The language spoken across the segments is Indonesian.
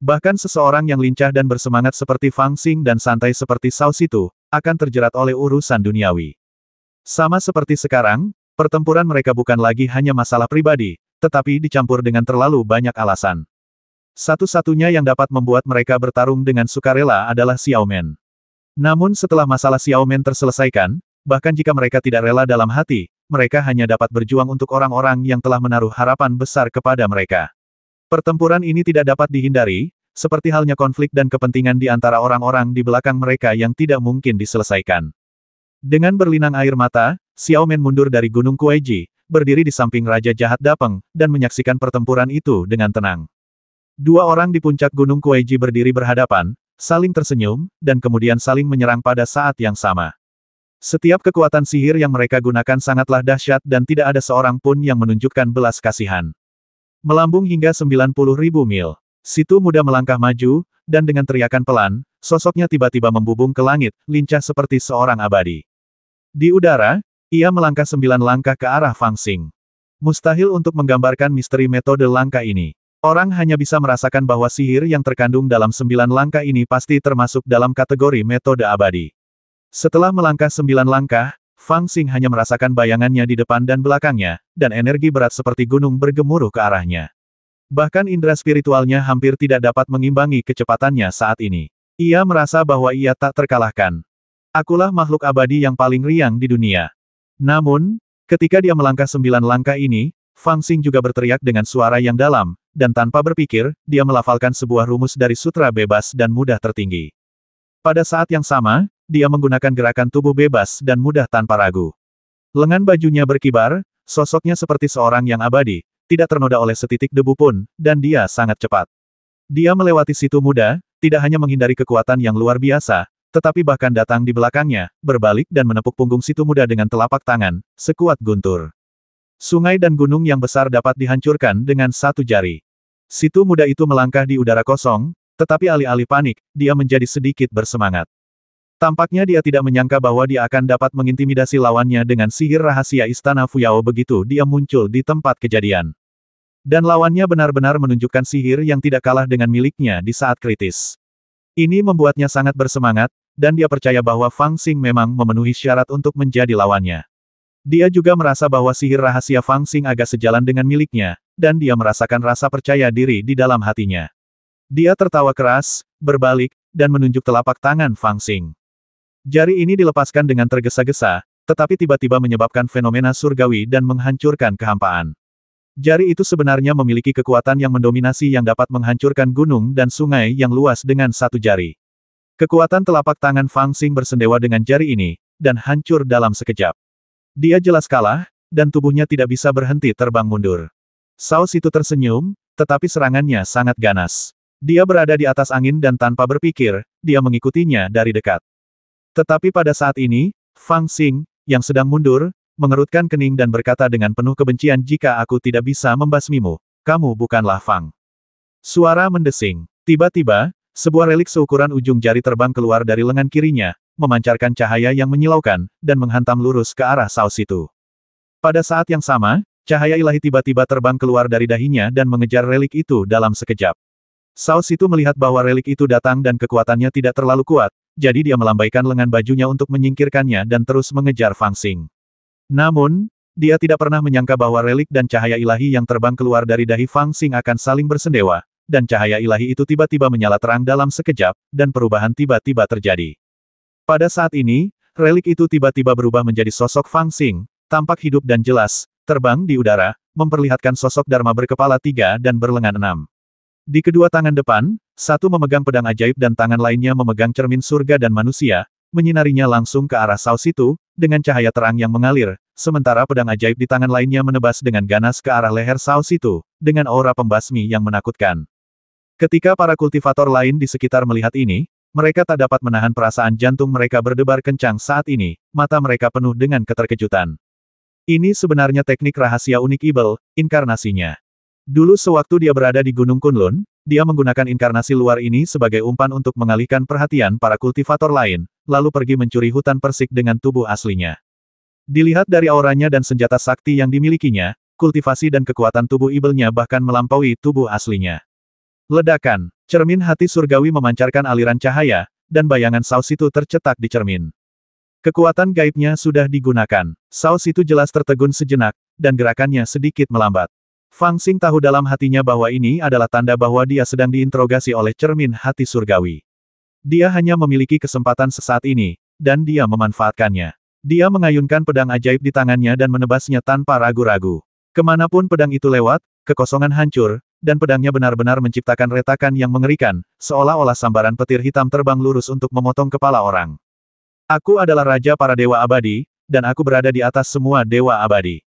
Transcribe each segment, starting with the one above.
Bahkan seseorang yang lincah dan bersemangat seperti Fang Xing dan santai seperti Cao Situ, akan terjerat oleh urusan duniawi. Sama seperti sekarang, pertempuran mereka bukan lagi hanya masalah pribadi, tetapi dicampur dengan terlalu banyak alasan. Satu-satunya yang dapat membuat mereka bertarung dengan sukarela adalah Xiaomen. Namun setelah masalah Xiaomen terselesaikan, bahkan jika mereka tidak rela dalam hati, mereka hanya dapat berjuang untuk orang-orang yang telah menaruh harapan besar kepada mereka. Pertempuran ini tidak dapat dihindari, seperti halnya konflik dan kepentingan di antara orang-orang di belakang mereka yang tidak mungkin diselesaikan. Dengan berlinang air mata, Xiaomen mundur dari Gunung Kueji, berdiri di samping Raja Jahat Dapeng, dan menyaksikan pertempuran itu dengan tenang. Dua orang di puncak Gunung Kueji berdiri berhadapan, saling tersenyum, dan kemudian saling menyerang pada saat yang sama. Setiap kekuatan sihir yang mereka gunakan sangatlah dahsyat dan tidak ada seorang pun yang menunjukkan belas kasihan. Melambung hingga 90.000 mil. Situ muda melangkah maju, dan dengan teriakan pelan, sosoknya tiba-tiba membubung ke langit, lincah seperti seorang abadi. Di udara, ia melangkah 9 langkah ke arah Fang Xing. Mustahil untuk menggambarkan misteri metode langkah ini. Orang hanya bisa merasakan bahwa sihir yang terkandung dalam 9 langkah ini pasti termasuk dalam kategori metode abadi. Setelah melangkah 9 langkah, Fang Xing hanya merasakan bayangannya di depan dan belakangnya, dan energi berat seperti gunung bergemuruh ke arahnya. Bahkan indera spiritualnya hampir tidak dapat mengimbangi kecepatannya saat ini. Ia merasa bahwa ia tak terkalahkan. Akulah makhluk abadi yang paling riang di dunia. Namun, ketika dia melangkah 9 langkah ini, Fang Xing juga berteriak dengan suara yang dalam, dan tanpa berpikir, dia melafalkan sebuah rumus dari sutra bebas dan mudah tertinggi. Pada saat yang sama, dia menggunakan gerakan tubuh bebas dan mudah tanpa ragu. Lengan bajunya berkibar, sosoknya seperti seorang yang abadi, tidak ternoda oleh setitik debu pun, dan dia sangat cepat. Dia melewati situ muda, tidak hanya menghindari kekuatan yang luar biasa, tetapi bahkan datang di belakangnya, berbalik dan menepuk punggung situ muda dengan telapak tangan, sekuat guntur. Sungai dan gunung yang besar dapat dihancurkan dengan satu jari. Situ muda itu melangkah di udara kosong, tetapi alih-alih panik, dia menjadi sedikit bersemangat. Tampaknya dia tidak menyangka bahwa dia akan dapat mengintimidasi lawannya dengan sihir rahasia Istana Fuyao begitu dia muncul di tempat kejadian. Dan lawannya benar-benar menunjukkan sihir yang tidak kalah dengan miliknya di saat kritis. Ini membuatnya sangat bersemangat, dan dia percaya bahwa Fang Xing memang memenuhi syarat untuk menjadi lawannya. Dia juga merasa bahwa sihir rahasia Fang Xing agak sejalan dengan miliknya, dan dia merasakan rasa percaya diri di dalam hatinya. Dia tertawa keras, berbalik, dan menunjuk telapak tangan Fang Xing. Jari ini dilepaskan dengan tergesa-gesa, tetapi tiba-tiba menyebabkan fenomena surgawi dan menghancurkan kehampaan. Jari itu sebenarnya memiliki kekuatan yang mendominasi yang dapat menghancurkan gunung dan sungai yang luas dengan satu jari. Kekuatan telapak tangan Fang Xing bersendewa dengan jari ini, dan hancur dalam sekejap. Dia jelas kalah, dan tubuhnya tidak bisa berhenti terbang mundur. Cao Situ tersenyum, tetapi serangannya sangat ganas. Dia berada di atas angin dan tanpa berpikir, dia mengikutinya dari dekat. Tetapi pada saat ini, Fang Xing, yang sedang mundur, mengerutkan kening dan berkata dengan penuh kebencian, "Jika aku tidak bisa membasmimu, kamu bukanlah Fang." Suara mendesing. Tiba-tiba, sebuah relik seukuran ujung jari terbang keluar dari lengan kirinya, memancarkan cahaya yang menyilaukan, dan menghantam lurus ke arah Cao Situ. Pada saat yang sama, cahaya ilahi tiba-tiba terbang keluar dari dahinya dan mengejar relik itu dalam sekejap. Cao Situ melihat bahwa relik itu datang dan kekuatannya tidak terlalu kuat, jadi dia melambaikan lengan bajunya untuk menyingkirkannya dan terus mengejar Fang Xing. Namun, dia tidak pernah menyangka bahwa relik dan cahaya ilahi yang terbang keluar dari dahi Fang Xing akan saling bersendewa, dan cahaya ilahi itu tiba-tiba menyala terang dalam sekejap, dan perubahan tiba-tiba terjadi. Pada saat ini, relik itu tiba-tiba berubah menjadi sosok Fang Xing, tampak hidup dan jelas, terbang di udara, memperlihatkan sosok Dharma berkepala 3 dan berlengan 6. Di kedua tangan depan, satu memegang pedang ajaib dan tangan lainnya memegang cermin surga dan manusia, menyinarinya langsung ke arah Cao Situ, dengan cahaya terang yang mengalir, sementara pedang ajaib di tangan lainnya menebas dengan ganas ke arah leher Cao Situ, dengan aura pembasmi yang menakutkan. Ketika para kultivator lain di sekitar melihat ini, mereka tak dapat menahan perasaan jantung mereka berdebar kencang saat ini, mata mereka penuh dengan keterkejutan. Ini sebenarnya teknik rahasia unik Ibel, inkarnasinya. Dulu sewaktu dia berada di Gunung Kunlun, dia menggunakan inkarnasi luar ini sebagai umpan untuk mengalihkan perhatian para kultivator lain, lalu pergi mencuri hutan persik dengan tubuh aslinya. Dilihat dari auranya dan senjata sakti yang dimilikinya, kultivasi dan kekuatan tubuh Ibelnya bahkan melampaui tubuh aslinya. Ledakan. Cermin hati surgawi memancarkan aliran cahaya, dan bayangan Saus itu tercetak di cermin. Kekuatan gaibnya sudah digunakan. Saus itu jelas tertegun sejenak, dan gerakannya sedikit melambat. Fang Xing tahu dalam hatinya bahwa ini adalah tanda bahwa dia sedang diinterogasi oleh cermin hati surgawi. Dia hanya memiliki kesempatan sesaat ini, dan dia memanfaatkannya. Dia mengayunkan pedang ajaib di tangannya dan menebasnya tanpa ragu-ragu. Kemanapun pedang itu lewat, kekosongan hancur, dan pedangnya benar-benar menciptakan retakan yang mengerikan, seolah-olah sambaran petir hitam terbang lurus untuk memotong kepala orang. Aku adalah Raja para Dewa Abadi, dan aku berada di atas semua Dewa Abadi.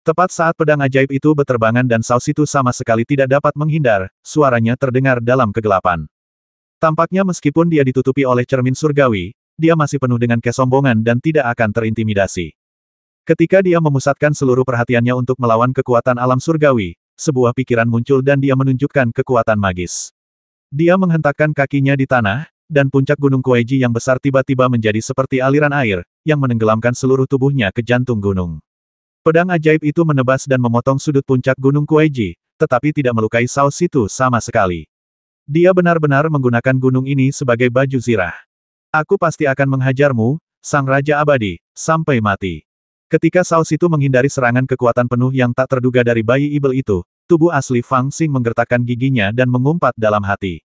Tepat saat pedang ajaib itu berterbangan dan Saus itu sama sekali tidak dapat menghindar, suaranya terdengar dalam kegelapan. Tampaknya meskipun dia ditutupi oleh cermin surgawi, dia masih penuh dengan kesombongan dan tidak akan terintimidasi. Ketika dia memusatkan seluruh perhatiannya untuk melawan kekuatan alam surgawi, sebuah pikiran muncul dan dia menunjukkan kekuatan magis. Dia menghentakkan kakinya di tanah, dan puncak gunung Kueji yang besar tiba-tiba menjadi seperti aliran air, yang menenggelamkan seluruh tubuhnya ke jantung gunung. Pedang ajaib itu menebas dan memotong sudut puncak gunung Kueji, tetapi tidak melukai Saus itu sama sekali. Dia benar-benar menggunakan gunung ini sebagai baju zirah. Aku pasti akan menghajarmu, Sang Raja Abadi, sampai mati. Ketika Saus itu menghindari serangan kekuatan penuh yang tak terduga dari bayi ibel itu, tubuh asli Fang Xing menggertakkan giginya dan mengumpat dalam hati.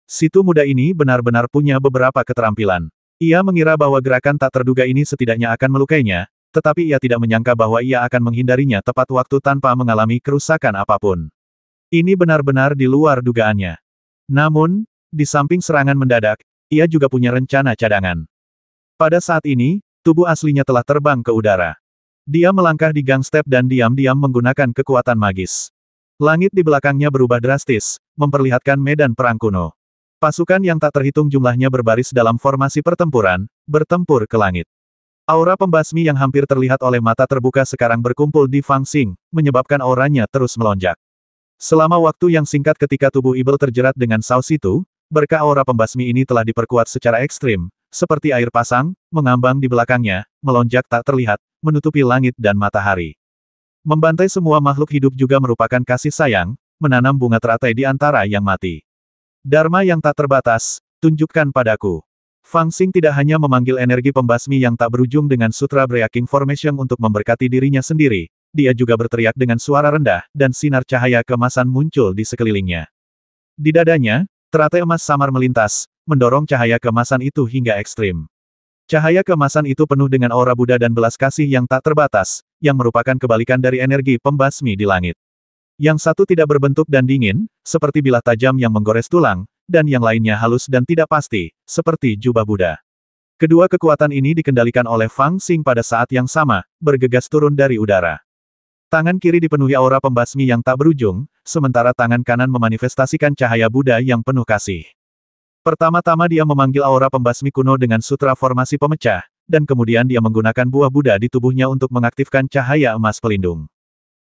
Si tu muda ini benar-benar punya beberapa keterampilan. Ia mengira bahwa gerakan tak terduga ini setidaknya akan melukainya, tetapi ia tidak menyangka bahwa ia akan menghindarinya tepat waktu tanpa mengalami kerusakan apapun. Ini benar-benar di luar dugaannya. Namun, di samping serangan mendadak, ia juga punya rencana cadangan. Pada saat ini, tubuh aslinya telah terbang ke udara. Dia melangkah di gang step dan diam-diam menggunakan kekuatan magis. Langit di belakangnya berubah drastis, memperlihatkan medan perang kuno. Pasukan yang tak terhitung jumlahnya berbaris dalam formasi pertempuran, bertempur ke langit. Aura pembasmi yang hampir terlihat oleh mata terbuka sekarang berkumpul di Fang Xing, menyebabkan auranya terus melonjak. Selama waktu yang singkat ketika tubuh ibel terjerat dengan Saus itu, berkah aura pembasmi ini telah diperkuat secara ekstrim, seperti air pasang, mengambang di belakangnya, melonjak tak terlihat, menutupi langit dan matahari. Membantai semua makhluk hidup juga merupakan kasih sayang, menanam bunga teratai di antara yang mati. Dharma yang tak terbatas, tunjukkan padaku. Fang Xing tidak hanya memanggil energi pembasmi yang tak berujung dengan Sutra Breaking Formation untuk memberkati dirinya sendiri, dia juga berteriak dengan suara rendah, dan sinar cahaya keemasan muncul di sekelilingnya. Di dadanya, teratai emas samar melintas, mendorong cahaya keemasan itu hingga ekstrim. Cahaya keemasan itu penuh dengan aura Buddha dan belas kasih yang tak terbatas, yang merupakan kebalikan dari energi pembasmi di langit. Yang satu tidak berbentuk dan dingin, seperti bilah tajam yang menggores tulang, dan yang lainnya halus dan tidak pasti, seperti jubah Buddha. Kedua kekuatan ini dikendalikan oleh Fang Xing pada saat yang sama, bergegas turun dari udara. Tangan kiri dipenuhi aura pembasmi yang tak berujung, sementara tangan kanan memanifestasikan cahaya Buddha yang penuh kasih. Pertama-tama dia memanggil aura pembasmi kuno dengan sutra formasi pemecah, dan kemudian dia menggunakan buah Buddha di tubuhnya untuk mengaktifkan cahaya emas pelindung.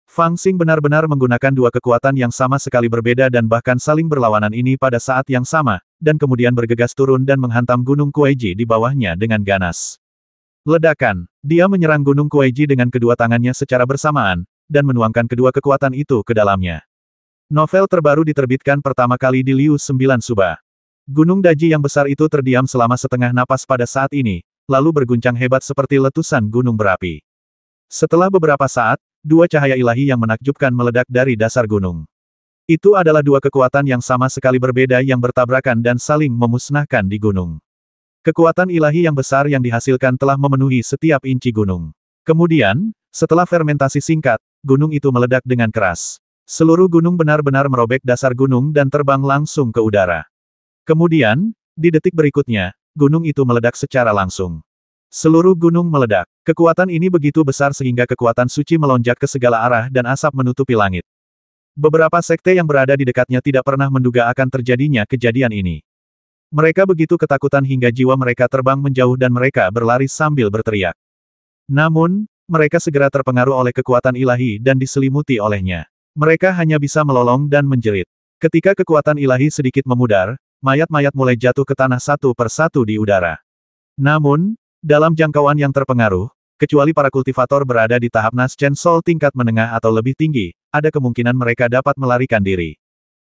Fang Xing benar-benar menggunakan dua kekuatan yang sama sekali berbeda dan bahkan saling berlawanan ini pada saat yang sama, dan kemudian bergegas turun dan menghantam Gunung Kueji di bawahnya dengan ganas. Ledakan. Dia menyerang Gunung Kueji dengan kedua tangannya secara bersamaan, dan menuangkan kedua kekuatan itu ke dalamnya. Novel terbaru diterbitkan pertama kali di Liu 9 Suba. Gunung Daji yang besar itu terdiam selama setengah napas pada saat ini, lalu berguncang hebat seperti letusan gunung berapi. Setelah beberapa saat, dua cahaya ilahi yang menakjubkan meledak dari dasar gunung. Itu adalah dua kekuatan yang sama sekali berbeda yang bertabrakan dan saling memusnahkan di gunung. Kekuatan ilahi yang besar yang dihasilkan telah memenuhi setiap inci gunung. Kemudian, setelah fermentasi singkat, gunung itu meledak dengan keras. Seluruh gunung benar-benar merobek dasar gunung dan terbang langsung ke udara. Kemudian, di detik berikutnya, gunung itu meledak secara langsung. Seluruh gunung meledak. Kekuatan ini begitu besar sehingga kekuatan suci melonjak ke segala arah dan asap menutupi langit. Beberapa sekte yang berada di dekatnya tidak pernah menduga akan terjadinya kejadian ini. Mereka begitu ketakutan hingga jiwa mereka terbang menjauh dan mereka berlari sambil berteriak. Namun, mereka segera terpengaruh oleh kekuatan ilahi dan diselimuti olehnya. Mereka hanya bisa melolong dan menjerit. Ketika kekuatan ilahi sedikit memudar, mayat-mayat mulai jatuh ke tanah satu persatu di udara. Namun, dalam jangkauan yang terpengaruh, kecuali para kultivator berada di tahap Naschen Soul tingkat menengah atau lebih tinggi, ada kemungkinan mereka dapat melarikan diri.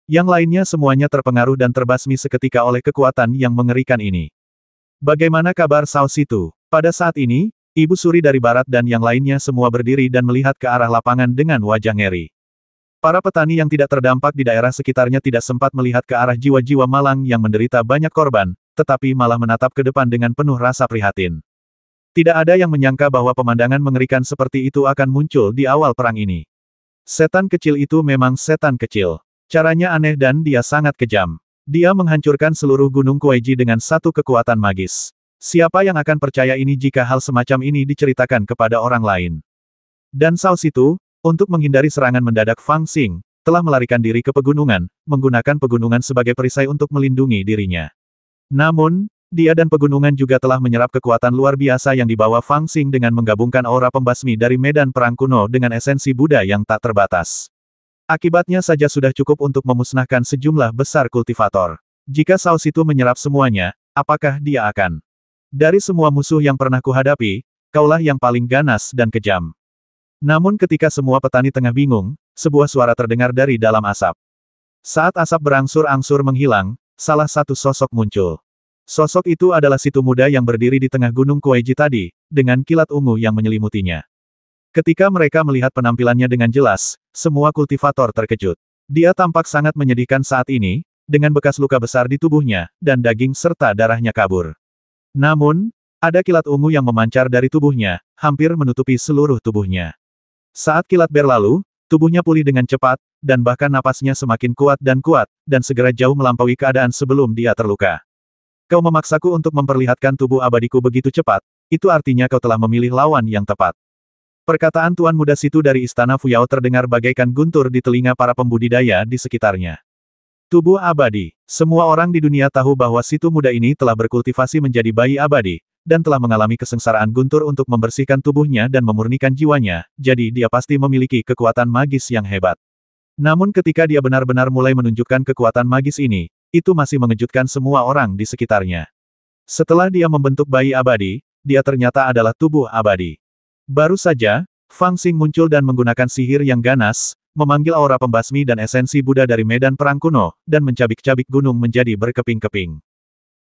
Yang lainnya semuanya terpengaruh dan terbasmi seketika oleh kekuatan yang mengerikan ini. Bagaimana kabar Sao Situ? Pada saat ini, Ibu Suri dari barat dan yang lainnya semua berdiri dan melihat ke arah lapangan dengan wajah ngeri. Para petani yang tidak terdampak di daerah sekitarnya tidak sempat melihat ke arah jiwa-jiwa malang yang menderita banyak korban, tetapi malah menatap ke depan dengan penuh rasa prihatin. Tidak ada yang menyangka bahwa pemandangan mengerikan seperti itu akan muncul di awal perang ini. Setan kecil itu memang setan kecil. Caranya aneh dan dia sangat kejam. Dia menghancurkan seluruh gunung Kueji dengan satu kekuatan magis. Siapa yang akan percaya ini jika hal semacam ini diceritakan kepada orang lain? Dan Sao Situ, untuk menghindari serangan mendadak Fang Xing, telah melarikan diri ke pegunungan, menggunakan pegunungan sebagai perisai untuk melindungi dirinya. Namun, dia dan pegunungan juga telah menyerap kekuatan luar biasa yang dibawa Fang Xing dengan menggabungkan aura pembasmi dari medan perang kuno dengan esensi Buddha yang tak terbatas. Akibatnya saja sudah cukup untuk memusnahkan sejumlah besar kultivator. Jika Sao Situ menyerap semuanya, apakah dia akan? Dari semua musuh yang pernah kuhadapi, kaulah yang paling ganas dan kejam. Namun ketika semua petani tengah bingung, sebuah suara terdengar dari dalam asap. Saat asap berangsur-angsur menghilang, salah satu sosok muncul. Sosok itu adalah Situ muda yang berdiri di tengah gunung Kueji tadi, dengan kilat ungu yang menyelimutinya. Ketika mereka melihat penampilannya dengan jelas, semua kultivator terkejut. Dia tampak sangat menyedihkan saat ini, dengan bekas luka besar di tubuhnya, dan daging serta darahnya kabur. Namun, ada kilat ungu yang memancar dari tubuhnya, hampir menutupi seluruh tubuhnya. Saat kilat berlalu, tubuhnya pulih dengan cepat, dan bahkan napasnya semakin kuat, dan segera jauh melampaui keadaan sebelum dia terluka. Kau memaksaku untuk memperlihatkan tubuh abadiku begitu cepat, itu artinya kau telah memilih lawan yang tepat. Perkataan Tuan Muda Situ dari Istana Fuyao terdengar bagaikan guntur di telinga para pembudidaya di sekitarnya. Tubuh abadi. Semua orang di dunia tahu bahwa Situ muda ini telah berkultivasi menjadi bayi abadi, dan telah mengalami kesengsaraan guntur untuk membersihkan tubuhnya dan memurnikan jiwanya, jadi dia pasti memiliki kekuatan magis yang hebat. Namun ketika dia benar-benar mulai menunjukkan kekuatan magis ini, itu masih mengejutkan semua orang di sekitarnya. Setelah dia membentuk bayi abadi, dia ternyata adalah tubuh abadi. Baru saja, Fang Xing muncul dan menggunakan sihir yang ganas, memanggil aura pembasmi dan esensi Buddha dari medan perang kuno, dan mencabik-cabik gunung menjadi berkeping-keping.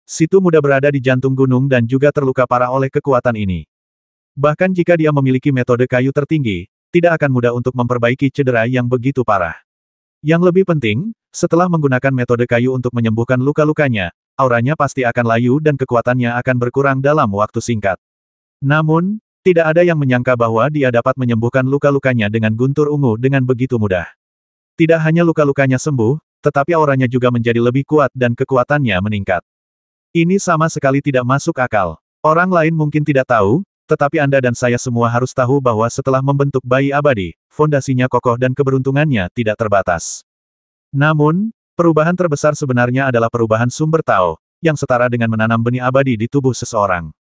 Situ muda berada di jantung gunung dan juga terluka parah oleh kekuatan ini. Bahkan jika dia memiliki metode kayu tertinggi, tidak akan mudah untuk memperbaiki cedera yang begitu parah. Yang lebih penting, setelah menggunakan metode kayu untuk menyembuhkan luka-lukanya, auranya pasti akan layu dan kekuatannya akan berkurang dalam waktu singkat. Namun, tidak ada yang menyangka bahwa dia dapat menyembuhkan luka-lukanya dengan guntur ungu dengan begitu mudah. Tidak hanya luka-lukanya sembuh, tetapi auranya juga menjadi lebih kuat dan kekuatannya meningkat. Ini sama sekali tidak masuk akal. Orang lain mungkin tidak tahu, tetapi Anda dan saya semua harus tahu bahwa setelah membentuk bayi abadi, fondasinya kokoh dan keberuntungannya tidak terbatas. Namun, perubahan terbesar sebenarnya adalah perubahan sumber Tao, yang setara dengan menanam benih abadi di tubuh seseorang.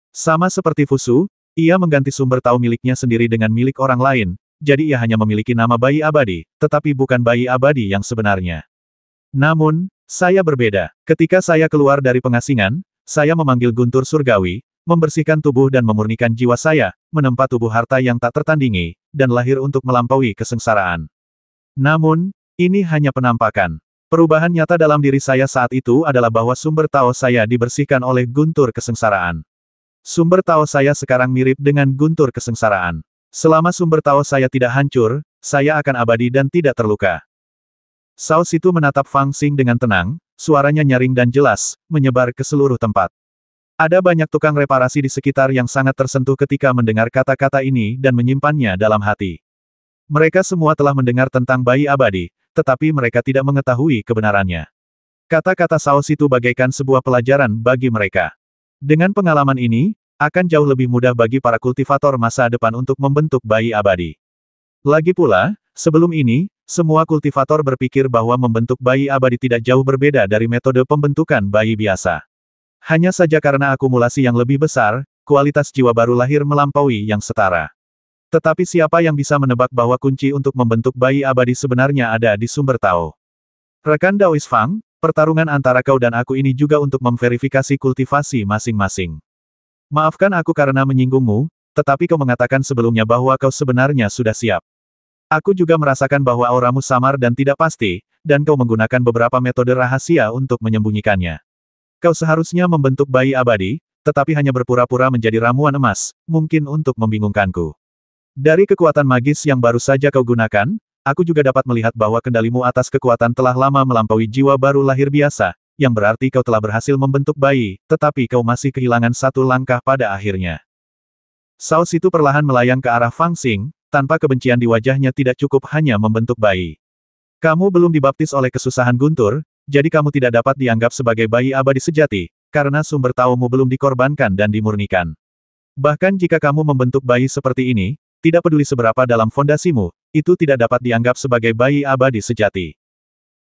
Sama seperti Fusu, ia mengganti sumber Tao miliknya sendiri dengan milik orang lain, jadi ia hanya memiliki nama bayi abadi, tetapi bukan bayi abadi yang sebenarnya. Namun, saya berbeda. Ketika saya keluar dari pengasingan, saya memanggil guntur surgawi, membersihkan tubuh dan memurnikan jiwa saya, menempa tubuh harta yang tak tertandingi, dan lahir untuk melampaui kesengsaraan. Namun, ini hanya penampakan. Perubahan nyata dalam diri saya saat itu adalah bahwa sumber Tao saya dibersihkan oleh guntur kesengsaraan. Sumber Tao saya sekarang mirip dengan guntur kesengsaraan. Selama sumber Tao saya tidak hancur, saya akan abadi dan tidak terluka. Sao Situ menatap Fang Xing dengan tenang, suaranya nyaring dan jelas, menyebar ke seluruh tempat. Ada banyak tukang reparasi di sekitar yang sangat tersentuh ketika mendengar kata-kata ini dan menyimpannya dalam hati. Mereka semua telah mendengar tentang bayi abadi, tetapi mereka tidak mengetahui kebenarannya. Kata-kata Sao Situ bagaikan sebuah pelajaran bagi mereka. Dengan pengalaman ini, akan jauh lebih mudah bagi para kultivator masa depan untuk membentuk bayi abadi. Lagi pula, sebelum ini, semua kultivator berpikir bahwa membentuk bayi abadi tidak jauh berbeda dari metode pembentukan bayi biasa. Hanya saja karena akumulasi yang lebih besar, kualitas jiwa baru lahir melampaui yang setara. Tetapi siapa yang bisa menebak bahwa kunci untuk membentuk bayi abadi sebenarnya ada di sumber Tao? Rekan Daois Fang, pertarungan antara kau dan aku ini juga untuk memverifikasi kultivasi masing-masing. Maafkan aku karena menyinggungmu, tetapi kau mengatakan sebelumnya bahwa kau sebenarnya sudah siap. Aku juga merasakan bahwa auramu samar dan tidak pasti, dan kau menggunakan beberapa metode rahasia untuk menyembunyikannya. Kau seharusnya membentuk bayi abadi, tetapi hanya berpura-pura menjadi ramuan emas, mungkin untuk membingungkanku. Dari kekuatan magis yang baru saja kau gunakan, aku juga dapat melihat bahwa kendalimu atas kekuatan telah lama melampaui jiwa baru lahir biasa, yang berarti kau telah berhasil membentuk bayi, tetapi kau masih kehilangan satu langkah pada akhirnya. Saus itu perlahan melayang ke arah Fang Xing, tanpa kebencian di wajahnya tidak cukup hanya membentuk bayi. Kamu belum dibaptis oleh kesusahan guntur, jadi kamu tidak dapat dianggap sebagai bayi abadi sejati, karena sumber taomu belum dikorbankan dan dimurnikan. Bahkan jika kamu membentuk bayi seperti ini, tidak peduli seberapa dalam fondasimu, itu tidak dapat dianggap sebagai bayi abadi sejati.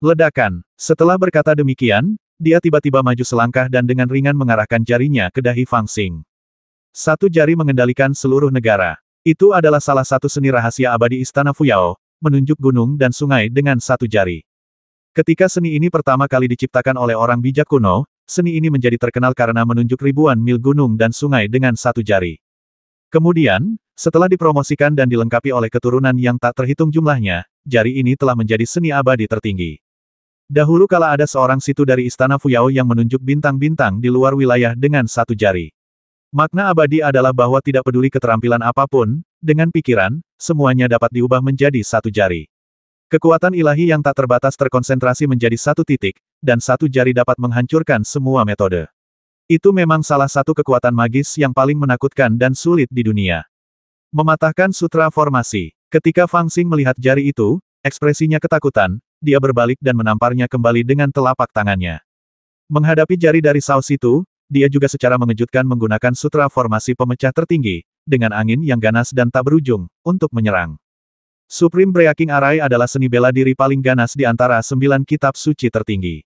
Ledakan. Setelah berkata demikian, dia tiba-tiba maju selangkah dan dengan ringan mengarahkan jarinya ke dahi Fang Xing. Satu jari mengendalikan seluruh negara. Itu adalah salah satu seni rahasia abadi Istana Fuyao, menunjuk gunung dan sungai dengan satu jari. Ketika seni ini pertama kali diciptakan oleh orang bijak kuno, seni ini menjadi terkenal karena menunjuk ribuan mil gunung dan sungai dengan satu jari. Kemudian, setelah dipromosikan dan dilengkapi oleh keturunan yang tak terhitung jumlahnya, jari ini telah menjadi seni abadi tertinggi. Dahulu kala ada seorang situ dari Istana Fuyao yang menunjuk bintang-bintang di luar wilayah dengan satu jari. Makna abadi adalah bahwa tidak peduli keterampilan apapun, dengan pikiran, semuanya dapat diubah menjadi satu jari. Kekuatan ilahi yang tak terbatas terkonsentrasi menjadi satu titik, dan satu jari dapat menghancurkan semua metode. Itu memang salah satu kekuatan magis yang paling menakutkan dan sulit di dunia. Mematahkan sutra formasi. Ketika Fang Xing melihat jari itu, ekspresinya ketakutan, dia berbalik dan menamparnya kembali dengan telapak tangannya. Menghadapi jari dari saus itu, dia juga secara mengejutkan menggunakan sutra formasi pemecah tertinggi, dengan angin yang ganas dan tak berujung, untuk menyerang. Supreme Breaking Array adalah seni bela diri paling ganas di antara 9 kitab suci tertinggi.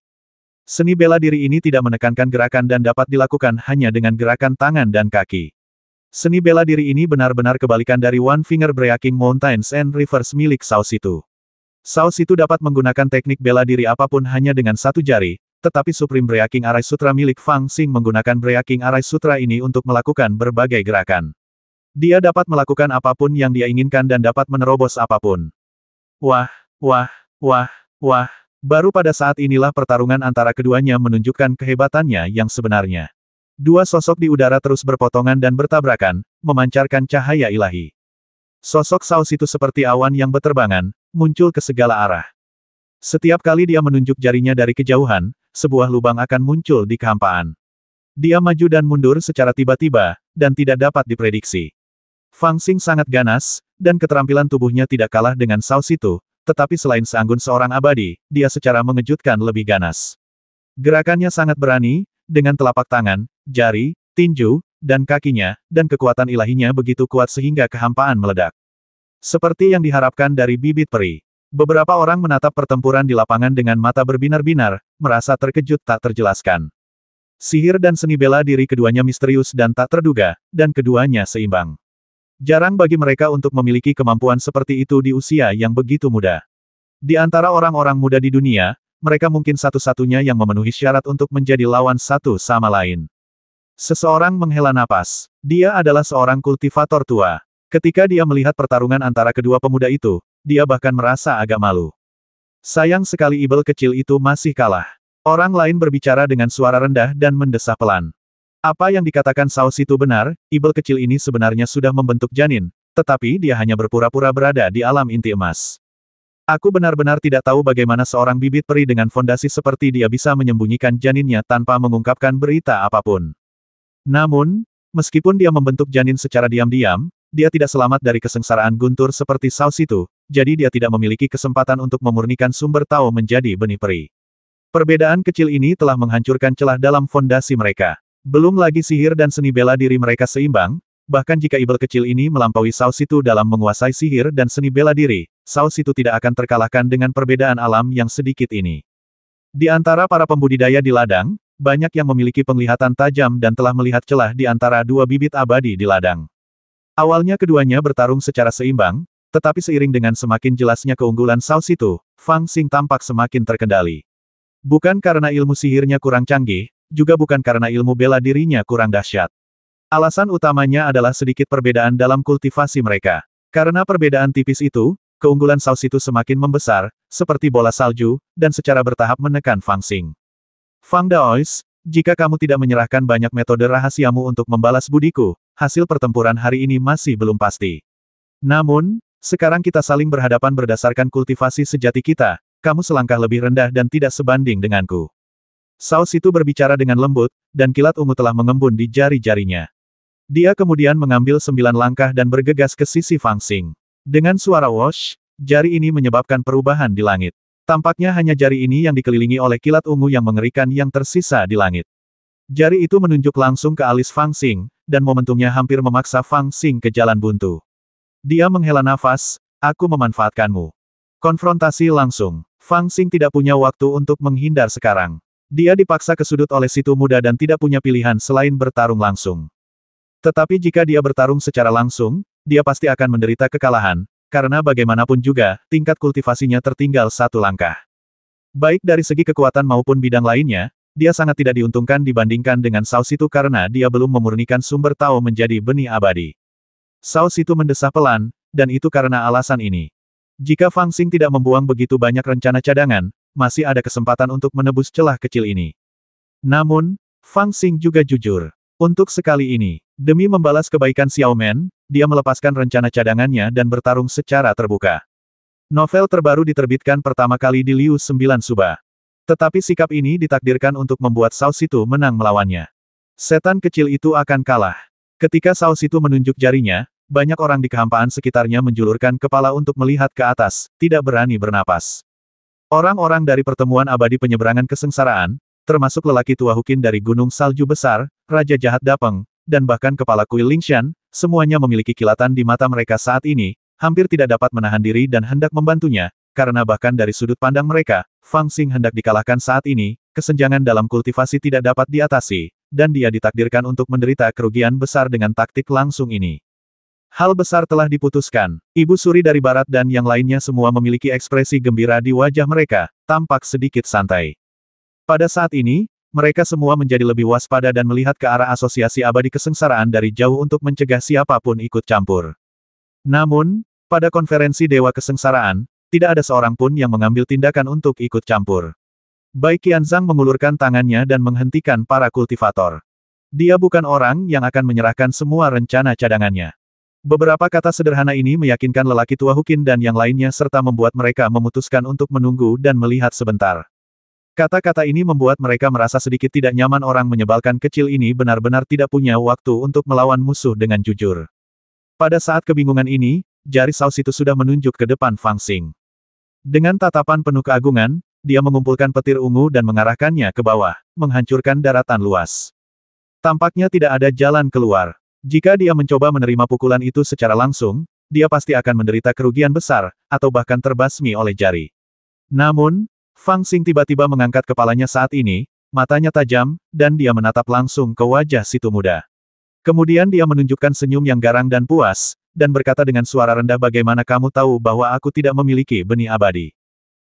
Seni bela diri ini tidak menekankan gerakan dan dapat dilakukan hanya dengan gerakan tangan dan kaki. Seni bela diri ini benar-benar kebalikan dari One Finger Breaking Mountains and Rivers milik Saus itu. Saus itu dapat menggunakan teknik bela diri apapun hanya dengan satu jari, tetapi Supreme Breaking Array Sutra milik Fang Xing menggunakan Breaking Array Sutra ini untuk melakukan berbagai gerakan. Dia dapat melakukan apapun yang dia inginkan dan dapat menerobos apapun. Wah, wah, wah, wah. Baru pada saat inilah pertarungan antara keduanya menunjukkan kehebatannya yang sebenarnya. Dua sosok di udara terus berpotongan dan bertabrakan, memancarkan cahaya ilahi. Sosok Saus itu seperti awan yang berterbangan, muncul ke segala arah. Setiap kali dia menunjuk jarinya dari kejauhan, sebuah lubang akan muncul di kehampaan. Dia maju dan mundur secara tiba-tiba, dan tidak dapat diprediksi. Fang Xing sangat ganas, dan keterampilan tubuhnya tidak kalah dengan Saus itu, tetapi selain seanggun seorang abadi, dia secara mengejutkan lebih ganas. Gerakannya sangat berani, dengan telapak tangan, jari, tinju, dan kakinya, dan kekuatan ilahinya begitu kuat sehingga kehampaan meledak. Seperti yang diharapkan dari bibit peri. Beberapa orang menatap pertempuran di lapangan dengan mata berbinar-binar, merasa terkejut tak terjelaskan. Sihir dan seni bela diri keduanya misterius dan tak terduga, dan keduanya seimbang. Jarang bagi mereka untuk memiliki kemampuan seperti itu di usia yang begitu muda. Di antara orang-orang muda di dunia, mereka mungkin satu-satunya yang memenuhi syarat untuk menjadi lawan satu sama lain. Seseorang menghela napas. Dia adalah seorang kultivator tua. Ketika dia melihat pertarungan antara kedua pemuda itu, dia bahkan merasa agak malu. Sayang sekali Ibel kecil itu masih kalah. Orang lain berbicara dengan suara rendah dan mendesah pelan. Apa yang dikatakan Saus itu benar, Ibel kecil ini sebenarnya sudah membentuk janin, tetapi dia hanya berpura-pura berada di alam inti emas. Aku benar-benar tidak tahu bagaimana seorang bibit peri dengan fondasi seperti dia bisa menyembunyikan janinnya tanpa mengungkapkan berita apapun. Namun, meskipun dia membentuk janin secara diam-diam, dia tidak selamat dari kesengsaraan guntur seperti Saus itu, jadi dia tidak memiliki kesempatan untuk memurnikan sumber Tao menjadi benih peri. Perbedaan kecil ini telah menghancurkan celah dalam fondasi mereka. Belum lagi sihir dan seni bela diri mereka seimbang, bahkan jika Ibel kecil ini melampaui Saus itu dalam menguasai sihir dan seni bela diri, Saus itu tidak akan terkalahkan dengan perbedaan alam yang sedikit ini. Di antara para pembudidaya di ladang, banyak yang memiliki penglihatan tajam dan telah melihat celah di antara dua bibit abadi di ladang. Awalnya keduanya bertarung secara seimbang, tetapi seiring dengan semakin jelasnya keunggulan Saus itu, Fang Xing tampak semakin terkendali. Bukan karena ilmu sihirnya kurang canggih, juga bukan karena ilmu bela dirinya kurang dahsyat. Alasan utamanya adalah sedikit perbedaan dalam kultivasi mereka. Karena perbedaan tipis itu, keunggulan Sao Situ semakin membesar, seperti bola salju, dan secara bertahap menekan Fang Xing. Fang Daois, jika kamu tidak menyerahkan banyak metode rahasiamu untuk membalas budiku, hasil pertempuran hari ini masih belum pasti. Namun, sekarang kita saling berhadapan berdasarkan kultivasi sejati kita, kamu selangkah lebih rendah dan tidak sebanding denganku. Sao Situ berbicara dengan lembut, dan kilat ungu telah mengembun di jari-jarinya. Dia kemudian mengambil 9 langkah dan bergegas ke sisi Fang Xing. Dengan suara wosh, jari ini menyebabkan perubahan di langit. Tampaknya hanya jari ini yang dikelilingi oleh kilat ungu yang mengerikan yang tersisa di langit. Jari itu menunjuk langsung ke alis Fang Xing, dan momentumnya hampir memaksa Fang Xing ke jalan buntu. Dia menghela nafas, aku memanfaatkanmu. Konfrontasi langsung. Fang Xing tidak punya waktu untuk menghindar sekarang. Dia dipaksa ke sudut oleh situ muda dan tidak punya pilihan selain bertarung langsung. Tetapi jika dia bertarung secara langsung, dia pasti akan menderita kekalahan, karena bagaimanapun juga, tingkat kultivasinya tertinggal 1 langkah. Baik dari segi kekuatan maupun bidang lainnya, dia sangat tidak diuntungkan dibandingkan dengan Sao Situ karena dia belum memurnikan sumber Tao menjadi benih abadi. Sao Situ mendesah pelan, dan itu karena alasan ini. Jika Fang Xing tidak membuang begitu banyak rencana cadangan, masih ada kesempatan untuk menebus celah kecil ini. Namun, Fang Xing juga jujur. Untuk sekali ini, demi membalas kebaikan Xiao Men, dia melepaskan rencana cadangannya dan bertarung secara terbuka. Novel terbaru diterbitkan pertama kali di Liu 9 Suba. Tetapi sikap ini ditakdirkan untuk membuat Sao Situ menang melawannya. Setan kecil itu akan kalah. Ketika Sao Situ menunjuk jarinya, banyak orang di kehampaan sekitarnya menjulurkan kepala untuk melihat ke atas, tidak berani bernapas. Orang-orang dari pertemuan abadi penyeberangan kesengsaraan, termasuk lelaki tua Huqin dari Gunung Salju Besar, Raja Jahat Dapeng, dan bahkan kepala kuil Lingshan, semuanya memiliki kilatan di mata mereka saat ini, hampir tidak dapat menahan diri dan hendak membantunya, karena bahkan dari sudut pandang mereka, Fang Xing hendak dikalahkan saat ini, kesenjangan dalam kultivasi tidak dapat diatasi, dan dia ditakdirkan untuk menderita kerugian besar dengan taktik langsung ini. Hal besar telah diputuskan. Ibu Suri dari Barat dan yang lainnya semua memiliki ekspresi gembira di wajah mereka, tampak sedikit santai. Pada saat ini, mereka semua menjadi lebih waspada dan melihat ke arah asosiasi abadi kesengsaraan dari jauh untuk mencegah siapapun ikut campur. Namun, pada konferensi Dewa Kesengsaraan, tidak ada seorang pun yang mengambil tindakan untuk ikut campur. Bai Qianzhang mengulurkan tangannya dan menghentikan para kultivator. Dia bukan orang yang akan menyerahkan semua rencana cadangannya. Beberapa kata sederhana ini meyakinkan lelaki tua Huqin dan yang lainnya serta membuat mereka memutuskan untuk menunggu dan melihat sebentar. Kata-kata ini membuat mereka merasa sedikit tidak nyaman. Orang menyebalkan kecil ini benar-benar tidak punya waktu untuk melawan musuh dengan jujur. Pada saat kebingungan ini, jari Sao Situ sudah menunjuk ke depan Fang Xing. Dengan tatapan penuh keagungan, dia mengumpulkan petir ungu dan mengarahkannya ke bawah, menghancurkan daratan luas. Tampaknya tidak ada jalan keluar. Jika dia mencoba menerima pukulan itu secara langsung, dia pasti akan menderita kerugian besar, atau bahkan terbasmi oleh jari. Namun, Fang Xing tiba-tiba mengangkat kepalanya saat ini, matanya tajam, dan dia menatap langsung ke wajah situ muda. Kemudian dia menunjukkan senyum yang garang dan puas, dan berkata dengan suara rendah, bagaimana kamu tahu bahwa aku tidak memiliki benih abadi?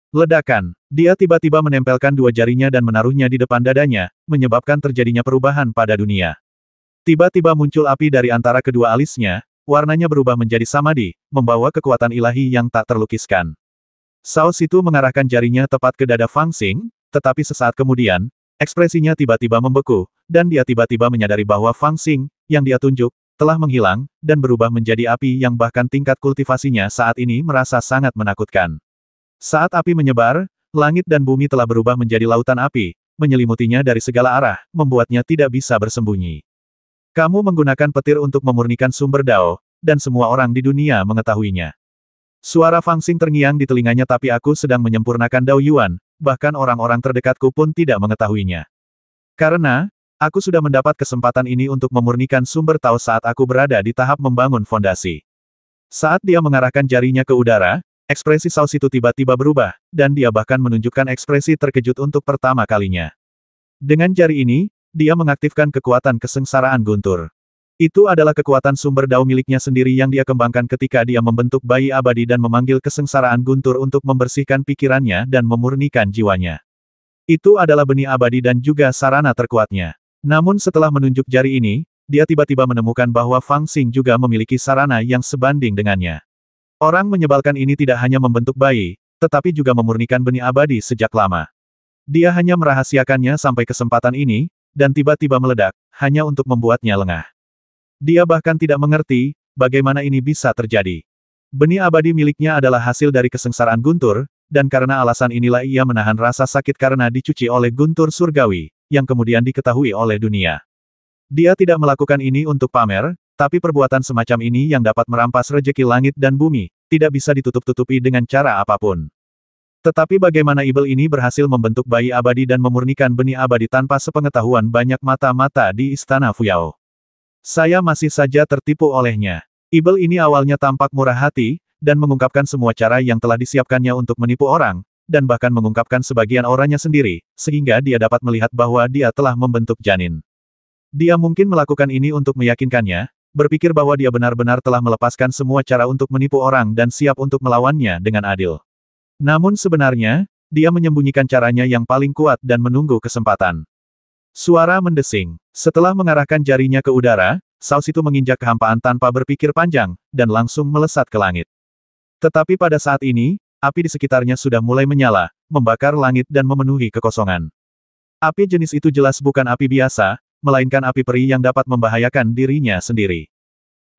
Ledakan. Dia tiba-tiba menempelkan 2 jarinya dan menaruhnya di depan dadanya, menyebabkan terjadinya perubahan pada dunia. Tiba-tiba muncul api dari antara kedua alisnya, warnanya berubah menjadi samadi, membawa kekuatan ilahi yang tak terlukiskan. Sao Situ mengarahkan jarinya tepat ke dada Fang Xing, tetapi sesaat kemudian, ekspresinya tiba-tiba membeku, dan dia tiba-tiba menyadari bahwa Fang Xing, yang dia tunjuk, telah menghilang, dan berubah menjadi api yang bahkan tingkat kultivasinya saat ini merasa sangat menakutkan. Saat api menyebar, langit dan bumi telah berubah menjadi lautan api, menyelimutinya dari segala arah, membuatnya tidak bisa bersembunyi. Kamu menggunakan petir untuk memurnikan sumber Dao, dan semua orang di dunia mengetahuinya. Suara Fang Xing terngiang di telinganya, tapi aku sedang menyempurnakan Dao Yuan, bahkan orang-orang terdekatku pun tidak mengetahuinya. Karena, aku sudah mendapat kesempatan ini untuk memurnikan sumber Tao saat aku berada di tahap membangun fondasi. Saat dia mengarahkan jarinya ke udara, ekspresi Sao Situ tiba-tiba berubah, dan dia bahkan menunjukkan ekspresi terkejut untuk pertama kalinya. Dengan jari ini, dia mengaktifkan kekuatan kesengsaraan guntur. Itu adalah kekuatan sumber Dao miliknya sendiri yang dia kembangkan ketika dia membentuk bayi abadi dan memanggil kesengsaraan guntur untuk membersihkan pikirannya dan memurnikan jiwanya. Itu adalah benih abadi dan juga sarana terkuatnya. Namun setelah menunjuk jari ini, dia tiba-tiba menemukan bahwa Fang Xing juga memiliki sarana yang sebanding dengannya. Orang menyebalkan ini tidak hanya membentuk bayi, tetapi juga memurnikan benih abadi sejak lama. Dia hanya merahasiakannya sampai kesempatan ini, dan tiba-tiba meledak, hanya untuk membuatnya lengah. Dia bahkan tidak mengerti, bagaimana ini bisa terjadi. Benih abadi miliknya adalah hasil dari kesengsaraan Guntur, dan karena alasan inilah ia menahan rasa sakit karena dicuci oleh Guntur Surgawi, yang kemudian diketahui oleh dunia. Dia tidak melakukan ini untuk pamer, tapi perbuatan semacam ini yang dapat merampas rejeki langit dan bumi, tidak bisa ditutup-tutupi dengan cara apapun. Tetapi bagaimana Ibel ini berhasil membentuk bayi abadi dan memurnikan benih abadi tanpa sepengetahuan banyak mata-mata di Istana Fuyao? Saya masih saja tertipu olehnya. Ibel ini awalnya tampak murah hati, dan mengungkapkan semua cara yang telah disiapkannya untuk menipu orang, dan bahkan mengungkapkan sebagian orangnya sendiri, sehingga dia dapat melihat bahwa dia telah membentuk janin. Dia mungkin melakukan ini untuk meyakinkannya, berpikir bahwa dia benar-benar telah melepaskan semua cara untuk menipu orang dan siap untuk melawannya dengan adil. Namun sebenarnya, dia menyembunyikan caranya yang paling kuat dan menunggu kesempatan. Suara mendesing. Setelah mengarahkan jarinya ke udara, saus itu menginjak kehampaan tanpa berpikir panjang, dan langsung melesat ke langit. Tetapi pada saat ini, api di sekitarnya sudah mulai menyala, membakar langit dan memenuhi kekosongan. Api jenis itu jelas bukan api biasa, melainkan api peri yang dapat membahayakan dirinya sendiri.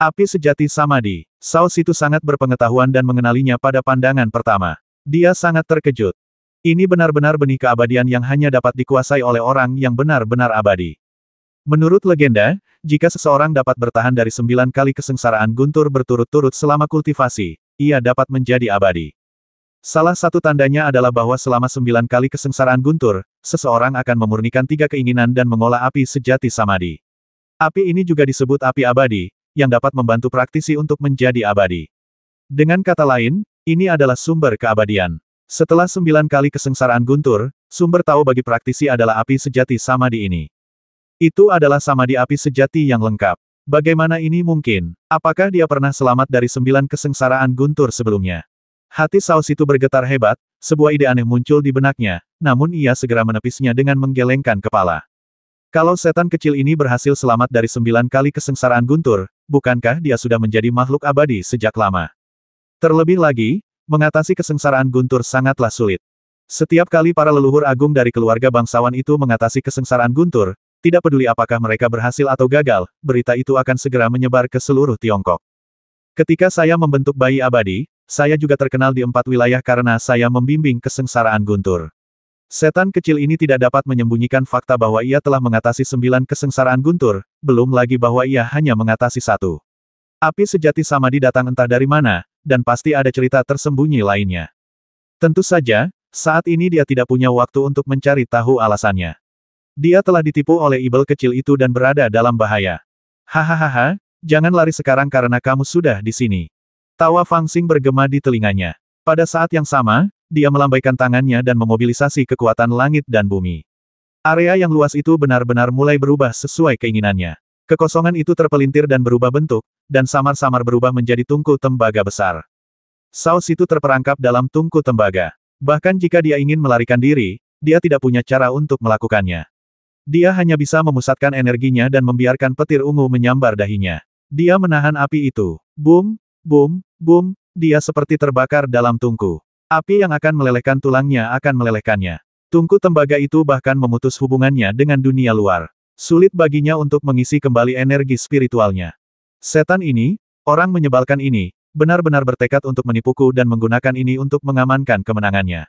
Api sejati Samadhi. Saus itu sangat berpengetahuan dan mengenalinya pada pandangan pertama. Dia sangat terkejut. Ini benar-benar benih keabadian yang hanya dapat dikuasai oleh orang yang benar-benar abadi. Menurut legenda, jika seseorang dapat bertahan dari 9 kali kesengsaraan Guntur berturut-turut selama kultivasi, ia dapat menjadi abadi. Salah satu tandanya adalah bahwa selama 9 kali kesengsaraan Guntur, seseorang akan memurnikan 3 keinginan dan mengolah api sejati Samadhi. Api ini juga disebut api abadi, yang dapat membantu praktisi untuk menjadi abadi. Dengan kata lain, ini adalah sumber keabadian. Setelah 9 kali kesengsaraan Guntur, sumber tahu bagi praktisi adalah api sejati Samadhi ini. Itu adalah Samadhi api sejati yang lengkap. Bagaimana ini mungkin? Apakah dia pernah selamat dari 9 kesengsaraan Guntur sebelumnya? Hati Saus itu bergetar hebat, sebuah ide aneh muncul di benaknya, namun ia segera menepisnya dengan menggelengkan kepala. Kalau setan kecil ini berhasil selamat dari 9 kali kesengsaraan Guntur, bukankah dia sudah menjadi makhluk abadi sejak lama? Terlebih lagi, mengatasi kesengsaraan Guntur sangatlah sulit. Setiap kali para leluhur agung dari keluarga bangsawan itu mengatasi kesengsaraan Guntur, tidak peduli apakah mereka berhasil atau gagal, berita itu akan segera menyebar ke seluruh Tiongkok. Ketika saya membentuk bayi abadi, saya juga terkenal di 4 wilayah karena saya membimbing kesengsaraan Guntur. Setan kecil ini tidak dapat menyembunyikan fakta bahwa ia telah mengatasi 9 kesengsaraan Guntur, belum lagi bahwa ia hanya mengatasi 1. Api sejati Samadhi datang entah dari mana, dan pasti ada cerita tersembunyi lainnya. Tentu saja, saat ini dia tidak punya waktu untuk mencari tahu alasannya. Dia telah ditipu oleh Ibel kecil itu dan berada dalam bahaya. Hahaha, jangan lari sekarang karena kamu sudah di sini. Tawa Fangxing bergema di telinganya. Pada saat yang sama, dia melambaikan tangannya dan memobilisasi kekuatan langit dan bumi. Area yang luas itu benar-benar mulai berubah sesuai keinginannya. Kekosongan itu terpelintir dan berubah bentuk, dan samar-samar berubah menjadi tungku tembaga besar. Saus itu terperangkap dalam tungku tembaga. Bahkan jika dia ingin melarikan diri, dia tidak punya cara untuk melakukannya. Dia hanya bisa memusatkan energinya dan membiarkan petir ungu menyambar dahinya. Dia menahan api itu. Boom! Boom, boom, dia seperti terbakar dalam tungku. Api yang akan melelehkan tulangnya akan melelehkannya. Tungku tembaga itu bahkan memutus hubungannya dengan dunia luar. Sulit baginya untuk mengisi kembali energi spiritualnya. Setan ini, orang menyebalkan ini, benar-benar bertekad untuk menipuku dan menggunakan ini untuk mengamankan kemenangannya.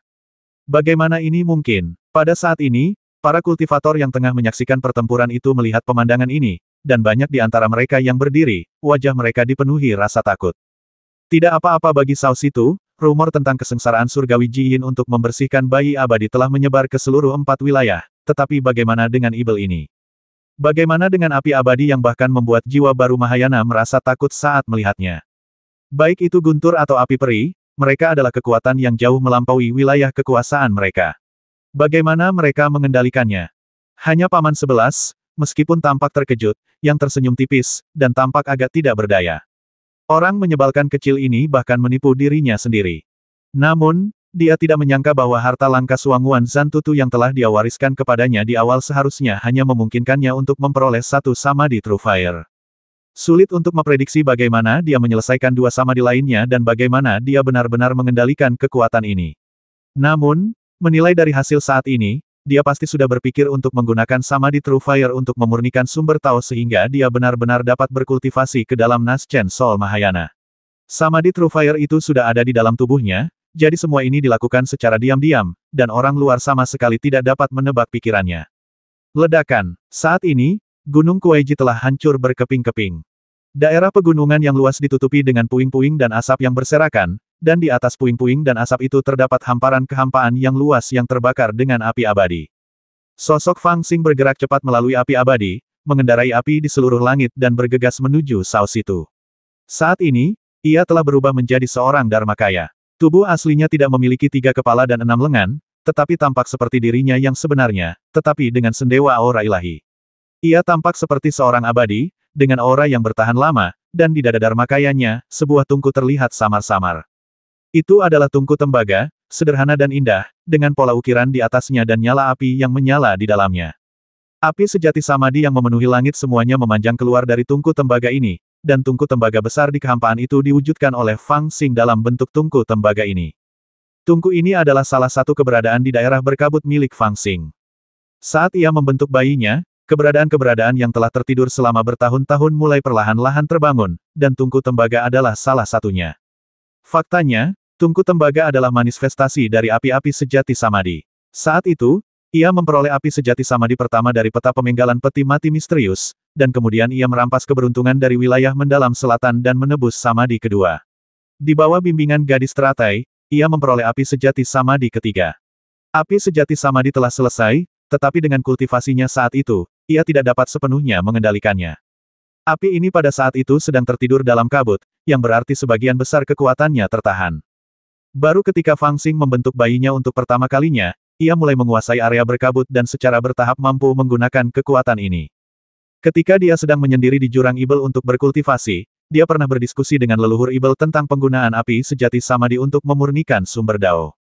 Bagaimana ini mungkin? Pada saat ini, para kultivator yang tengah menyaksikan pertempuran itu melihat pemandangan ini, dan banyak di antara mereka yang berdiri, wajah mereka dipenuhi rasa takut. Tidak apa-apa bagi Saus itu, rumor tentang kesengsaraan surgawi Ji Yin untuk membersihkan bayi abadi telah menyebar ke seluruh 4 wilayah, tetapi bagaimana dengan Ibel ini? Bagaimana dengan api abadi yang bahkan membuat jiwa baru Mahayana merasa takut saat melihatnya? Baik itu Guntur atau api peri, mereka adalah kekuatan yang jauh melampaui wilayah kekuasaan mereka. Bagaimana mereka mengendalikannya? Hanya Paman 11, meskipun tampak terkejut, yang tersenyum tipis, dan tampak agak tidak berdaya. Orang menyebalkan kecil ini bahkan menipu dirinya sendiri. Namun, dia tidak menyangka bahwa harta langka Suanguan Zantutu yang telah dia wariskan kepadanya di awal seharusnya hanya memungkinkannya untuk memperoleh 1 Samadhi True Fire. Sulit untuk memprediksi bagaimana dia menyelesaikan dua samadhi lainnya dan bagaimana dia benar-benar mengendalikan kekuatan ini. Namun, menilai dari hasil saat ini, dia pasti sudah berpikir untuk menggunakan samadhi True Fire untuk memurnikan sumber Tao sehingga dia benar-benar dapat berkultivasi ke dalam Naschen Soul Mahayana. Samadhi True Fire itu sudah ada di dalam tubuhnya, jadi semua ini dilakukan secara diam-diam, dan orang luar sama sekali tidak dapat menebak pikirannya. Ledakan. Saat ini, Gunung Kuaiji telah hancur berkeping-keping. Daerah pegunungan yang luas ditutupi dengan puing-puing dan asap yang berserakan, dan di atas puing-puing dan asap itu terdapat hamparan kehampaan yang luas yang terbakar dengan api abadi. Sosok Fang Xing bergerak cepat melalui api abadi, mengendarai api di seluruh langit dan bergegas menuju Sao Situ. Saat ini, ia telah berubah menjadi seorang Dharmakaya. Tubuh aslinya tidak memiliki 3 kepala dan 6 lengan, tetapi tampak seperti dirinya yang sebenarnya, tetapi dengan sendewa aura ilahi. Ia tampak seperti seorang abadi, dengan aura yang bertahan lama, dan di dada Dharmakayanya, sebuah tungku terlihat samar-samar. Itu adalah tungku tembaga, sederhana dan indah, dengan pola ukiran di atasnya dan nyala api yang menyala di dalamnya. Api sejati samadhi yang memenuhi langit semuanya memanjang keluar dari tungku tembaga ini, dan tungku tembaga besar di kehampaan itu diwujudkan oleh Fang Xing dalam bentuk tungku tembaga ini. Tungku ini adalah salah satu keberadaan di daerah berkabut milik Fang Xing. Saat ia membentuk bayinya, keberadaan-keberadaan yang telah tertidur selama bertahun-tahun mulai perlahan-lahan terbangun, dan tungku tembaga adalah salah satunya. Faktanya, tungku tembaga adalah manifestasi dari api-api sejati samadhi. Saat itu, ia memperoleh api sejati samadhi pertama dari peta pemenggalan peti mati misterius, dan kemudian ia merampas keberuntungan dari wilayah mendalam selatan dan menebus samadhi kedua. Di bawah bimbingan gadis teratai, ia memperoleh api sejati samadhi ketiga. Api sejati samadhi telah selesai, tetapi dengan kultivasinya saat itu, ia tidak dapat sepenuhnya mengendalikannya. Api ini pada saat itu sedang tertidur dalam kabut, yang berarti sebagian besar kekuatannya tertahan. Baru ketika Fang Xing membentuk bayinya untuk pertama kalinya, ia mulai menguasai area berkabut dan secara bertahap mampu menggunakan kekuatan ini. Ketika dia sedang menyendiri di jurang Ibel untuk berkultivasi, dia pernah berdiskusi dengan leluhur Ibel tentang penggunaan api sejati samadhi untuk memurnikan sumber Dao.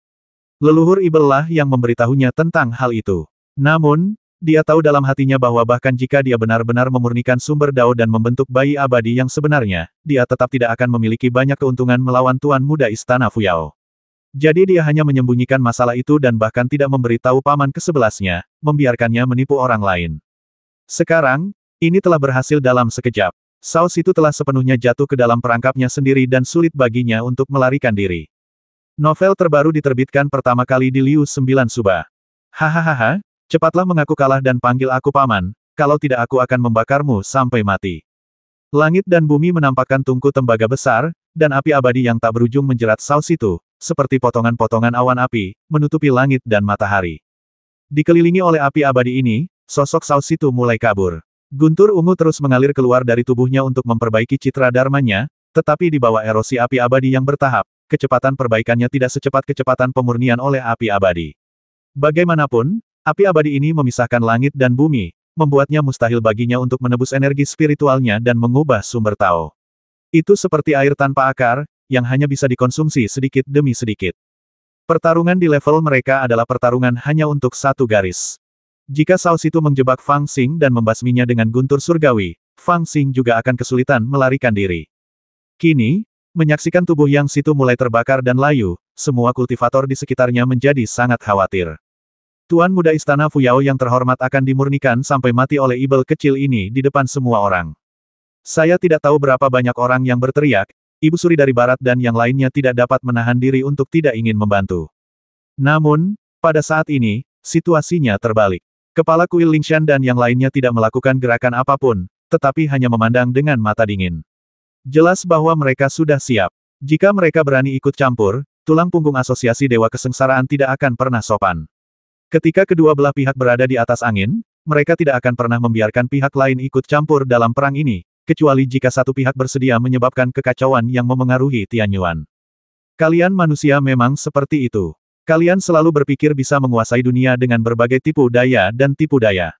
Leluhur Ibel lah yang memberitahunya tentang hal itu. Namun, dia tahu dalam hatinya bahwa bahkan jika dia benar-benar memurnikan sumber Dao dan membentuk bayi abadi yang sebenarnya, dia tetap tidak akan memiliki banyak keuntungan melawan Tuan Muda Istana Fuyao. Jadi dia hanya menyembunyikan masalah itu dan bahkan tidak memberitahu paman ke-11-nya, membiarkannya menipu orang lain. Sekarang, ini telah berhasil dalam sekejap. Sao Situ telah sepenuhnya jatuh ke dalam perangkapnya sendiri dan sulit baginya untuk melarikan diri. Novel terbaru diterbitkan pertama kali di Liu 9 Suba. Hahaha. Cepatlah mengaku kalah dan panggil aku paman, kalau tidak aku akan membakarmu sampai mati. Langit dan bumi menampakkan tungku tembaga besar, dan api abadi yang tak berujung menjerat Sao Situ, seperti potongan-potongan awan api, menutupi langit dan matahari. Dikelilingi oleh api abadi ini, sosok Sao Situ mulai kabur. Guntur ungu terus mengalir keluar dari tubuhnya untuk memperbaiki citra dharmanya, tetapi di bawah erosi api abadi yang bertahap, kecepatan perbaikannya tidak secepat kecepatan pemurnian oleh api abadi. Bagaimanapun, api abadi ini memisahkan langit dan bumi, membuatnya mustahil baginya untuk menebus energi spiritualnya dan mengubah sumber Tao. Itu seperti air tanpa akar, yang hanya bisa dikonsumsi sedikit demi sedikit. Pertarungan di level mereka adalah pertarungan hanya untuk satu garis. Jika Sao Situ menjebak Fang Xing dan membasminya dengan guntur surgawi, Fang Xing juga akan kesulitan melarikan diri. Kini, menyaksikan tubuh Yang Situ mulai terbakar dan layu, semua kultivator di sekitarnya menjadi sangat khawatir. Tuan Muda Istana Fuyao yang terhormat akan dimurnikan sampai mati oleh Ibel kecil ini di depan semua orang. Saya tidak tahu berapa banyak orang yang berteriak, Ibu Suri dari Barat dan yang lainnya tidak dapat menahan diri untuk tidak ingin membantu. Namun, pada saat ini, situasinya terbalik. Kepala kuil Lingshan dan yang lainnya tidak melakukan gerakan apapun, tetapi hanya memandang dengan mata dingin. Jelas bahwa mereka sudah siap. Jika mereka berani ikut campur, tulang punggung asosiasi Dewa Kesengsaraan tidak akan pernah sopan. Ketika kedua belah pihak berada di atas angin, mereka tidak akan pernah membiarkan pihak lain ikut campur dalam perang ini, kecuali jika satu pihak bersedia menyebabkan kekacauan yang memengaruhi Tianyuan. Kalian manusia memang seperti itu. Kalian selalu berpikir bisa menguasai dunia dengan berbagai tipu daya dan tipu daya.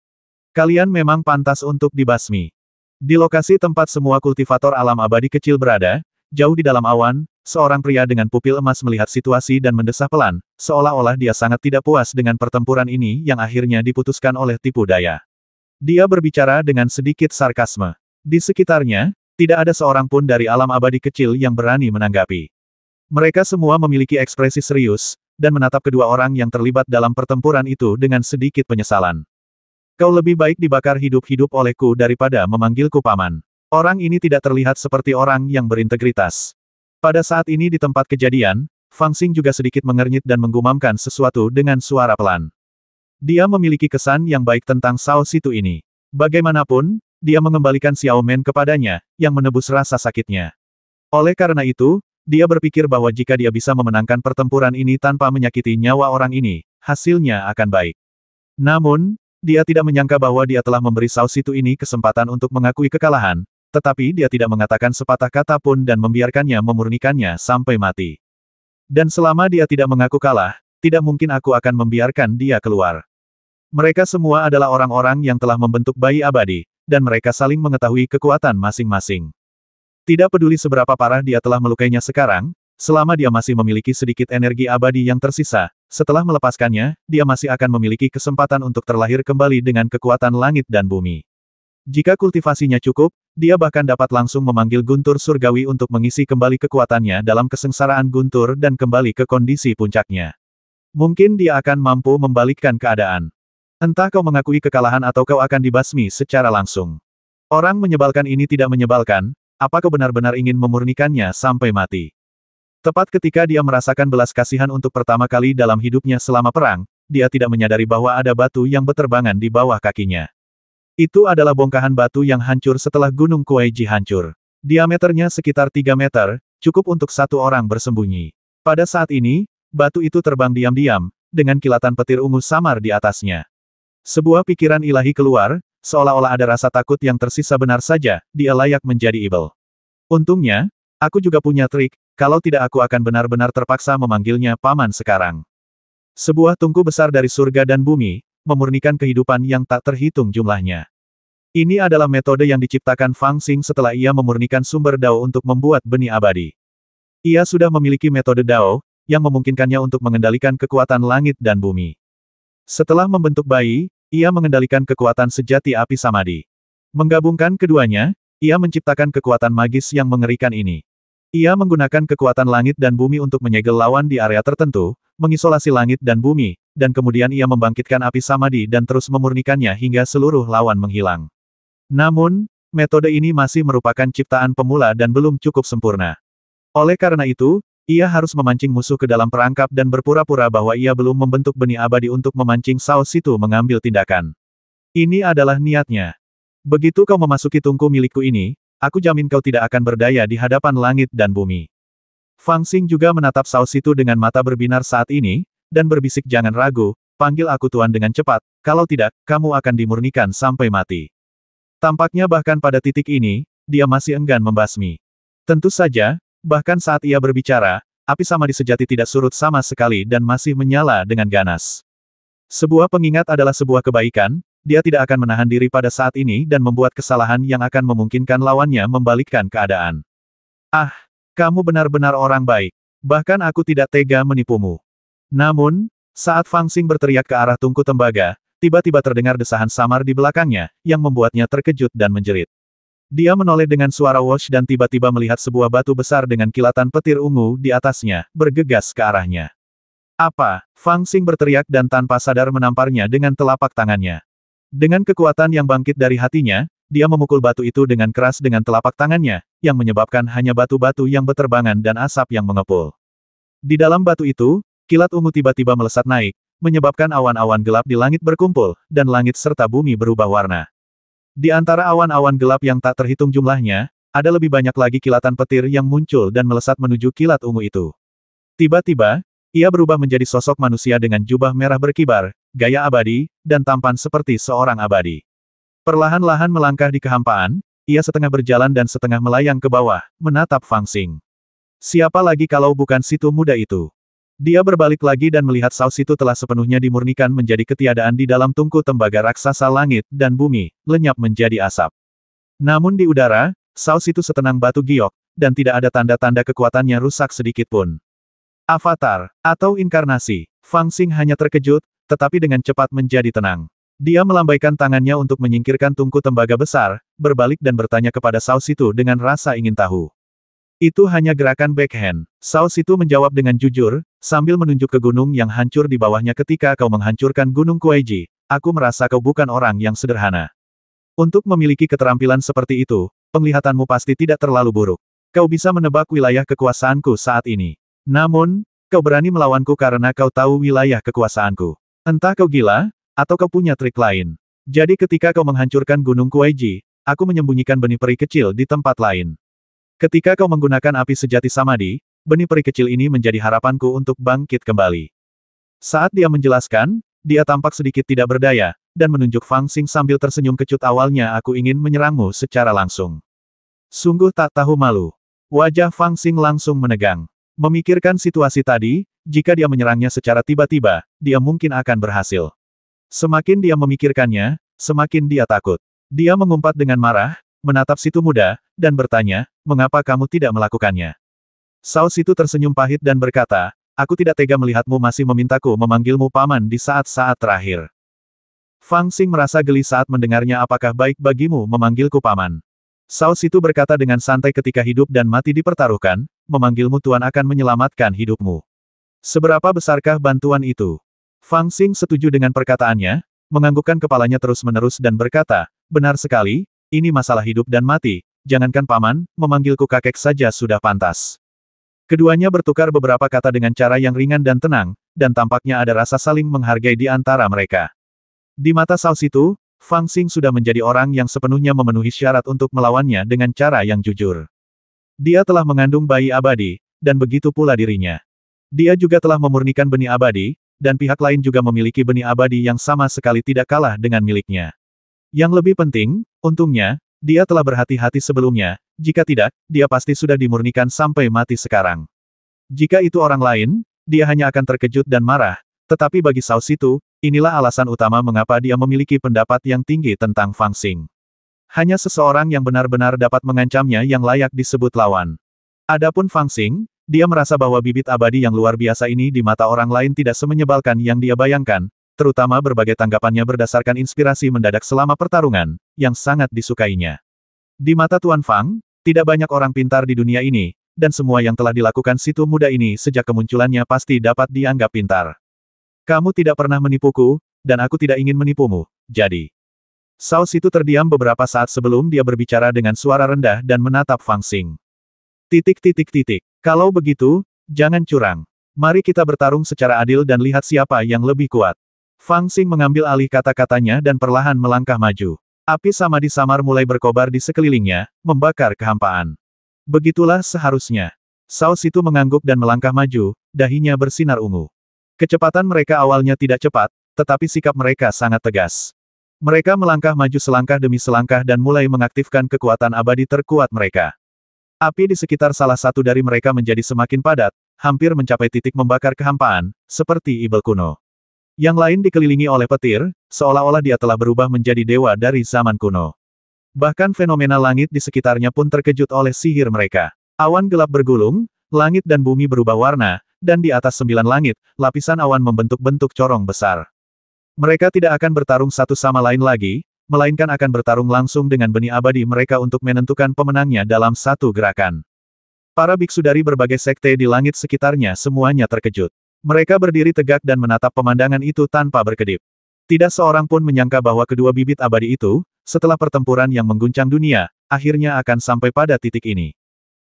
Kalian memang pantas untuk dibasmi. Di lokasi tempat semua kultivator alam abadi kecil berada, jauh di dalam awan, seorang pria dengan pupil emas melihat situasi dan mendesah pelan, seolah-olah dia sangat tidak puas dengan pertempuran ini yang akhirnya diputuskan oleh tipu daya. Dia berbicara dengan sedikit sarkasme. Di sekitarnya, Tidak ada seorang pun dari alam abadi kecil yang berani menanggapi. Mereka semua memiliki ekspresi serius, dan menatap kedua orang yang terlibat dalam pertempuran itu dengan sedikit penyesalan. Kau lebih baik dibakar hidup-hidup olehku daripada memanggilku paman. Orang ini tidak terlihat seperti orang yang berintegritas. Pada saat ini di tempat kejadian, Fang Xing juga sedikit mengernyit dan menggumamkan sesuatu dengan suara pelan. Dia memiliki kesan yang baik tentang Cao Situ ini. Bagaimanapun, dia mengembalikan Xiao Men kepadanya, yang menebus rasa sakitnya. Oleh karena itu, dia berpikir bahwa jika dia bisa memenangkan pertempuran ini tanpa menyakiti nyawa orang ini, hasilnya akan baik. Namun, dia tidak menyangka bahwa dia telah memberi Cao Situ ini kesempatan untuk mengakui kekalahan, tetapi dia tidak mengatakan sepatah kata pun dan membiarkannya memurnikannya sampai mati. Dan selama dia tidak mengaku kalah, tidak mungkin aku akan membiarkan dia keluar. Mereka semua adalah orang-orang yang telah membentuk bayi abadi, dan mereka saling mengetahui kekuatan masing-masing. Tidak peduli seberapa parah dia telah melukainya sekarang, selama dia masih memiliki sedikit energi abadi yang tersisa, setelah melepaskannya, dia masih akan memiliki kesempatan untuk terlahir kembali dengan kekuatan langit dan bumi. Jika kultivasinya cukup, dia bahkan dapat langsung memanggil guntur surgawi untuk mengisi kembali kekuatannya dalam kesengsaraan guntur dan kembali ke kondisi puncaknya. Mungkin dia akan mampu membalikkan keadaan. Entah kau mengakui kekalahan atau kau akan dibasmi secara langsung. Orang menyebalkan ini tidak menyebalkan. Apa kau benar-benar ingin memurnikannya sampai mati? Tepat ketika dia merasakan belas kasihan untuk pertama kali dalam hidupnya selama perang, dia tidak menyadari bahwa ada batu yang beterbangan di bawah kakinya. Itu adalah bongkahan batu yang hancur setelah Gunung Kueiji hancur. Diameternya sekitar 3 meter, cukup untuk satu orang bersembunyi. Pada saat ini, batu itu terbang diam-diam, dengan kilatan petir ungu samar di atasnya. Sebuah pikiran ilahi keluar, seolah-olah ada rasa takut yang tersisa benar saja, dia layak menjadi ibel. Untungnya, aku juga punya trik, kalau tidak aku akan benar-benar terpaksa memanggilnya paman sekarang. Sebuah tungku besar dari surga dan bumi, memurnikan kehidupan yang tak terhitung jumlahnya. Ini adalah metode yang diciptakan Fang Xing setelah ia memurnikan sumber Dao untuk membuat benih abadi. Ia sudah memiliki metode Dao, yang memungkinkannya untuk mengendalikan kekuatan langit dan bumi. Setelah membentuk bayi, ia mengendalikan kekuatan sejati api Samadhi. Menggabungkan keduanya, ia menciptakan kekuatan magis yang mengerikan ini. Ia menggunakan kekuatan langit dan bumi untuk menyegel lawan di area tertentu, mengisolasi langit dan bumi, dan kemudian ia membangkitkan api Samadhi dan terus memurnikannya hingga seluruh lawan menghilang. Namun, metode ini masih merupakan ciptaan pemula dan belum cukup sempurna. Oleh karena itu, ia harus memancing musuh ke dalam perangkap dan berpura-pura bahwa ia belum membentuk benih abadi untuk memancing Cao Situ mengambil tindakan. Ini adalah niatnya. Begitu kau memasuki tungku milikku ini, aku jamin kau tidak akan berdaya di hadapan langit dan bumi. Fang Xing juga menatap Cao Situ dengan mata berbinar saat ini, dan berbisik jangan ragu, panggil aku tuan dengan cepat, kalau tidak, kamu akan dimurnikan sampai mati. Tampaknya bahkan pada titik ini, dia masih enggan membasmi. Tentu saja, bahkan saat ia berbicara, api Samadhi sejati tidak surut sama sekali dan masih menyala dengan ganas. Sebuah pengingat adalah sebuah kebaikan, dia tidak akan menahan diri pada saat ini dan membuat kesalahan yang akan memungkinkan lawannya membalikkan keadaan. Ah, kamu benar-benar orang baik. Bahkan aku tidak tega menipumu. Namun, saat Fang Xing berteriak ke arah tungku tembaga, tiba-tiba terdengar desahan samar di belakangnya, yang membuatnya terkejut dan menjerit. Dia menoleh dengan suara wosh dan tiba-tiba melihat sebuah batu besar dengan kilatan petir ungu di atasnya, bergegas ke arahnya. Apa? Fang Xing berteriak dan tanpa sadar menamparnya dengan telapak tangannya. Dengan kekuatan yang bangkit dari hatinya, dia memukul batu itu dengan keras dengan telapak tangannya, yang menyebabkan hanya batu-batu yang beterbangan dan asap yang mengepul. Di dalam batu itu, kilat ungu tiba-tiba melesat naik, menyebabkan awan-awan gelap di langit berkumpul, dan langit serta bumi berubah warna. Di antara awan-awan gelap yang tak terhitung jumlahnya, ada lebih banyak lagi kilatan petir yang muncul dan melesat menuju kilat ungu itu. Tiba-tiba, ia berubah menjadi sosok manusia dengan jubah merah berkibar, gaya abadi, dan tampan seperti seorang abadi. Perlahan-lahan melangkah di kehampaan, ia setengah berjalan dan setengah melayang ke bawah, menatap Fang Xing. Siapa lagi kalau bukan situ muda itu? Dia berbalik lagi dan melihat Cao Situ telah sepenuhnya dimurnikan menjadi ketiadaan di dalam tungku tembaga raksasa langit dan bumi, lenyap menjadi asap. Namun di udara, Cao Situ setenang batu giok, dan tidak ada tanda-tanda kekuatannya rusak sedikitpun. Avatar, atau inkarnasi, Fang Xing hanya terkejut, tetapi dengan cepat menjadi tenang. Dia melambaikan tangannya untuk menyingkirkan tungku tembaga besar, berbalik dan bertanya kepada Sao Situ dengan rasa ingin tahu. Itu hanya gerakan backhand. Sao Situ menjawab dengan jujur, sambil menunjuk ke gunung yang hancur di bawahnya ketika kau menghancurkan Gunung Kuaiji. Aku merasa kau bukan orang yang sederhana. Untuk memiliki keterampilan seperti itu, penglihatanmu pasti tidak terlalu buruk. Kau bisa menebak wilayah kekuasaanku saat ini. Namun, kau berani melawanku karena kau tahu wilayah kekuasaanku. Entah kau gila, atau kau punya trik lain. Jadi ketika kau menghancurkan Gunung Kuaiji, aku menyembunyikan benih peri kecil di tempat lain. Ketika kau menggunakan api sejati Samadhi, benih peri kecil ini menjadi harapanku untuk bangkit kembali. Saat dia menjelaskan, dia tampak sedikit tidak berdaya, dan menunjuk Fang Xing sambil tersenyum kecut. Awalnya aku ingin menyerangmu secara langsung. Sungguh tak tahu malu. Wajah Fang Xing langsung menegang. Memikirkan situasi tadi, jika dia menyerangnya secara tiba-tiba, dia mungkin akan berhasil. Semakin dia memikirkannya, semakin dia takut. Dia mengumpat dengan marah, menatap Situ muda, dan bertanya, mengapa kamu tidak melakukannya? Sao Situ tersenyum pahit dan berkata, aku tidak tega melihatmu masih memintaku memanggilmu paman di saat-saat terakhir. Fang Xing merasa geli saat mendengarnya. Apakah baik bagimu memanggilku paman? Sao Situ berkata dengan santai, ketika hidup dan mati dipertaruhkan, memanggilmu tuan akan menyelamatkan hidupmu. Seberapa besarkah bantuan itu? Fang Xing setuju dengan perkataannya, menganggukkan kepalanya terus-menerus dan berkata, benar sekali, ini masalah hidup dan mati, jangankan paman, memanggilku kakek saja sudah pantas. Keduanya bertukar beberapa kata dengan cara yang ringan dan tenang, dan tampaknya ada rasa saling menghargai di antara mereka. Di mata Sao Situ, Fang Xing sudah menjadi orang yang sepenuhnya memenuhi syarat untuk melawannya dengan cara yang jujur. Dia telah mengandung bayi abadi, dan begitu pula dirinya. Dia juga telah memurnikan benih abadi, dan pihak lain juga memiliki benih abadi yang sama sekali tidak kalah dengan miliknya. Yang lebih penting, untungnya, dia telah berhati-hati sebelumnya, jika tidak, dia pasti sudah dimurnikan sampai mati sekarang. Jika itu orang lain, dia hanya akan terkejut dan marah, tetapi bagi Sao Situ, inilah alasan utama mengapa dia memiliki pendapat yang tinggi tentang Fang Xing. Hanya seseorang yang benar-benar dapat mengancamnya yang layak disebut lawan. Adapun Fang Xing, dia merasa bahwa bibit abadi yang luar biasa ini di mata orang lain tidak semenyebalkan yang dia bayangkan, terutama berbagai tanggapannya berdasarkan inspirasi mendadak selama pertarungan, yang sangat disukainya. Di mata Tuan Fang, tidak banyak orang pintar di dunia ini, dan semua yang telah dilakukan Situ muda ini sejak kemunculannya pasti dapat dianggap pintar. Kamu tidak pernah menipuku, dan aku tidak ingin menipumu, jadi. Sao Situ terdiam beberapa saat sebelum dia berbicara dengan suara rendah dan menatap Fang Xing. Kalau begitu, jangan curang. Mari kita bertarung secara adil dan lihat siapa yang lebih kuat. Fang Xing mengambil alih kata-katanya dan perlahan melangkah maju. Api Samadhi samar mulai berkobar di sekelilingnya, membakar kehampaan. Begitulah seharusnya. Sao Situ mengangguk dan melangkah maju, dahinya bersinar ungu. Kecepatan mereka awalnya tidak cepat, tetapi sikap mereka sangat tegas. Mereka melangkah maju selangkah demi selangkah dan mulai mengaktifkan kekuatan abadi terkuat mereka. Api di sekitar salah satu dari mereka menjadi semakin padat, hampir mencapai titik membakar kehampaan, seperti Ibel kuno. Yang lain dikelilingi oleh petir, seolah-olah dia telah berubah menjadi dewa dari zaman kuno. Bahkan fenomena langit di sekitarnya pun terkejut oleh sihir mereka. Awan gelap bergulung, langit dan bumi berubah warna, dan di atas 9 langit, lapisan awan membentuk-bentuk corong besar. Mereka tidak akan bertarung satu sama lain lagi, melainkan akan bertarung langsung dengan benih abadi mereka untuk menentukan pemenangnya dalam satu gerakan. Para biksu dari berbagai sekte di langit sekitarnya semuanya terkejut. Mereka berdiri tegak dan menatap pemandangan itu tanpa berkedip. Tidak seorang pun menyangka bahwa kedua bibit abadi itu, setelah pertempuran yang mengguncang dunia, akhirnya akan sampai pada titik ini.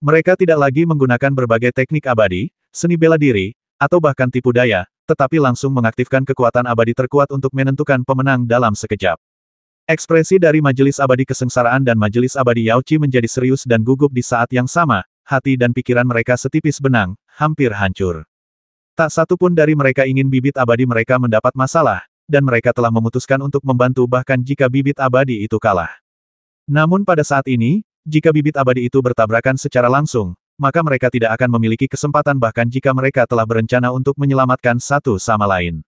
Mereka tidak lagi menggunakan berbagai teknik abadi, seni bela diri, atau bahkan tipu daya, tetapi langsung mengaktifkan kekuatan abadi terkuat untuk menentukan pemenang dalam sekejap. Ekspresi dari Majelis Abadi Kesengsaraan dan Majelis Abadi Yaoqi menjadi serius dan gugup di saat yang sama, hati dan pikiran mereka setipis benang, hampir hancur. Tak satu pun dari mereka ingin bibit abadi mereka mendapat masalah, dan mereka telah memutuskan untuk membantu bahkan jika bibit abadi itu kalah. Namun pada saat ini, jika bibit abadi itu bertabrakan secara langsung, maka mereka tidak akan memiliki kesempatan bahkan jika mereka telah berencana untuk menyelamatkan satu sama lain.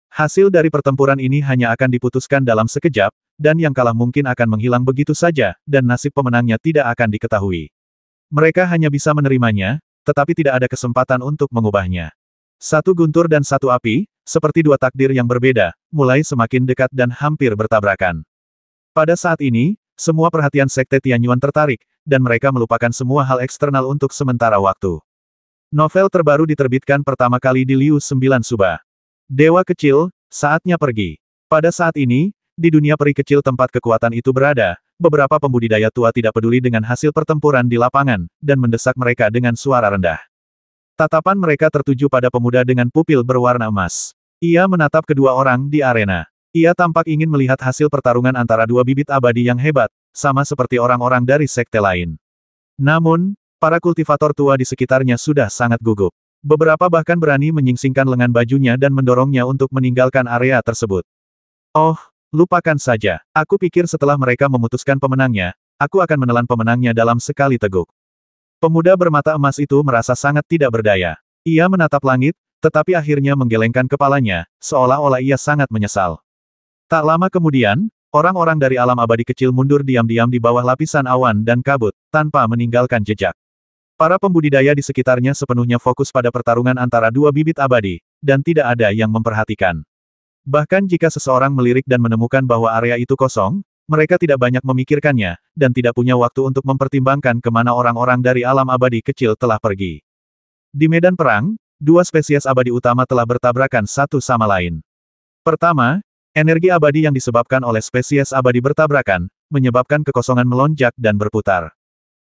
Hasil dari pertempuran ini hanya akan diputuskan dalam sekejap, dan yang kalah mungkin akan menghilang begitu saja, dan nasib pemenangnya tidak akan diketahui. Mereka hanya bisa menerimanya, tetapi tidak ada kesempatan untuk mengubahnya. Satu guntur dan satu api, seperti dua takdir yang berbeda, mulai semakin dekat dan hampir bertabrakan. Pada saat ini, semua perhatian Sekte Tianyuan tertarik, dan mereka melupakan semua hal eksternal untuk sementara waktu. Novel terbaru diterbitkan pertama kali di Liu 9 Suba. Dewa Kecil, saatnya pergi. Pada saat ini, di dunia peri kecil tempat kekuatan itu berada, beberapa pembudidaya tua tidak peduli dengan hasil pertempuran di lapangan, dan mendesak mereka dengan suara rendah. Tatapan mereka tertuju pada pemuda dengan pupil berwarna emas. Ia menatap kedua orang di arena. Ia tampak ingin melihat hasil pertarungan antara dua bibit abadi yang hebat, sama seperti orang-orang dari sekte lain. Namun, para kultivator tua di sekitarnya sudah sangat gugup. Beberapa bahkan berani menyingsingkan lengan bajunya dan mendorongnya untuk meninggalkan area tersebut. Oh, lupakan saja. Aku pikir setelah mereka memutuskan pemenangnya, aku akan menelan pemenangnya dalam sekali teguk. Pemuda bermata emas itu merasa sangat tidak berdaya. Ia menatap langit, tetapi akhirnya menggelengkan kepalanya, seolah-olah ia sangat menyesal. Tak lama kemudian, orang-orang dari alam abadi kecil mundur diam-diam di bawah lapisan awan dan kabut, tanpa meninggalkan jejak. Para pembudidaya di sekitarnya sepenuhnya fokus pada pertarungan antara dua bibit abadi, dan tidak ada yang memperhatikan. Bahkan jika seseorang melirik dan menemukan bahwa area itu kosong, mereka tidak banyak memikirkannya, dan tidak punya waktu untuk mempertimbangkan kemana orang-orang dari alam abadi kecil telah pergi. Di medan perang, dua spesies abadi utama telah bertabrakan satu sama lain. Pertama, energi abadi yang disebabkan oleh spesies abadi bertabrakan, menyebabkan kekosongan melonjak dan berputar.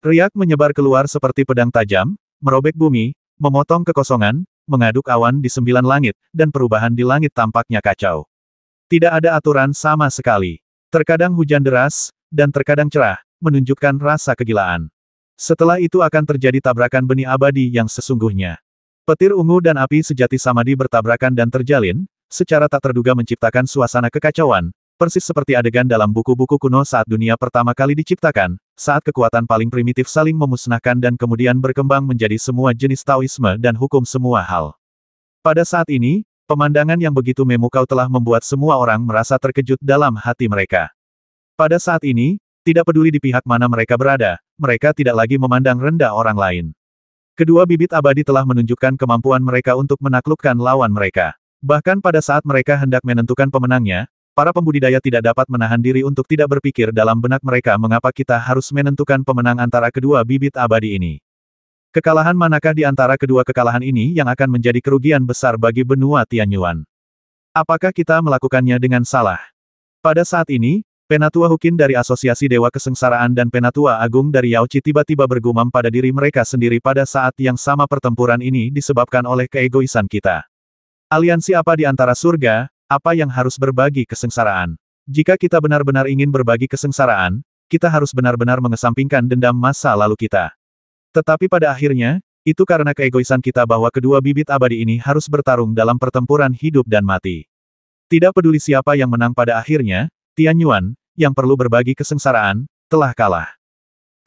Riak menyebar keluar seperti pedang tajam, merobek bumi, memotong kekosongan, mengaduk awan di 9 langit, dan perubahan di langit tampaknya kacau. Tidak ada aturan sama sekali. Terkadang hujan deras, dan terkadang cerah, menunjukkan rasa kegilaan. Setelah itu akan terjadi tabrakan benih abadi yang sesungguhnya. Petir ungu dan api sejati samadi bertabrakan dan terjalin, secara tak terduga menciptakan suasana kekacauan, persis seperti adegan dalam buku-buku kuno saat dunia pertama kali diciptakan, saat kekuatan paling primitif saling memusnahkan dan kemudian berkembang menjadi semua jenis Taoisme dan hukum semua hal. Pada saat ini, pemandangan yang begitu memukau telah membuat semua orang merasa terkejut dalam hati mereka. Pada saat ini, tidak peduli di pihak mana mereka berada, mereka tidak lagi memandang rendah orang lain. Kedua bibit abadi telah menunjukkan kemampuan mereka untuk menaklukkan lawan mereka. Bahkan pada saat mereka hendak menentukan pemenangnya, para pembudidaya tidak dapat menahan diri untuk tidak berpikir dalam benak mereka mengapa kita harus menentukan pemenang antara kedua bibit abadi ini. Kekalahan manakah di antara kedua kekalahan ini yang akan menjadi kerugian besar bagi benua Tianyuan? Apakah kita melakukannya dengan salah? Pada saat ini, Penatua Hukin dari Asosiasi Dewa Kesengsaraan dan Penatua Agung dari Yaochi tiba-tiba bergumam pada diri mereka sendiri pada saat yang sama pertempuran ini disebabkan oleh keegoisan kita. Aliansi apa di antara surga, apa yang harus berbagi kesengsaraan? Jika kita benar-benar ingin berbagi kesengsaraan, kita harus benar-benar mengesampingkan dendam masa lalu kita. Tetapi pada akhirnya, itu karena keegoisan kita bahwa kedua bibit abadi ini harus bertarung dalam pertempuran hidup dan mati. Tidak peduli siapa yang menang pada akhirnya, Tianyuan, yang perlu berbagi kesengsaraan, telah kalah.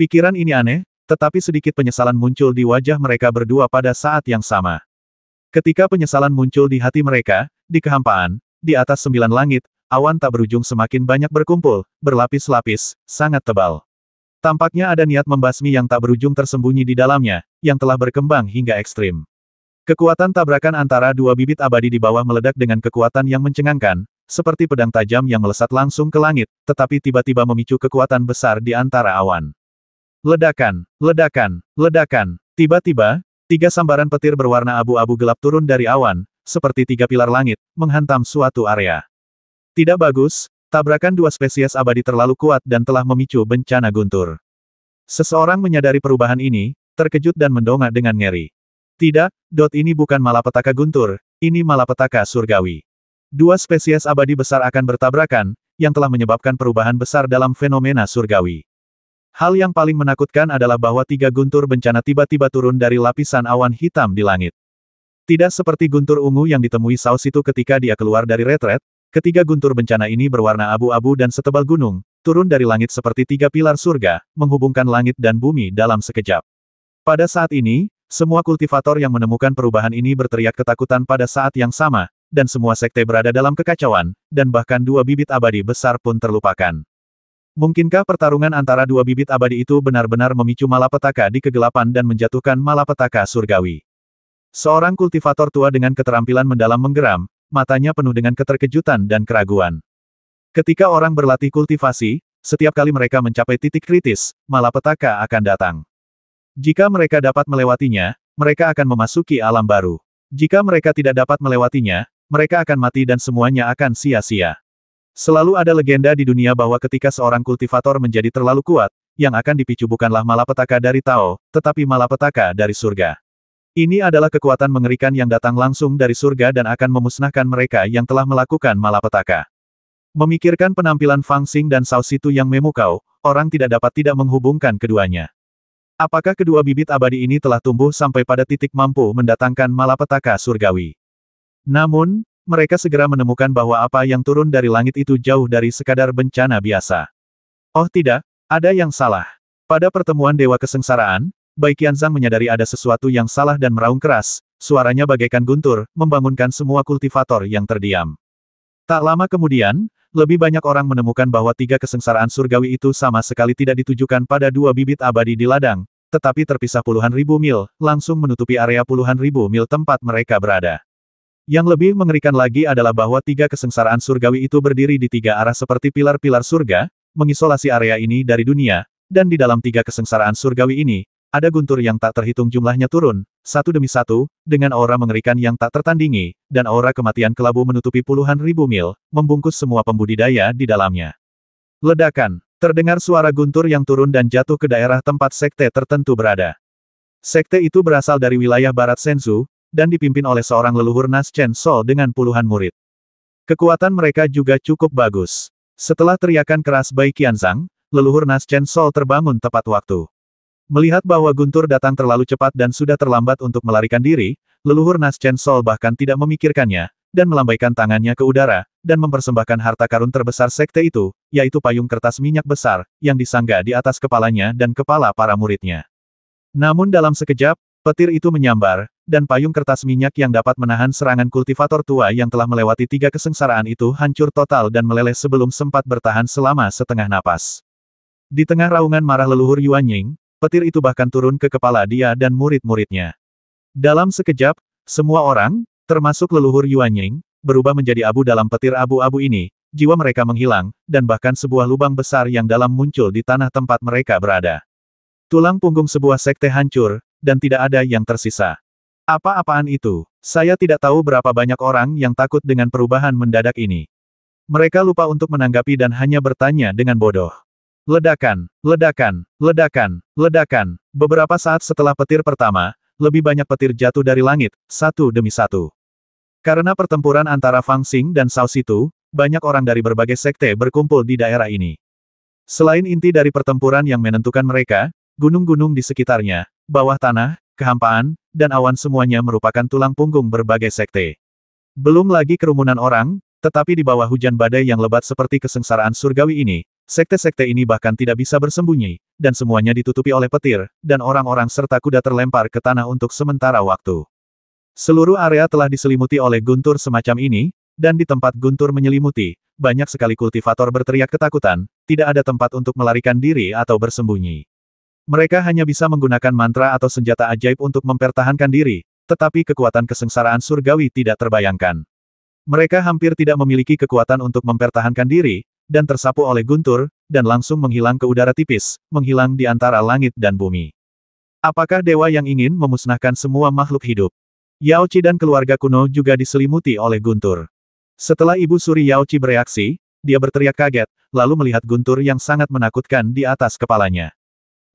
Pikiran ini aneh, tetapi sedikit penyesalan muncul di wajah mereka berdua pada saat yang sama. Ketika penyesalan muncul di hati mereka, di kehampaan, di atas 9 langit, awan tak berujung semakin banyak berkumpul, berlapis-lapis, sangat tebal. Tampaknya ada niat membasmi yang tak berujung tersembunyi di dalamnya, yang telah berkembang hingga ekstrim. Kekuatan tabrakan antara dua bibit abadi di bawah meledak dengan kekuatan yang mencengangkan, seperti pedang tajam yang melesat langsung ke langit, tetapi tiba-tiba memicu kekuatan besar di antara awan. Ledakan, ledakan, ledakan, tiba-tiba, 3 sambaran petir berwarna abu-abu gelap turun dari awan, seperti 3 pilar langit, menghantam suatu area. Tidak bagus, tabrakan dua spesies abadi terlalu kuat dan telah memicu bencana guntur. Seseorang menyadari perubahan ini, terkejut dan mendongak dengan ngeri. Tidak, ini bukan malapetaka guntur, ini malapetaka surgawi. Dua spesies abadi besar akan bertabrakan, yang telah menyebabkan perubahan besar dalam fenomena surgawi. Hal yang paling menakutkan adalah bahwa 3 guntur bencana tiba-tiba turun dari lapisan awan hitam di langit. Tidak seperti guntur ungu yang ditemui Sao Situ ketika dia keluar dari retret, ketiga guntur bencana ini berwarna abu-abu dan setebal gunung, turun dari langit seperti 3 pilar surga, menghubungkan langit dan bumi dalam sekejap. Pada saat ini, semua kultivator yang menemukan perubahan ini berteriak ketakutan pada saat yang sama, dan semua sekte berada dalam kekacauan, dan bahkan dua bibit abadi besar pun terlupakan. Mungkinkah pertarungan antara dua bibit abadi itu benar-benar memicu malapetaka di kegelapan dan menjatuhkan malapetaka surgawi? Seorang kultivator tua dengan keterampilan mendalam menggeram, matanya penuh dengan keterkejutan dan keraguan. Ketika orang berlatih kultivasi, setiap kali mereka mencapai titik kritis, malapetaka akan datang. Jika mereka dapat melewatinya, mereka akan memasuki alam baru. Jika mereka tidak dapat melewatinya, mereka akan mati dan semuanya akan sia-sia. Selalu ada legenda di dunia bahwa ketika seorang kultivator menjadi terlalu kuat, yang akan dipicu bukanlah malapetaka dari Tao, tetapi malapetaka dari surga. Ini adalah kekuatan mengerikan yang datang langsung dari surga dan akan memusnahkan mereka yang telah melakukan malapetaka. Memikirkan penampilan Fang Xing dan Cao Situ yang memukau, orang tidak dapat tidak menghubungkan keduanya. Apakah kedua bibit abadi ini telah tumbuh sampai pada titik mampu mendatangkan malapetaka surgawi? Namun, mereka segera menemukan bahwa apa yang turun dari langit itu jauh dari sekadar bencana biasa. Oh tidak, ada yang salah. Pada pertemuan Dewa Kesengsaraan, Bai Qianzhang menyadari ada sesuatu yang salah dan meraung keras, suaranya bagaikan guntur, membangunkan semua kultivator yang terdiam. Tak lama kemudian, lebih banyak orang menemukan bahwa tiga kesengsaraan surgawi itu sama sekali tidak ditujukan pada dua bibit abadi di ladang, tetapi terpisah puluhan ribu mil, langsung menutupi area puluhan ribu mil tempat mereka berada. Yang lebih mengerikan lagi adalah bahwa tiga kesengsaraan surgawi itu berdiri di tiga arah seperti pilar-pilar surga, mengisolasi area ini dari dunia, dan di dalam tiga kesengsaraan surgawi ini, ada guntur yang tak terhitung jumlahnya turun, satu demi satu, dengan aura mengerikan yang tak tertandingi, dan aura kematian kelabu menutupi puluhan ribu mil, membungkus semua pembudidaya di dalamnya. Ledakan. Terdengar suara guntur yang turun dan jatuh ke daerah tempat sekte tertentu berada. Sekte itu berasal dari wilayah barat Shenzhou, dan dipimpin oleh seorang leluhur Nas Chen Sol dengan puluhan murid. Kekuatan mereka juga cukup bagus. Setelah teriakan keras Bai Qianzhang, leluhur Nas Chen Sol terbangun tepat waktu. Melihat bahwa guntur datang terlalu cepat dan sudah terlambat untuk melarikan diri, leluhur Nas Chen Sol bahkan tidak memikirkannya, dan melambaikan tangannya ke udara, dan mempersembahkan harta karun terbesar sekte itu, yaitu payung kertas minyak besar, yang disangga di atas kepalanya dan kepala para muridnya. Namun dalam sekejap, petir itu menyambar, dan payung kertas minyak yang dapat menahan serangan kultivator tua yang telah melewati tiga kesengsaraan itu hancur total dan meleleh sebelum sempat bertahan selama setengah napas. Di tengah raungan marah leluhur Yuan Ying, petir itu bahkan turun ke kepala dia dan murid-muridnya. Dalam sekejap, semua orang, termasuk leluhur Yuan Ying, berubah menjadi abu dalam petir abu-abu ini, jiwa mereka menghilang, dan bahkan sebuah lubang besar yang dalam muncul di tanah tempat mereka berada. Tulang punggung sebuah sekte hancur, dan tidak ada yang tersisa. Apa-apaan itu? Saya tidak tahu berapa banyak orang yang takut dengan perubahan mendadak ini. Mereka lupa untuk menanggapi dan hanya bertanya dengan bodoh. Ledakan, ledakan, ledakan, ledakan. Beberapa saat setelah petir pertama, lebih banyak petir jatuh dari langit, satu demi satu. Karena pertempuran antara Fang Xing dan Cao Situ, banyak orang dari berbagai sekte berkumpul di daerah ini. Selain inti dari pertempuran yang menentukan mereka, gunung-gunung di sekitarnya, bawah tanah, kehampaan, dan awan semuanya merupakan tulang punggung berbagai sekte. Belum lagi kerumunan orang, tetapi di bawah hujan badai yang lebat seperti kesengsaraan surgawi ini, sekte-sekte ini bahkan tidak bisa bersembunyi, dan semuanya ditutupi oleh petir, dan orang-orang serta kuda terlempar ke tanah untuk sementara waktu. Seluruh area telah diselimuti oleh guntur semacam ini, dan di tempat guntur menyelimuti, banyak sekali kultivator berteriak ketakutan, tidak ada tempat untuk melarikan diri atau bersembunyi. Mereka hanya bisa menggunakan mantra atau senjata ajaib untuk mempertahankan diri, tetapi kekuatan kesengsaraan surgawi tidak terbayangkan. Mereka hampir tidak memiliki kekuatan untuk mempertahankan diri, dan tersapu oleh guntur, dan langsung menghilang ke udara tipis, menghilang di antara langit dan bumi. Apakah dewa yang ingin memusnahkan semua makhluk hidup? Yao Qi dan keluarga kuno juga diselimuti oleh guntur. Setelah Ibu Suri Yao Qi bereaksi, dia berteriak kaget, lalu melihat guntur yang sangat menakutkan di atas kepalanya.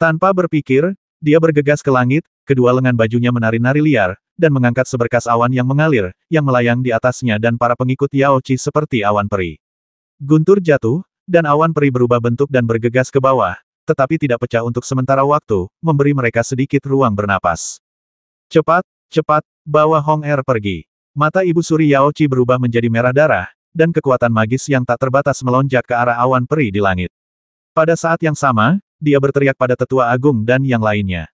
Tanpa berpikir, dia bergegas ke langit, kedua lengan bajunya menari-nari liar, dan mengangkat seberkas awan yang mengalir, yang melayang di atasnya dan para pengikut Yao Qi seperti awan peri. Guntur jatuh, dan awan peri berubah bentuk dan bergegas ke bawah, tetapi tidak pecah untuk sementara waktu, memberi mereka sedikit ruang bernapas. Cepat, cepat, bawa Hong Er pergi. Mata Ibu Suri Yao Qi berubah menjadi merah darah, dan kekuatan magis yang tak terbatas melonjak ke arah awan peri di langit. Pada saat yang sama, dia berteriak pada Tetua Agung dan yang lainnya.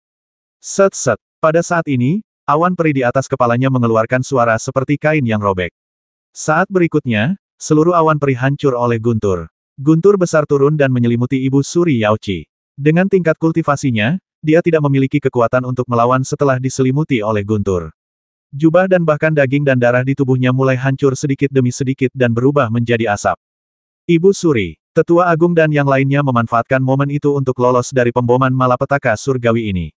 Set-set. Pada saat ini, awan peri di atas kepalanya mengeluarkan suara seperti kain yang robek. Saat berikutnya, seluruh awan peri hancur oleh guntur. Guntur besar turun dan menyelimuti Ibu Suri Yao Qi. Dengan tingkat kultivasinya, dia tidak memiliki kekuatan untuk melawan setelah diselimuti oleh guntur. Jubah dan bahkan daging dan darah di tubuhnya mulai hancur sedikit demi sedikit dan berubah menjadi asap. Ibu Suri, Tetua Agung dan yang lainnya memanfaatkan momen itu untuk lolos dari pemboman malapetaka surgawi ini.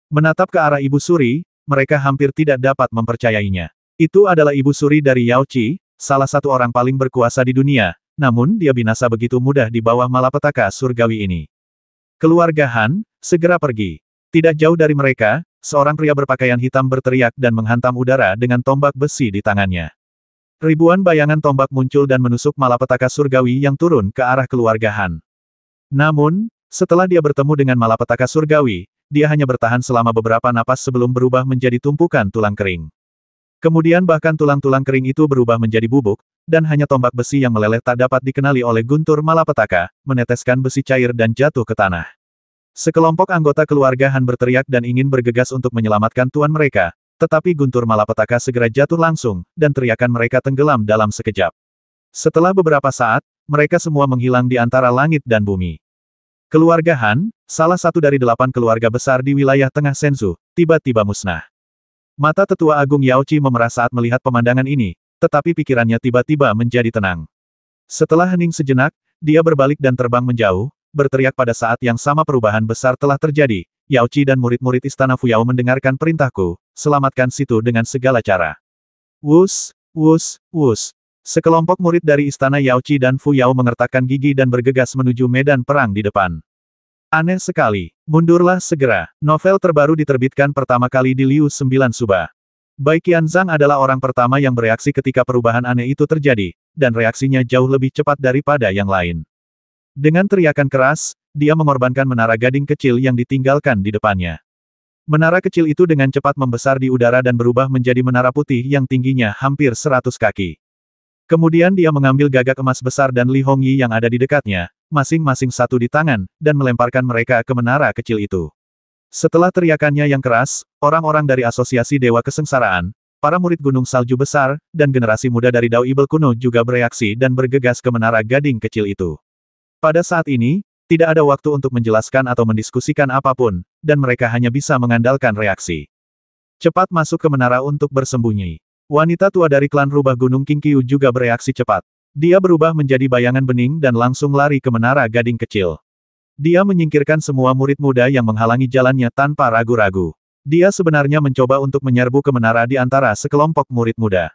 Menatap ke arah Ibu Suri, mereka hampir tidak dapat mempercayainya. Itu adalah Ibu Suri dari Yao Qi, salah satu orang paling berkuasa di dunia, namun dia binasa begitu mudah di bawah malapetaka surgawi ini. Keluarga Han, segera pergi. Tidak jauh dari mereka, seorang pria berpakaian hitam berteriak dan menghantam udara dengan tombak besi di tangannya. Ribuan bayangan tombak muncul dan menusuk malapetaka surgawi yang turun ke arah keluarga Han. Namun, setelah dia bertemu dengan malapetaka surgawi, dia hanya bertahan selama beberapa napas sebelum berubah menjadi tumpukan tulang kering. Kemudian bahkan tulang-tulang kering itu berubah menjadi bubuk, dan hanya tombak besi yang meleleh tak dapat dikenali oleh guntur malapetaka, meneteskan besi cair dan jatuh ke tanah. Sekelompok anggota keluarga Han berteriak dan ingin bergegas untuk menyelamatkan tuan mereka, tetapi guntur malapetaka segera jatuh langsung, dan teriakan mereka tenggelam dalam sekejap. Setelah beberapa saat, mereka semua menghilang di antara langit dan bumi. Keluarga Han, salah satu dari 8 keluarga besar di wilayah tengah Shenzhou, tiba-tiba musnah. Mata Tetua Agung Yao Qi memerah saat melihat pemandangan ini, tetapi pikirannya tiba-tiba menjadi tenang. Setelah hening sejenak, dia berbalik dan terbang menjauh, berteriak pada saat yang sama perubahan besar telah terjadi. Yao Qi dan murid-murid Istana Fuyao mendengarkan perintahku, selamatkan situ dengan segala cara. Wus, wus, wus. Sekelompok murid dari Istana Yao Qi dan Fuyao mengertakkan gigi dan bergegas menuju medan perang di depan. Aneh sekali. Mundurlah segera. Novel terbaru diterbitkan pertama kali di Liu 9 Suba. Bai Qianzhang adalah orang pertama yang bereaksi ketika perubahan aneh itu terjadi, dan reaksinya jauh lebih cepat daripada yang lain. Dengan teriakan keras, dia mengorbankan menara gading kecil yang ditinggalkan di depannya. Menara kecil itu dengan cepat membesar di udara dan berubah menjadi menara putih yang tingginya hampir 100 kaki. Kemudian dia mengambil gagak emas besar dan Li Hongyi yang ada di dekatnya, masing-masing satu di tangan, dan melemparkan mereka ke menara kecil itu. Setelah teriakannya yang keras, orang-orang dari Asosiasi Dewa Kesengsaraan, para murid Gunung Salju Besar, dan generasi muda dari Dao Ibel kuno juga bereaksi dan bergegas ke menara gading kecil itu. Pada saat ini, tidak ada waktu untuk menjelaskan atau mendiskusikan apapun, dan mereka hanya bisa mengandalkan reaksi. Cepat masuk ke menara untuk bersembunyi. Wanita tua dari klan rubah Gunung Qingqiu juga bereaksi cepat. Dia berubah menjadi bayangan bening dan langsung lari ke menara gading kecil. Dia menyingkirkan semua murid muda yang menghalangi jalannya tanpa ragu-ragu. Dia sebenarnya mencoba untuk menyerbu ke menara di antara sekelompok murid muda.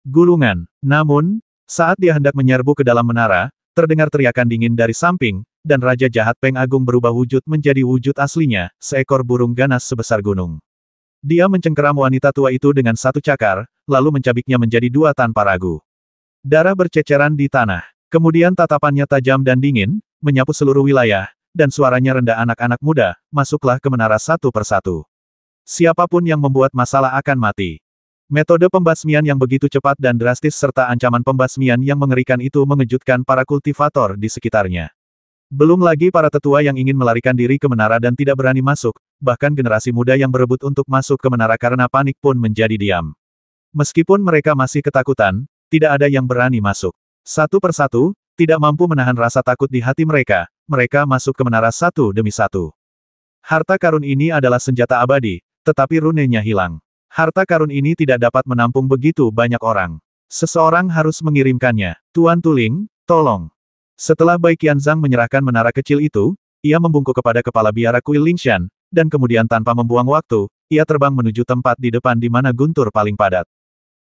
Gulungan. Namun, saat dia hendak menyerbu ke dalam menara, terdengar teriakan dingin dari samping, dan Raja Jahat Peng Agung berubah wujud menjadi wujud aslinya, seekor burung ganas sebesar gunung. Dia mencengkeram wanita tua itu dengan satu cakar, lalu mencabiknya menjadi 2 tanpa ragu. Darah berceceran di tanah. Kemudian tatapannya tajam dan dingin, menyapu seluruh wilayah, dan suaranya rendah anak-anak muda, masuklah ke menara satu persatu. Siapapun yang membuat masalah akan mati. Metode pembasmian yang begitu cepat dan drastis serta ancaman pembasmian yang mengerikan itu mengejutkan para kultivator di sekitarnya. Belum lagi para tetua yang ingin melarikan diri ke menara dan tidak berani masuk, bahkan generasi muda yang berebut untuk masuk ke menara karena panik pun menjadi diam. Meskipun mereka masih ketakutan, tidak ada yang berani masuk. Satu persatu, tidak mampu menahan rasa takut di hati mereka, mereka masuk ke menara satu demi satu. Harta karun ini adalah senjata abadi, tetapi runenya hilang. Harta karun ini tidak dapat menampung begitu banyak orang. Seseorang harus mengirimkannya. Tuan Tuling, tolong. Setelah Bai Qianzhang menyerahkan menara kecil itu, ia membungkuk kepada kepala biara kuil Lingshan, dan kemudian tanpa membuang waktu, ia terbang menuju tempat di depan di mana guntur paling padat.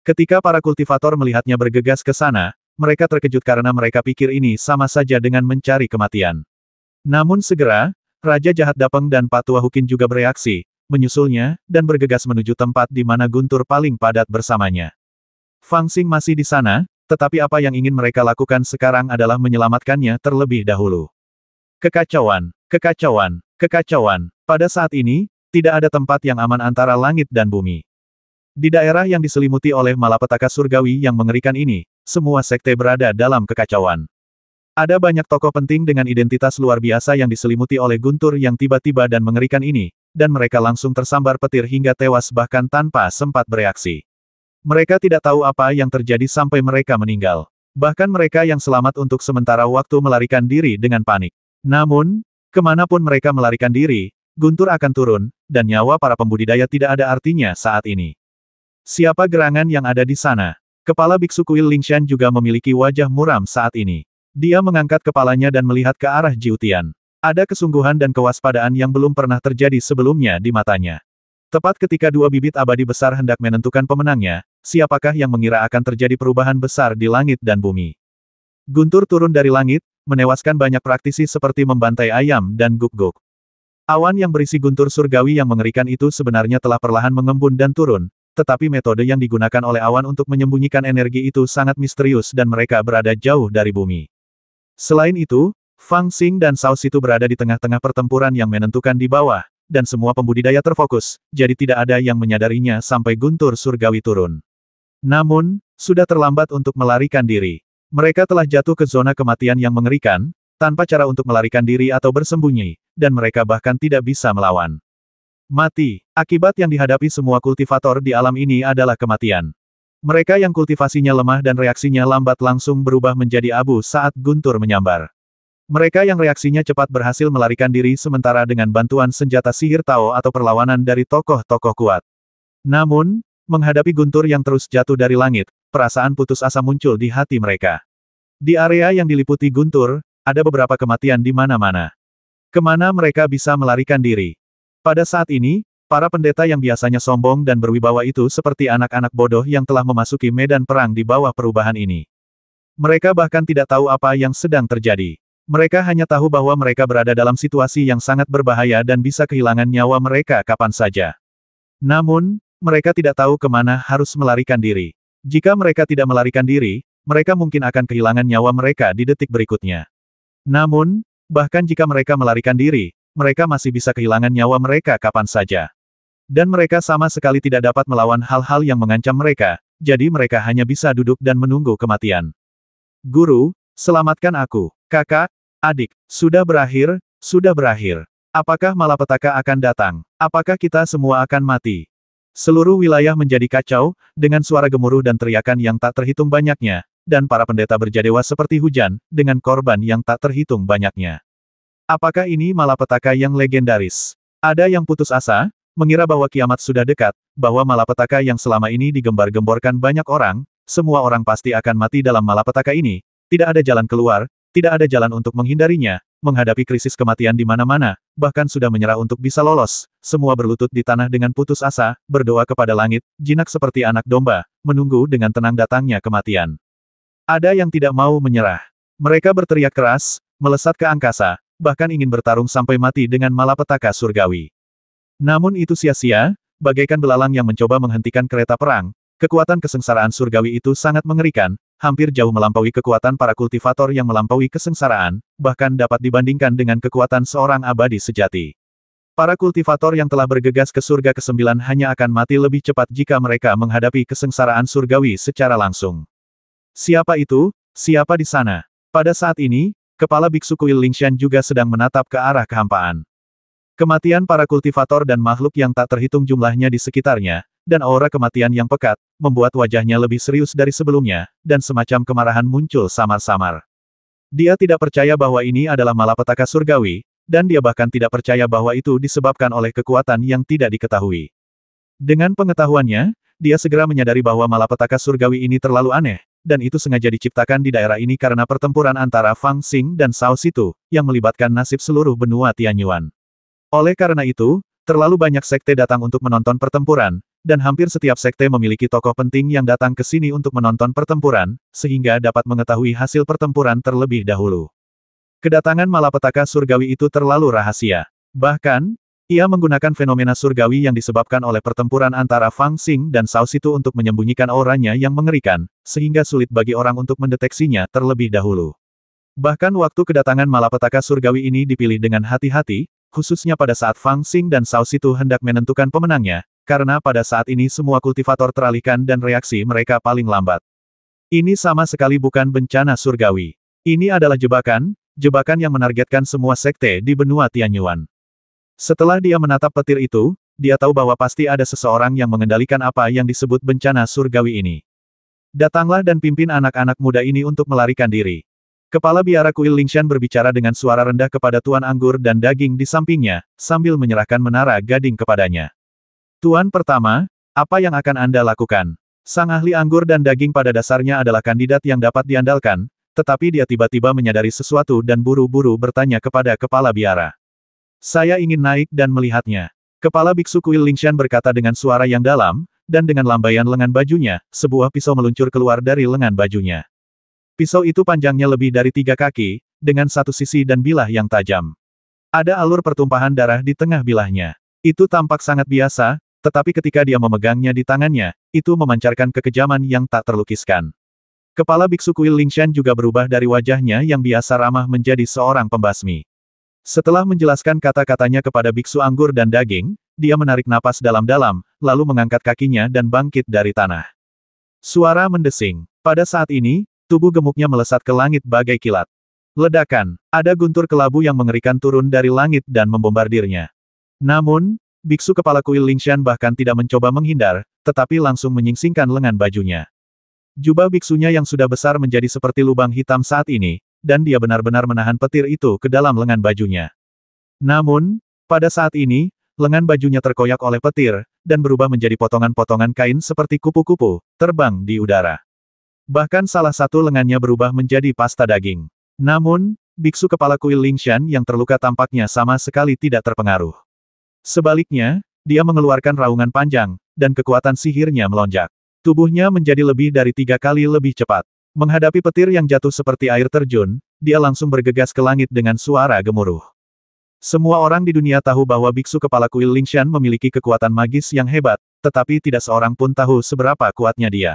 Ketika para kultivator melihatnya bergegas ke sana, mereka terkejut karena mereka pikir ini sama saja dengan mencari kematian. Namun segera, Raja Jahat Dapeng dan Patua Hukin juga bereaksi, menyusulnya, dan bergegas menuju tempat di mana guntur paling padat bersamanya. Fang Xing masih di sana, tetapi apa yang ingin mereka lakukan sekarang adalah menyelamatkannya terlebih dahulu. Kekacauan, kekacauan, kekacauan. Pada saat ini, tidak ada tempat yang aman antara langit dan bumi. Di daerah yang diselimuti oleh malapetaka surgawi yang mengerikan ini, semua sekte berada dalam kekacauan. Ada banyak tokoh penting dengan identitas luar biasa yang diselimuti oleh guntur yang tiba-tiba dan mengerikan ini, dan mereka langsung tersambar petir hingga tewas bahkan tanpa sempat bereaksi. Mereka tidak tahu apa yang terjadi sampai mereka meninggal. Bahkan mereka yang selamat untuk sementara waktu melarikan diri dengan panik. Namun, kemanapun mereka melarikan diri, guntur akan turun, dan nyawa para pembudidaya tidak ada artinya saat ini. Siapa gerangan yang ada di sana? Kepala biksu kuil Lingshan juga memiliki wajah muram saat ini. Dia mengangkat kepalanya dan melihat ke arah Jiu Tian. Ada kesungguhan dan kewaspadaan yang belum pernah terjadi sebelumnya di matanya. Tepat ketika dua bibit abadi besar hendak menentukan pemenangnya, siapakah yang mengira akan terjadi perubahan besar di langit dan bumi? Guntur turun dari langit, menewaskan banyak praktisi seperti membantai ayam dan guk-guk. Awan yang berisi guntur surgawi yang mengerikan itu sebenarnya telah perlahan mengembun dan turun, tetapi metode yang digunakan oleh awan untuk menyembunyikan energi itu sangat misterius dan mereka berada jauh dari bumi. Selain itu, Fang Xing dan Cao Situ berada di tengah-tengah pertempuran yang menentukan di bawah, dan semua pembudidaya terfokus, jadi tidak ada yang menyadarinya sampai guntur surgawi turun. Namun, sudah terlambat untuk melarikan diri. Mereka telah jatuh ke zona kematian yang mengerikan, tanpa cara untuk melarikan diri atau bersembunyi, dan mereka bahkan tidak bisa melawan. Mati. Akibat yang dihadapi semua kultivator di alam ini adalah kematian. Mereka yang kultivasinya lemah dan reaksinya lambat langsung berubah menjadi abu saat guntur menyambar. Mereka yang reaksinya cepat berhasil melarikan diri sementara dengan bantuan senjata sihir Tao atau perlawanan dari tokoh-tokoh kuat. Namun, menghadapi guntur yang terus jatuh dari langit, perasaan putus asa muncul di hati mereka. Di area yang diliputi guntur, ada beberapa kematian di mana-mana. Kemana mereka bisa melarikan diri? Pada saat ini, para pendeta yang biasanya sombong dan berwibawa itu seperti anak-anak bodoh yang telah memasuki medan perang di bawah perubahan ini. Mereka bahkan tidak tahu apa yang sedang terjadi. Mereka hanya tahu bahwa mereka berada dalam situasi yang sangat berbahaya dan bisa kehilangan nyawa mereka kapan saja. Namun, mereka tidak tahu kemana harus melarikan diri. Jika mereka tidak melarikan diri, mereka mungkin akan kehilangan nyawa mereka di detik berikutnya. Namun, bahkan jika mereka melarikan diri, mereka masih bisa kehilangan nyawa mereka kapan saja. Dan mereka sama sekali tidak dapat melawan hal-hal yang mengancam mereka, jadi mereka hanya bisa duduk dan menunggu kematian. Guru, selamatkan aku. Kakak, adik, sudah berakhir, sudah berakhir. Apakah malapetaka akan datang? Apakah kita semua akan mati? Seluruh wilayah menjadi kacau, dengan suara gemuruh dan teriakan yang tak terhitung banyaknya, dan para pendeta berjadewa seperti hujan, dengan korban yang tak terhitung banyaknya. Apakah ini malapetaka yang legendaris? Ada yang putus asa, mengira bahwa kiamat sudah dekat, bahwa malapetaka yang selama ini digembar-gemborkan banyak orang, semua orang pasti akan mati dalam malapetaka ini, tidak ada jalan keluar, tidak ada jalan untuk menghindarinya, menghadapi krisis kematian di mana-mana, bahkan sudah menyerah untuk bisa lolos, semua berlutut di tanah dengan putus asa, berdoa kepada langit, jinak seperti anak domba, menunggu dengan tenang datangnya kematian. Ada yang tidak mau menyerah. Mereka berteriak keras, melesat ke angkasa, bahkan ingin bertarung sampai mati dengan malapetaka surgawi. Namun itu sia-sia, bagaikan belalang yang mencoba menghentikan kereta perang, kekuatan kesengsaraan surgawi itu sangat mengerikan, hampir jauh melampaui kekuatan para kultivator yang melampaui kesengsaraan, bahkan dapat dibandingkan dengan kekuatan seorang abadi sejati. Para kultivator yang telah bergegas ke surga ke-9 hanya akan mati lebih cepat jika mereka menghadapi kesengsaraan surgawi secara langsung. Siapa itu? Siapa di sana? Pada saat ini, kepala biksu kuil Lingshan juga sedang menatap ke arah kehampaan. Kematian para kultivator dan makhluk yang tak terhitung jumlahnya di sekitarnya, dan aura kematian yang pekat, membuat wajahnya lebih serius dari sebelumnya, dan semacam kemarahan muncul samar-samar. Dia tidak percaya bahwa ini adalah malapetaka surgawi, dan dia bahkan tidak percaya bahwa itu disebabkan oleh kekuatan yang tidak diketahui. Dengan pengetahuannya, dia segera menyadari bahwa malapetaka surgawi ini terlalu aneh, dan itu sengaja diciptakan di daerah ini karena pertempuran antara Fang Xing dan Cao Situ, yang melibatkan nasib seluruh benua Tianyuan. Oleh karena itu, terlalu banyak sekte datang untuk menonton pertempuran, dan hampir setiap sekte memiliki tokoh penting yang datang ke sini untuk menonton pertempuran, sehingga dapat mengetahui hasil pertempuran terlebih dahulu. Kedatangan malapetaka surgawi itu terlalu rahasia. Bahkan, ia menggunakan fenomena surgawi yang disebabkan oleh pertempuran antara Fang Xing dan Cao Situ untuk menyembunyikan auranya yang mengerikan, sehingga sulit bagi orang untuk mendeteksinya terlebih dahulu. Bahkan waktu kedatangan malapetaka surgawi ini dipilih dengan hati-hati, khususnya pada saat Fang Xing dan Cao Situ hendak menentukan pemenangnya, karena pada saat ini semua kultivator teralihkan dan reaksi mereka paling lambat. Ini sama sekali bukan bencana surgawi. Ini adalah jebakan yang menargetkan semua sekte di benua Tianyuan. Setelah dia menatap petir itu, dia tahu bahwa pasti ada seseorang yang mengendalikan apa yang disebut bencana surgawi ini. Datanglah dan pimpin anak-anak muda ini untuk melarikan diri. Kepala biara kuil Lingshan berbicara dengan suara rendah kepada Tuan Anggur dan Daging di sampingnya, sambil menyerahkan menara gading kepadanya. Tuan pertama, Apa yang akan Anda lakukan? Sang ahli anggur dan daging pada dasarnya adalah kandidat yang dapat diandalkan, tetapi dia tiba-tiba menyadari sesuatu dan buru-buru bertanya kepada kepala biara. Saya ingin naik dan melihatnya. Kepala biksu kuil Lingshan berkata dengan suara yang dalam, dan dengan lambaian lengan bajunya, sebuah pisau meluncur keluar dari lengan bajunya. Pisau itu panjangnya lebih dari 3 kaki, dengan satu sisi dan bilah yang tajam. Ada alur pertumpahan darah di tengah bilahnya. Itu tampak sangat biasa, tetapi ketika dia memegangnya di tangannya, itu memancarkan kekejaman yang tak terlukiskan. Kepala biksu kuil Lingshan juga berubah dari wajahnya yang biasa ramah menjadi seorang pembasmi. Setelah menjelaskan kata-katanya kepada biksu anggur dan daging, dia menarik napas dalam-dalam, lalu mengangkat kakinya dan bangkit dari tanah. Suara mendesing. Pada saat ini, tubuh gemuknya melesat ke langit bagai kilat. Ledakan. Ada guntur kelabu yang mengerikan turun dari langit dan membombardirnya. Namun, biksu kepala kuil Lingshan bahkan tidak mencoba menghindar, tetapi langsung menyingsingkan lengan bajunya. Jubah biksunya yang sudah besar menjadi seperti lubang hitam saat ini, dan dia benar-benar menahan petir itu ke dalam lengan bajunya. Namun, pada saat ini, lengan bajunya terkoyak oleh petir, dan berubah menjadi potongan-potongan kain seperti kupu-kupu, terbang di udara. Bahkan salah satu lengannya berubah menjadi pasta daging. Namun, biksu kepala kuil Lingshan yang terluka tampaknya sama sekali tidak terpengaruh. Sebaliknya, dia mengeluarkan raungan panjang, dan kekuatan sihirnya melonjak. Tubuhnya menjadi lebih dari 3 kali lebih cepat. Menghadapi petir yang jatuh seperti air terjun, dia langsung bergegas ke langit dengan suara gemuruh. Semua orang di dunia tahu bahwa biksu kepala kuil Lingshan memiliki kekuatan magis yang hebat, tetapi tidak seorang pun tahu seberapa kuatnya dia.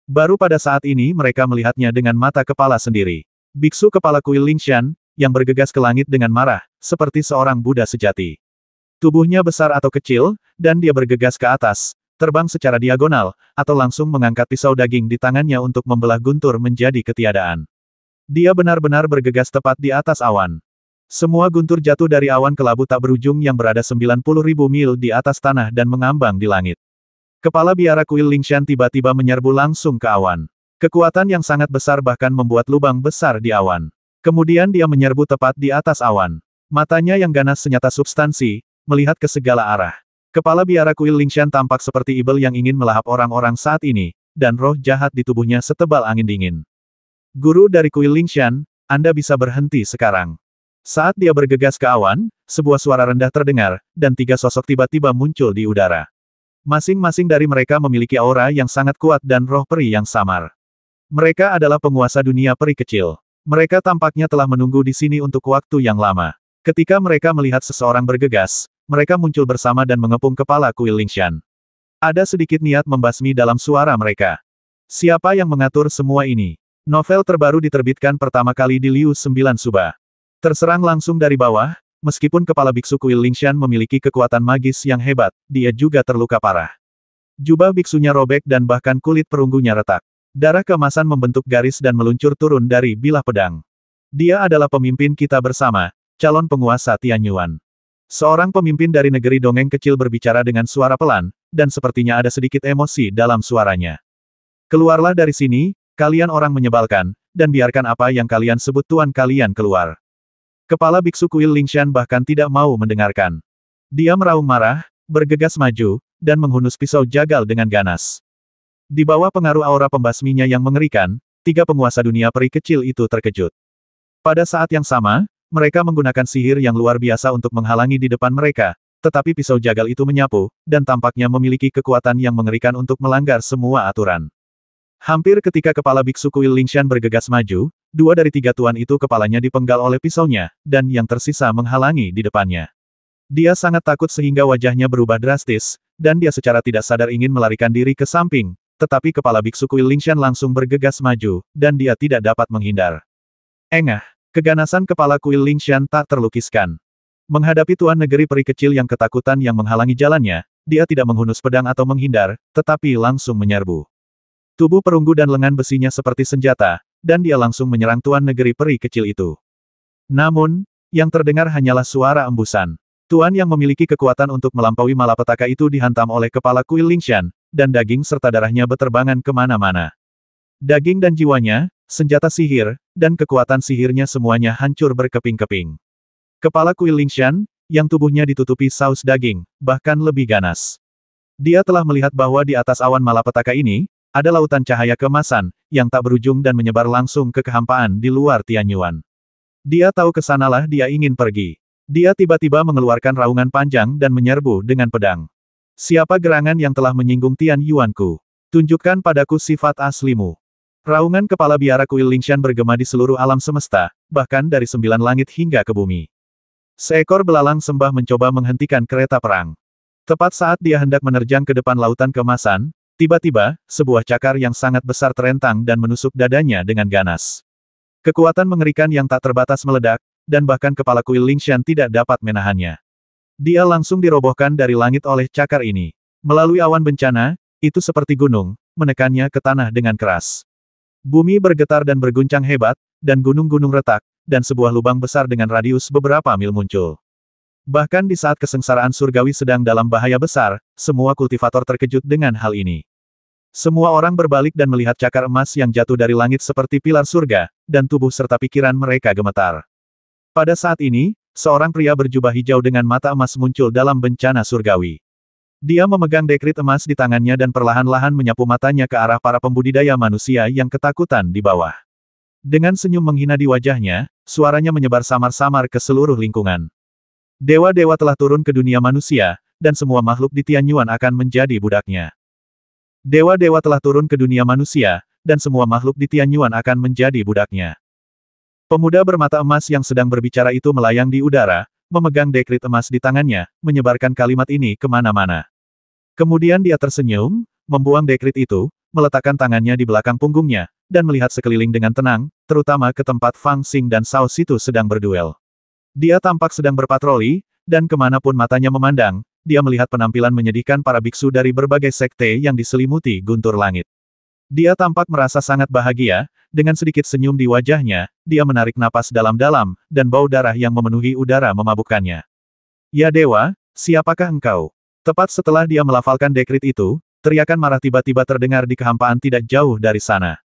Baru pada saat ini mereka melihatnya dengan mata kepala sendiri. Biksu kepala kuil Lingshan, yang bergegas ke langit dengan marah, seperti seorang Buddha sejati. Tubuhnya besar atau kecil, dan dia bergegas ke atas, terbang secara diagonal, atau langsung mengangkat pisau daging di tangannya untuk membelah guntur menjadi ketiadaan. Dia benar-benar bergegas tepat di atas awan. Semua guntur jatuh dari awan kelabu tak berujung yang berada 90.000 mil di atas tanah dan mengambang di langit. Kepala biara kuil Lingshan tiba-tiba menyerbu langsung ke awan. Kekuatan yang sangat besar bahkan membuat lubang besar di awan. Kemudian dia menyerbu tepat di atas awan. Matanya yang ganas senyata substansi, melihat ke segala arah. Kepala biara kuil Lingshan tampak seperti ibel yang ingin melahap orang-orang saat ini, dan roh jahat di tubuhnya setebal angin dingin. Guru dari kuil Lingshan, Anda bisa berhenti sekarang. Saat dia bergegas ke awan, sebuah suara rendah terdengar, dan 3 sosok tiba-tiba muncul di udara. Masing-masing dari mereka memiliki aura yang sangat kuat dan roh peri yang samar. Mereka adalah penguasa dunia peri kecil. Mereka tampaknya telah menunggu di sini untuk waktu yang lama. Ketika mereka melihat seseorang bergegas, mereka muncul bersama dan mengepung kepala kuil Lingshan. Ada sedikit niat membasmi dalam suara mereka. Siapa yang mengatur semua ini? Novel terbaru diterbitkan pertama kali di Liu 9 Suba. Terserang langsung dari bawah, meskipun kepala biksu kuil Lingshan memiliki kekuatan magis yang hebat, dia juga terluka parah. Jubah biksunya robek dan bahkan kulit perunggunya retak. Darah keemasan membentuk garis dan meluncur turun dari bilah pedang. Dia adalah pemimpin kita bersama, calon penguasa Tianyuan. Seorang pemimpin dari negeri dongeng kecil berbicara dengan suara pelan, dan sepertinya ada sedikit emosi dalam suaranya. Keluarlah dari sini, kalian orang menyebalkan, dan biarkan apa yang kalian sebut tuan kalian keluar. Kepala biksu kuil Lingshan bahkan tidak mau mendengarkan. Dia meraung marah, bergegas maju, dan menghunus pisau jagal dengan ganas. Di bawah pengaruh aura pembasminya yang mengerikan, 3 penguasa dunia peri kecil itu terkejut. Pada saat yang sama, mereka menggunakan sihir yang luar biasa untuk menghalangi di depan mereka, tetapi pisau jagal itu menyapu, dan tampaknya memiliki kekuatan yang mengerikan untuk melanggar semua aturan. Hampir ketika kepala biksu kuil Lingshan bergegas maju, 2 dari 3 tuan itu kepalanya dipenggal oleh pisaunya, dan yang tersisa menghalangi di depannya. Dia sangat takut sehingga wajahnya berubah drastis, dan dia secara tidak sadar ingin melarikan diri ke samping, tetapi kepala biksu kuil Lingshan langsung bergegas maju, dan dia tidak dapat menghindar. Engah, keganasan kepala kuil Lingshan tak terlukiskan. Menghadapi tuan negeri peri kecil yang ketakutan yang menghalangi jalannya, dia tidak menghunus pedang atau menghindar, tetapi langsung menyerbu. Tubuh perunggu dan lengan besinya seperti senjata, dan dia langsung menyerang tuan negeri peri kecil itu. Namun, yang terdengar hanyalah suara embusan. Tuan yang memiliki kekuatan untuk melampaui malapetaka itu dihantam oleh kepala kuil Lingshan, dan daging serta darahnya beterbangan kemana-mana. Daging dan jiwanya, senjata sihir, dan kekuatan sihirnya semuanya hancur berkeping-keping. Kepala kuil Lingshan, yang tubuhnya ditutupi saus daging, bahkan lebih ganas. Dia telah melihat bahwa di atas awan malapetaka ini, ada lautan cahaya keemasan, yang tak berujung dan menyebar langsung ke kehampaan di luar Tianyuan. Dia tahu ke sanalah dia ingin pergi. Dia tiba-tiba mengeluarkan raungan panjang dan menyerbu dengan pedang. Siapa gerangan yang telah menyinggung Tian Yuanku? Tunjukkan padaku sifat aslimu. Raungan kepala biara kuil Lingshan bergema di seluruh alam semesta, bahkan dari 9 langit hingga ke bumi. Seekor belalang sembah mencoba menghentikan kereta perang. Tepat saat dia hendak menerjang ke depan lautan keemasan, tiba-tiba, sebuah cakar yang sangat besar terentang dan menusuk dadanya dengan ganas. Kekuatan mengerikan yang tak terbatas meledak, dan bahkan kepala kuil Lingshan tidak dapat menahannya. Dia langsung dirobohkan dari langit oleh cakar ini. Melalui awan bencana, itu seperti gunung, menekannya ke tanah dengan keras. Bumi bergetar dan berguncang hebat, dan gunung-gunung retak, dan sebuah lubang besar dengan radius beberapa mil muncul. Bahkan di saat kesengsaraan surgawi sedang dalam bahaya besar, semua kultivator terkejut dengan hal ini. Semua orang berbalik dan melihat cakar emas yang jatuh dari langit seperti pilar surga, dan tubuh serta pikiran mereka gemetar. Pada saat ini, seorang pria berjubah hijau dengan mata emas muncul dalam bencana surgawi. Dia memegang dekrit emas di tangannya dan perlahan-lahan menyapu matanya ke arah para pembudidaya manusia yang ketakutan di bawah. Dengan senyum menghina di wajahnya, suaranya menyebar samar-samar ke seluruh lingkungan. Dewa-dewa telah turun ke dunia manusia, dan semua makhluk di Tianyuan akan menjadi budaknya. Dewa-dewa telah turun ke dunia manusia, dan semua makhluk di Tianyuan akan menjadi budaknya. Pemuda bermata emas yang sedang berbicara itu melayang di udara, memegang dekrit emas di tangannya, menyebarkan kalimat ini kemana-mana. Kemudian dia tersenyum, membuang dekrit itu, meletakkan tangannya di belakang punggungnya, dan melihat sekeliling dengan tenang, terutama ke tempat Fang Xing dan Sao Situ sedang berduel. Dia tampak sedang berpatroli, dan kemanapun matanya memandang, dia melihat penampilan menyedihkan para biksu dari berbagai sekte yang diselimuti guntur langit. Dia tampak merasa sangat bahagia, dengan sedikit senyum di wajahnya, dia menarik napas dalam-dalam, dan bau darah yang memenuhi udara memabukkannya. Ya dewa, siapakah engkau? Tepat setelah dia melafalkan dekrit itu, teriakan marah tiba-tiba terdengar di kehampaan tidak jauh dari sana.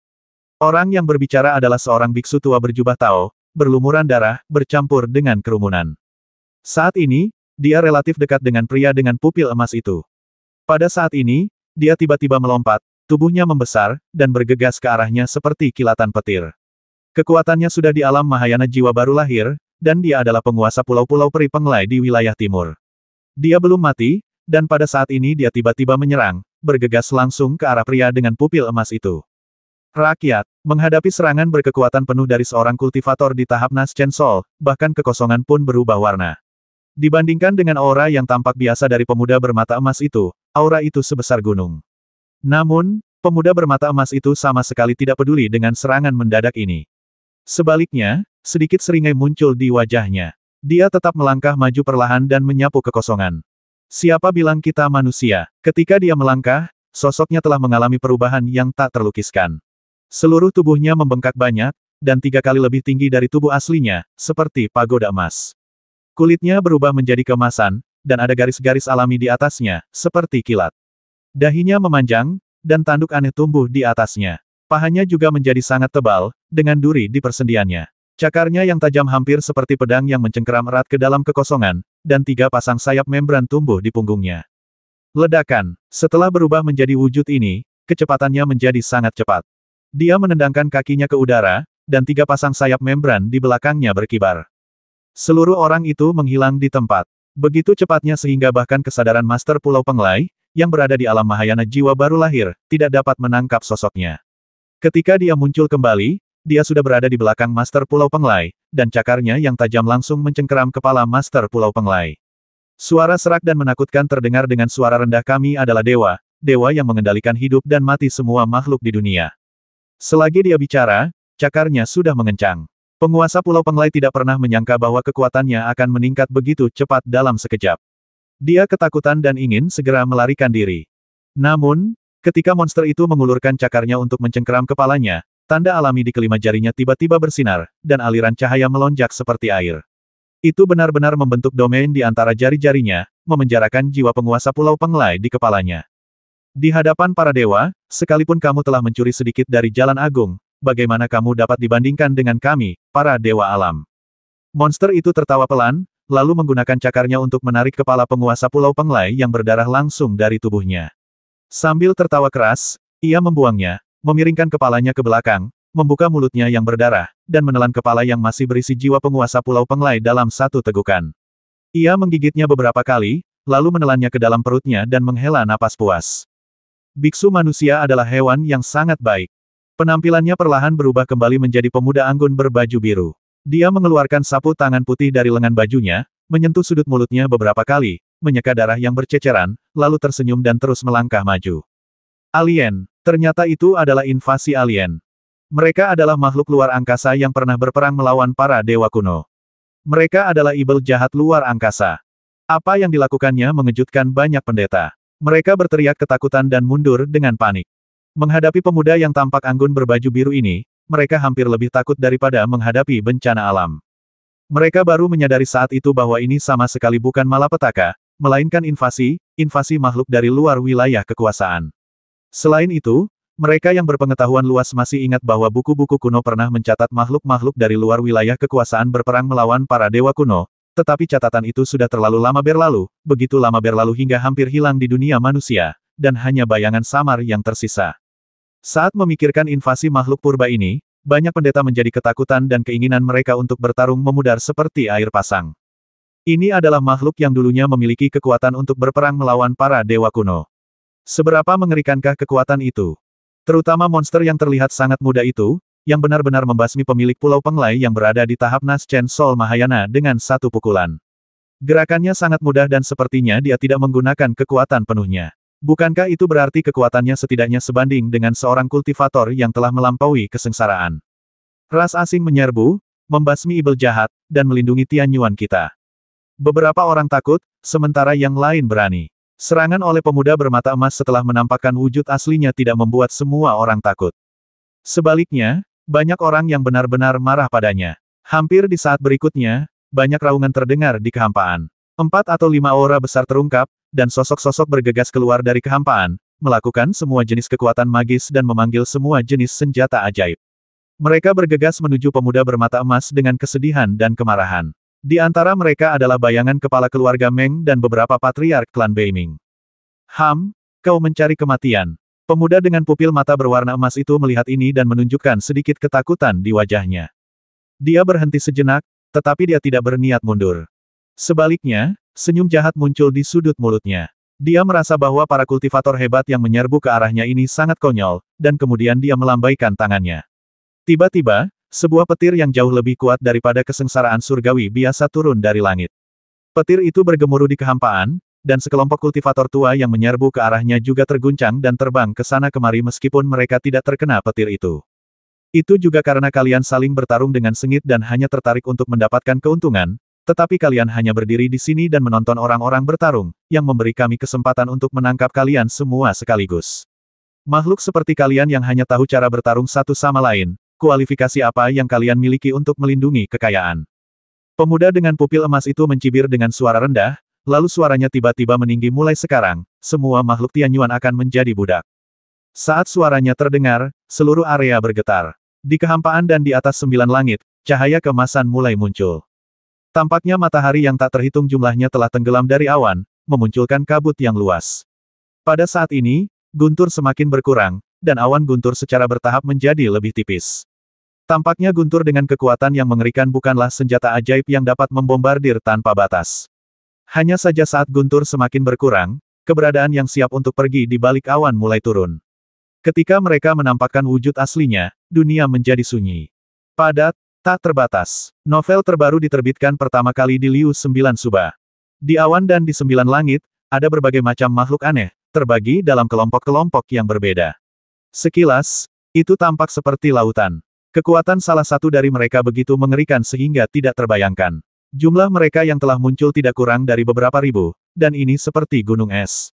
Orang yang berbicara adalah seorang biksu tua berjubah Tao, berlumuran darah, bercampur dengan kerumunan. Saat ini, dia relatif dekat dengan pria dengan pupil emas itu. Pada saat ini, dia tiba-tiba melompat, tubuhnya membesar, dan bergegas ke arahnya seperti kilatan petir. Kekuatannya sudah di alam Mahayana jiwa baru lahir, dan dia adalah penguasa pulau-pulau peri penglai di wilayah timur. Dia belum mati, dan pada saat ini dia tiba-tiba menyerang, bergegas langsung ke arah pria dengan pupil emas itu. Rakyat, menghadapi serangan berkekuatan penuh dari seorang kultivator di tahap Naschen Sol, bahkan kekosongan pun berubah warna. Dibandingkan dengan aura yang tampak biasa dari pemuda bermata emas itu, aura itu sebesar gunung. Namun, pemuda bermata emas itu sama sekali tidak peduli dengan serangan mendadak ini. Sebaliknya, sedikit seringai muncul di wajahnya. Dia tetap melangkah maju perlahan dan menyapu kekosongan. Siapa bilang kita manusia? Ketika dia melangkah, sosoknya telah mengalami perubahan yang tak terlukiskan. Seluruh tubuhnya membengkak banyak, dan 3 kali lebih tinggi dari tubuh aslinya, seperti pagoda emas. Kulitnya berubah menjadi keemasan, dan ada garis-garis alami di atasnya, seperti kilat. Dahinya memanjang, dan tanduk aneh tumbuh di atasnya. Pahanya juga menjadi sangat tebal, dengan duri di persendiannya. Cakarnya yang tajam hampir seperti pedang yang mencengkeram erat ke dalam kekosongan, dan 3 pasang sayap membran tumbuh di punggungnya. Ledakan. Setelah berubah menjadi wujud ini, kecepatannya menjadi sangat cepat. Dia menendangkan kakinya ke udara, dan 3 pasang sayap membran di belakangnya berkibar. Seluruh orang itu menghilang di tempat. Begitu cepatnya sehingga bahkan kesadaran Master Pulau Penglai, yang berada di alam Mahayana jiwa baru lahir, tidak dapat menangkap sosoknya. Ketika dia muncul kembali, dia sudah berada di belakang Master Pulau Penglai, dan cakarnya yang tajam langsung mencengkeram kepala Master Pulau Penglai. Suara serak dan menakutkan terdengar dengan suara rendah, kami adalah dewa, dewa yang mengendalikan hidup dan mati semua makhluk di dunia. Selagi dia bicara, cakarnya sudah mengencang. Penguasa Pulau Penglai tidak pernah menyangka bahwa kekuatannya akan meningkat begitu cepat dalam sekejap. Dia ketakutan dan ingin segera melarikan diri. Namun, ketika monster itu mengulurkan cakarnya untuk mencengkeram kepalanya, tanda alami di kelima jarinya tiba-tiba bersinar, dan aliran cahaya melonjak seperti air. Itu benar-benar membentuk domain di antara jari-jarinya, memenjarakan jiwa penguasa Pulau Penglai di kepalanya. Di hadapan para dewa, sekalipun kamu telah mencuri sedikit dari jalan agung, bagaimana kamu dapat dibandingkan dengan kami, para dewa alam? Monster itu tertawa pelan, lalu menggunakan cakarnya untuk menarik kepala penguasa Pulau Penglai yang berdarah langsung dari tubuhnya. Sambil tertawa keras, ia membuangnya, memiringkan kepalanya ke belakang, membuka mulutnya yang berdarah, dan menelan kepala yang masih berisi jiwa penguasa Pulau Penglai dalam satu tegukan. Ia menggigitnya beberapa kali, lalu menelannya ke dalam perutnya dan menghela napas puas. Biksu manusia adalah hewan yang sangat baik. Penampilannya perlahan berubah kembali menjadi pemuda anggun berbaju biru. Dia mengeluarkan sapu tangan putih dari lengan bajunya, menyentuh sudut mulutnya beberapa kali, menyeka darah yang berceceran, lalu tersenyum dan terus melangkah maju. Alien. Ternyata itu adalah invasi alien. Mereka adalah makhluk luar angkasa yang pernah berperang melawan para dewa kuno. Mereka adalah ibel jahat luar angkasa. Apa yang dilakukannya mengejutkan banyak pendeta. Mereka berteriak ketakutan dan mundur dengan panik. Menghadapi pemuda yang tampak anggun berbaju biru ini, mereka hampir lebih takut daripada menghadapi bencana alam. Mereka baru menyadari saat itu bahwa ini sama sekali bukan malapetaka, melainkan invasi makhluk dari luar wilayah kekuasaan. Selain itu, mereka yang berpengetahuan luas masih ingat bahwa buku-buku kuno pernah mencatat makhluk-makhluk dari luar wilayah kekuasaan berperang melawan para dewa kuno, tetapi catatan itu sudah terlalu lama berlalu, begitu lama berlalu hingga hampir hilang di dunia manusia, dan hanya bayangan samar yang tersisa. Saat memikirkan invasi makhluk purba ini, banyak pendeta menjadi ketakutan dan keinginan mereka untuk bertarung memudar seperti air pasang. Ini adalah makhluk yang dulunya memiliki kekuatan untuk berperang melawan para dewa kuno. Seberapa mengerikankah kekuatan itu? Terutama monster yang terlihat sangat muda itu, yang benar-benar membasmi pemilik Pulau Penglai yang berada di tahap Naschen Sol Mahayana dengan satu pukulan. Gerakannya sangat mudah dan sepertinya dia tidak menggunakan kekuatan penuhnya. Bukankah itu berarti kekuatannya setidaknya sebanding dengan seorang kultivator yang telah melampaui kesengsaraan? Ras asing menyerbu, membasmi ibel jahat, dan melindungi Tianyuan kita. Beberapa orang takut, sementara yang lain berani. Serangan oleh pemuda bermata emas setelah menampakkan wujud aslinya tidak membuat semua orang takut. Sebaliknya, banyak orang yang benar-benar marah padanya. Hampir di saat berikutnya, banyak raungan terdengar di kehampaan. 4 atau 5 aura besar terungkap, dan sosok-sosok bergegas keluar dari kehampaan, melakukan semua jenis kekuatan magis dan memanggil semua jenis senjata ajaib. Mereka bergegas menuju pemuda bermata emas dengan kesedihan dan kemarahan. Di antara mereka adalah bayangan kepala keluarga Meng dan beberapa patriark klan Beiming. Kau mencari kematian. Pemuda dengan pupil mata berwarna emas itu melihat ini dan menunjukkan sedikit ketakutan di wajahnya. Dia berhenti sejenak, tetapi dia tidak berniat mundur. Sebaliknya, senyum jahat muncul di sudut mulutnya. Dia merasa bahwa para kultivator hebat yang menyerbu ke arahnya ini sangat konyol, dan kemudian dia melambaikan tangannya. Tiba-tiba, sebuah petir yang jauh lebih kuat daripada kesengsaraan surgawi biasa turun dari langit. Petir itu bergemuruh di kehampaan, dan sekelompok kultivator tua yang menyerbu ke arahnya juga terguncang dan terbang ke sana kemari meskipun mereka tidak terkena petir itu. Itu juga karena kalian saling bertarung dengan sengit dan hanya tertarik untuk mendapatkan keuntungan, tetapi kalian hanya berdiri di sini dan menonton orang-orang bertarung, yang memberi kami kesempatan untuk menangkap kalian semua sekaligus. Makhluk seperti kalian yang hanya tahu cara bertarung satu sama lain, kualifikasi apa yang kalian miliki untuk melindungi kekayaan? Pemuda dengan pupil emas itu mencibir dengan suara rendah, lalu suaranya tiba-tiba meninggi mulai sekarang, semua makhluk Tianyuan akan menjadi budak. Saat suaranya terdengar, seluruh area bergetar. Di kehampaan dan di atas 9 langit, cahaya keemasan mulai muncul. Tampaknya matahari yang tak terhitung jumlahnya telah tenggelam dari awan, memunculkan kabut yang luas. Pada saat ini, guntur semakin berkurang, dan awan guntur secara bertahap menjadi lebih tipis. Tampaknya guntur dengan kekuatan yang mengerikan bukanlah senjata ajaib yang dapat membombardir tanpa batas. Hanya saja saat guntur semakin berkurang, keberadaan yang siap untuk pergi di balik awan mulai turun. Ketika mereka menampakkan wujud aslinya, dunia menjadi sunyi. Padat, tak terbatas. Novel terbaru diterbitkan pertama kali di Liu 9 Suba. Di awan dan di 9 langit, ada berbagai macam makhluk aneh, terbagi dalam kelompok-kelompok yang berbeda. Sekilas, itu tampak seperti lautan. Kekuatan salah satu dari mereka begitu mengerikan sehingga tidak terbayangkan. Jumlah mereka yang telah muncul tidak kurang dari beberapa ribu, dan ini seperti gunung es.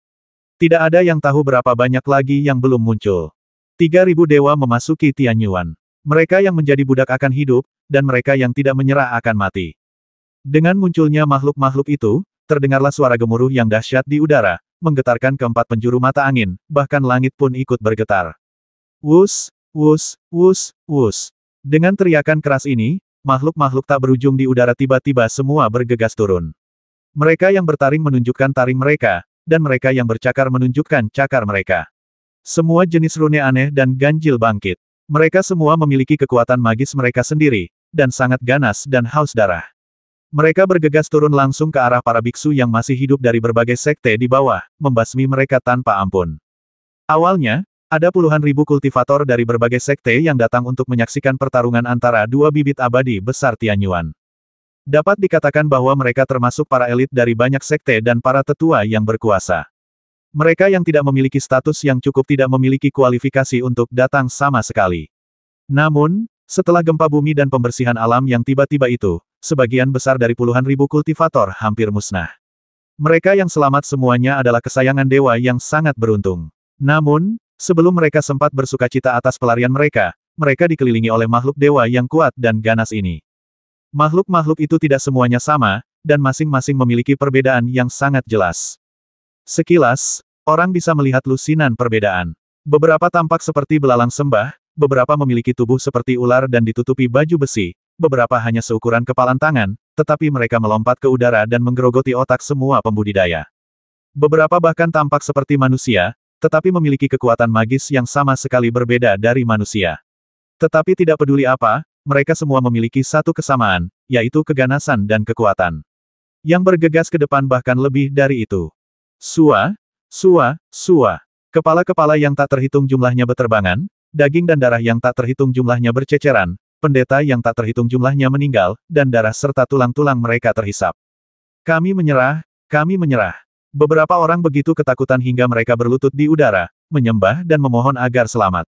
Tidak ada yang tahu berapa banyak lagi yang belum muncul. 3.000 dewa memasuki Tianyuan. Mereka yang menjadi budak akan hidup, dan mereka yang tidak menyerah akan mati. Dengan munculnya makhluk-makhluk itu, terdengarlah suara gemuruh yang dahsyat di udara, menggetarkan keempat penjuru mata angin, bahkan langit pun ikut bergetar. Wus, wus, wus, wus. Dengan teriakan keras ini, makhluk-makhluk tak berujung di udara tiba-tiba semua bergegas turun. Mereka yang bertaring menunjukkan taring mereka, dan mereka yang bercakar menunjukkan cakar mereka. Semua jenis rune aneh dan ganjil bangkit. Mereka semua memiliki kekuatan magis mereka sendiri, dan sangat ganas dan haus darah. Mereka bergegas turun langsung ke arah para biksu yang masih hidup dari berbagai sekte di bawah, membasmi mereka tanpa ampun. Awalnya, ada puluhan ribu kultivator dari berbagai sekte yang datang untuk menyaksikan pertarungan antara dua bibit abadi besar Tianyuan. Dapat dikatakan bahwa mereka termasuk para elit dari banyak sekte dan para tetua yang berkuasa. Mereka yang tidak memiliki status yang cukup tidak memiliki kualifikasi untuk datang sama sekali. Namun, setelah gempa bumi dan pembersihan alam yang tiba-tiba itu, sebagian besar dari puluhan ribu kultivator hampir musnah. Mereka yang selamat semuanya adalah kesayangan dewa yang sangat beruntung. Namun, sebelum mereka sempat bersukacita atas pelarian mereka, mereka dikelilingi oleh makhluk dewa yang kuat dan ganas ini. Makhluk-makhluk itu tidak semuanya sama, dan masing-masing memiliki perbedaan yang sangat jelas. Sekilas, orang bisa melihat lusinan perbedaan. Beberapa tampak seperti belalang sembah, beberapa memiliki tubuh seperti ular dan ditutupi baju besi, beberapa hanya seukuran kepalan tangan, tetapi mereka melompat ke udara dan menggerogoti otak semua pembudidaya. Beberapa bahkan tampak seperti manusia, tetapi memiliki kekuatan magis yang sama sekali berbeda dari manusia. Tetapi tidak peduli apa, mereka semua memiliki satu kesamaan, yaitu keganasan dan kekuatan. Yang bergegas ke depan bahkan lebih dari itu. Sua, sua, sua. Kepala-kepala yang tak terhitung jumlahnya beterbangan, daging dan darah yang tak terhitung jumlahnya berceceran, pendeta yang tak terhitung jumlahnya meninggal, dan darah serta tulang-tulang mereka terhisap. Kami menyerah, kami menyerah. Beberapa orang begitu ketakutan hingga mereka berlutut di udara, menyembah dan memohon agar selamat.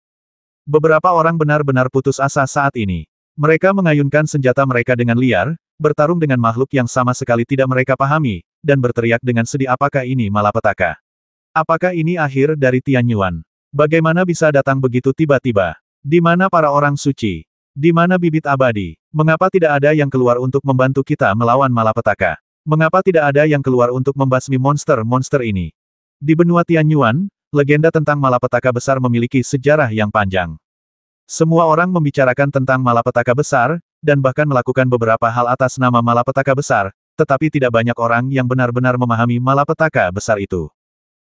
Beberapa orang benar-benar putus asa saat ini. Mereka mengayunkan senjata mereka dengan liar, bertarung dengan makhluk yang sama sekali tidak mereka pahami, dan berteriak dengan sedih apakah ini malapetaka? Apakah ini akhir dari Tianyuan? Bagaimana bisa datang begitu tiba-tiba? Di mana para orang suci? Di mana bibit abadi? Mengapa tidak ada yang keluar untuk membantu kita melawan malapetaka? Mengapa tidak ada yang keluar untuk membasmi monster-monster ini? Di benua Tianyuan, legenda tentang malapetaka besar memiliki sejarah yang panjang. Semua orang membicarakan tentang malapetaka besar, dan bahkan melakukan beberapa hal atas nama malapetaka besar, tetapi tidak banyak orang yang benar-benar memahami malapetaka besar itu.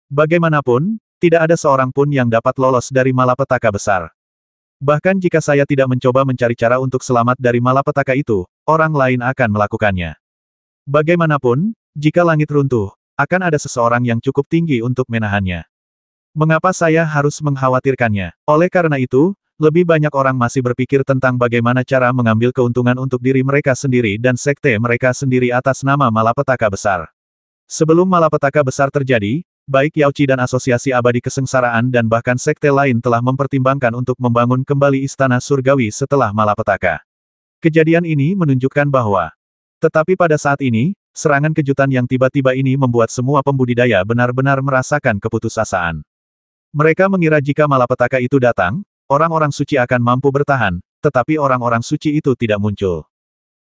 Bagaimanapun, tidak ada seorang pun yang dapat lolos dari malapetaka besar. Bahkan jika saya tidak mencoba mencari cara untuk selamat dari malapetaka itu, orang lain akan melakukannya. Bagaimanapun, jika langit runtuh, akan ada seseorang yang cukup tinggi untuk menahannya. Mengapa saya harus mengkhawatirkannya? Oleh karena itu, lebih banyak orang masih berpikir tentang bagaimana cara mengambil keuntungan untuk diri mereka sendiri dan sekte mereka sendiri atas nama malapetaka besar. Sebelum malapetaka besar terjadi, baik Yaoci dan Asosiasi Abadi Kesengsaraan dan bahkan sekte lain telah mempertimbangkan untuk membangun kembali Istana Surgawi setelah malapetaka. Kejadian ini menunjukkan bahwa tetapi pada saat ini, serangan kejutan yang tiba-tiba ini membuat semua pembudidaya benar-benar merasakan keputusasaan. Mereka mengira jika malapetaka itu datang, orang-orang suci akan mampu bertahan, tetapi orang-orang suci itu tidak muncul.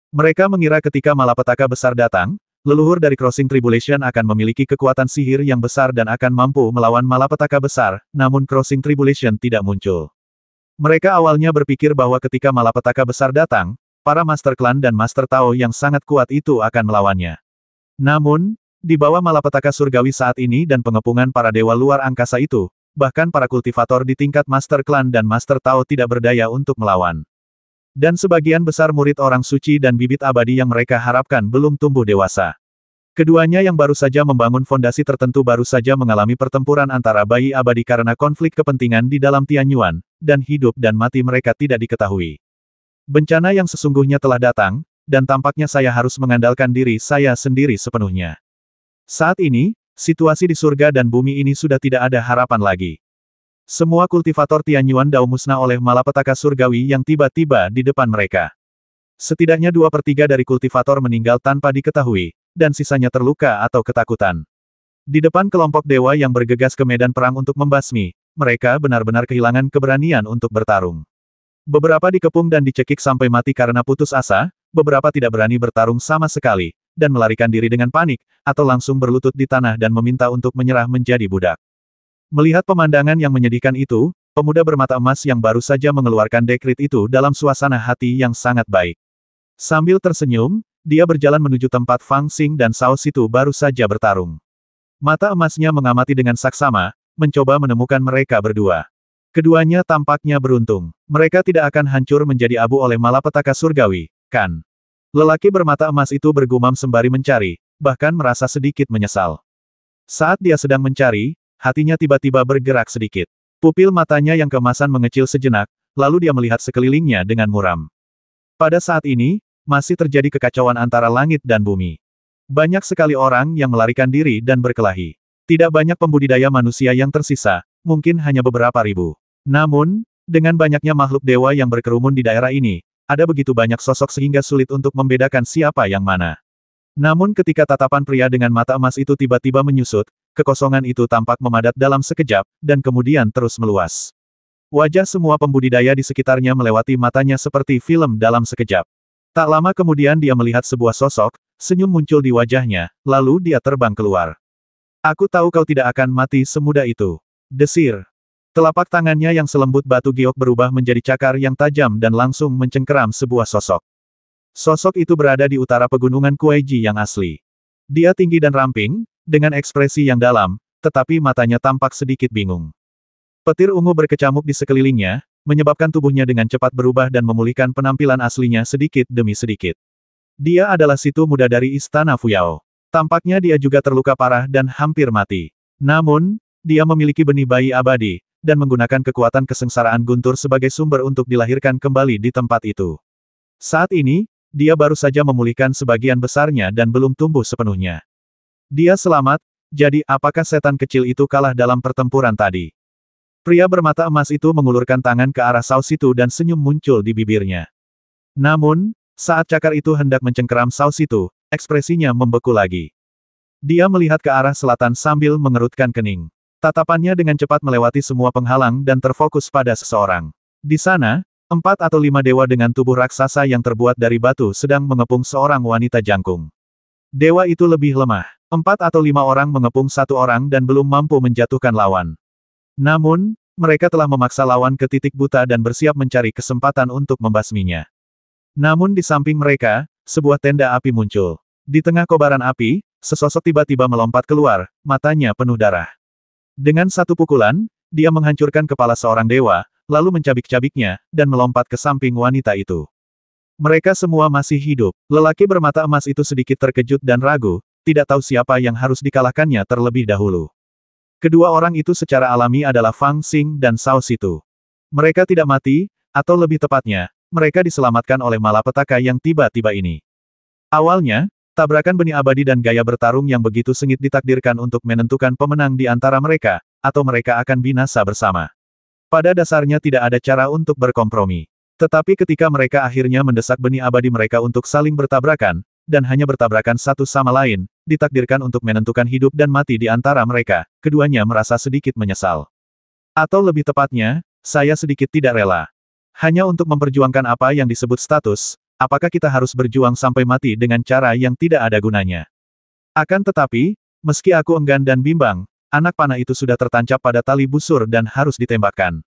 Mereka mengira ketika malapetaka besar datang, leluhur dari Crossing Tribulation akan memiliki kekuatan sihir yang besar dan akan mampu melawan malapetaka besar, namun Crossing Tribulation tidak muncul. Mereka awalnya berpikir bahwa ketika malapetaka besar datang, para Master Klan dan Master Tao yang sangat kuat itu akan melawannya. Namun, di bawah malapetaka surgawi saat ini dan pengepungan para dewa luar angkasa itu, bahkan para kultivator di tingkat Master Klan dan Master Tao tidak berdaya untuk melawan. Dan sebagian besar murid orang suci dan bibit abadi yang mereka harapkan belum tumbuh dewasa. Keduanya yang baru saja membangun fondasi tertentu baru saja mengalami pertempuran antara bayi abadi karena konflik kepentingan di dalam Tianyuan, dan hidup dan mati mereka tidak diketahui. Bencana yang sesungguhnya telah datang, dan tampaknya saya harus mengandalkan diri saya sendiri sepenuhnya. Saat ini, situasi di surga dan bumi ini sudah tidak ada harapan lagi. Semua kultivator Tianyuan Dao musnah oleh malapetaka surgawi yang tiba-tiba di depan mereka. Setidaknya 2/3 dari kultivator meninggal tanpa diketahui, dan sisanya terluka atau ketakutan. Di depan kelompok dewa yang bergegas ke medan perang untuk membasmi, mereka benar-benar kehilangan keberanian untuk bertarung. Beberapa dikepung dan dicekik sampai mati karena putus asa, beberapa tidak berani bertarung sama sekali, dan melarikan diri dengan panik, atau langsung berlutut di tanah dan meminta untuk menyerah menjadi budak. Melihat pemandangan yang menyedihkan itu, pemuda bermata emas yang baru saja mengeluarkan dekrit itu dalam suasana hati yang sangat baik. Sambil tersenyum, dia berjalan menuju tempat Fang Xing dan Cao Situ baru saja bertarung. Mata emasnya mengamati dengan saksama, mencoba menemukan mereka berdua. Keduanya tampaknya beruntung. Mereka tidak akan hancur menjadi abu oleh malapetaka surgawi, kan? Lelaki bermata emas itu bergumam sembari mencari, bahkan merasa sedikit menyesal. Saat dia sedang mencari, hatinya tiba-tiba bergerak sedikit. Pupil matanya yang keemasan mengecil sejenak, lalu dia melihat sekelilingnya dengan muram. Pada saat ini, masih terjadi kekacauan antara langit dan bumi. Banyak sekali orang yang melarikan diri dan berkelahi. Tidak banyak pembudidaya manusia yang tersisa, mungkin hanya beberapa ribu. Namun, dengan banyaknya makhluk dewa yang berkerumun di daerah ini, ada begitu banyak sosok sehingga sulit untuk membedakan siapa yang mana. Namun ketika tatapan pria dengan mata emas itu tiba-tiba menyusut, kekosongan itu tampak memadat dalam sekejap, dan kemudian terus meluas. Wajah semua pembudidaya di sekitarnya melewati matanya seperti film dalam sekejap. Tak lama kemudian dia melihat sebuah sosok, senyum muncul di wajahnya, lalu dia terbang keluar. Aku tahu kau tidak akan mati semudah itu. Desir. Telapak tangannya yang selembut batu giok berubah menjadi cakar yang tajam dan langsung mencengkeram sebuah sosok. Sosok itu berada di utara pegunungan Kueji yang asli. Dia tinggi dan ramping, dengan ekspresi yang dalam, tetapi matanya tampak sedikit bingung. Petir ungu berkecamuk di sekelilingnya, menyebabkan tubuhnya dengan cepat berubah dan memulihkan penampilan aslinya sedikit demi sedikit. Dia adalah Situ muda dari Istana Fuyao. Tampaknya dia juga terluka parah dan hampir mati. Namun, dia memiliki benih bayi abadi, dan menggunakan kekuatan kesengsaraan guntur sebagai sumber untuk dilahirkan kembali di tempat itu. Saat ini, dia baru saja memulihkan sebagian besarnya dan belum tumbuh sepenuhnya. Dia selamat, jadi apakah setan kecil itu kalah dalam pertempuran tadi? Pria bermata emas itu mengulurkan tangan ke arah Cao Situ dan senyum muncul di bibirnya. Namun, saat cakar itu hendak mencengkeram Cao Situ, ekspresinya membeku lagi. Dia melihat ke arah selatan sambil mengerutkan kening. Tatapannya dengan cepat melewati semua penghalang dan terfokus pada seseorang. Di sana, 4 atau 5 dewa dengan tubuh raksasa yang terbuat dari batu sedang mengepung seorang wanita jangkung. Dewa itu lebih lemah. 4 atau 5 orang mengepung satu orang dan belum mampu menjatuhkan lawan. Namun, mereka telah memaksa lawan ke titik buta dan bersiap mencari kesempatan untuk membasminya. Namun di samping mereka, sebuah tenda api muncul. Di tengah kobaran api, sesosok tiba-tiba melompat keluar, matanya penuh darah. Dengan satu pukulan, dia menghancurkan kepala seorang dewa, lalu mencabik-cabiknya, dan melompat ke samping wanita itu. Mereka semua masih hidup. Lelaki bermata emas itu sedikit terkejut dan ragu, tidak tahu siapa yang harus dikalahkannya terlebih dahulu. Kedua orang itu secara alami adalah Fang Xing dan Cao Situ. Mereka tidak mati, atau lebih tepatnya, mereka diselamatkan oleh malapetaka yang tiba-tiba ini. Awalnya, tabrakan benih abadi dan gaya bertarung yang begitu sengit ditakdirkan untuk menentukan pemenang di antara mereka, atau mereka akan binasa bersama. Pada dasarnya tidak ada cara untuk berkompromi. Tetapi ketika mereka akhirnya mendesak benih abadi mereka untuk saling bertabrakan, dan hanya bertabrakan satu sama lain, ditakdirkan untuk menentukan hidup dan mati di antara mereka, keduanya merasa sedikit menyesal. Atau lebih tepatnya, saya sedikit tidak rela. Hanya untuk memperjuangkan apa yang disebut status, apakah kita harus berjuang sampai mati dengan cara yang tidak ada gunanya? Akan tetapi, meski aku enggan dan bimbang, anak panah itu sudah tertancap pada tali busur dan harus ditembakkan.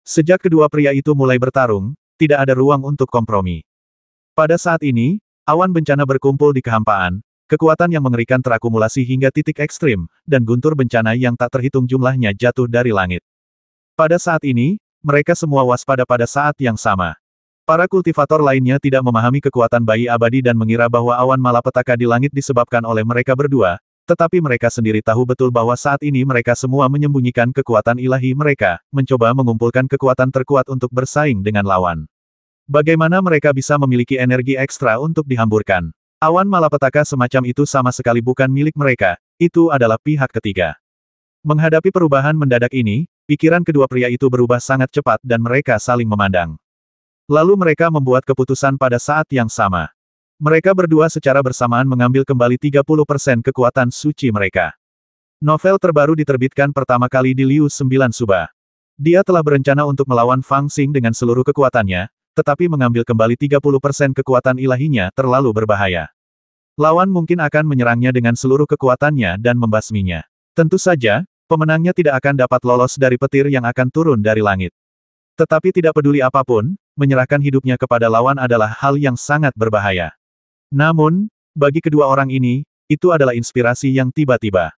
Sejak kedua pria itu mulai bertarung, tidak ada ruang untuk kompromi. Pada saat ini, awan bencana berkumpul di kehampaan, kekuatan yang mengerikan terakumulasi hingga titik ekstrim, dan guntur bencana yang tak terhitung jumlahnya jatuh dari langit. Pada saat ini, mereka semua waspada pada saat yang sama. Para kultivator lainnya tidak memahami kekuatan bayi abadi dan mengira bahwa awan malapetaka di langit disebabkan oleh mereka berdua, tetapi mereka sendiri tahu betul bahwa saat ini mereka semua menyembunyikan kekuatan ilahi mereka, mencoba mengumpulkan kekuatan terkuat untuk bersaing dengan lawan. Bagaimana mereka bisa memiliki energi ekstra untuk dihamburkan? Awan malapetaka semacam itu sama sekali bukan milik mereka, itu adalah pihak ketiga. Menghadapi perubahan mendadak ini, pikiran kedua pria itu berubah sangat cepat dan mereka saling memandang. Lalu mereka membuat keputusan pada saat yang sama. Mereka berdua secara bersamaan mengambil kembali 30% kekuatan suci mereka. Novel terbaru diterbitkan pertama kali di Liu 9 Suba. Dia telah berencana untuk melawan Fang Xing dengan seluruh kekuatannya, tetapi mengambil kembali 30% kekuatan ilahinya terlalu berbahaya. Lawan mungkin akan menyerangnya dengan seluruh kekuatannya dan membasminya. Tentu saja, pemenangnya tidak akan dapat lolos dari petir yang akan turun dari langit. Tetapi tidak peduli apapun, menyerahkan hidupnya kepada lawan adalah hal yang sangat berbahaya. Namun, bagi kedua orang ini, itu adalah inspirasi yang tiba-tiba.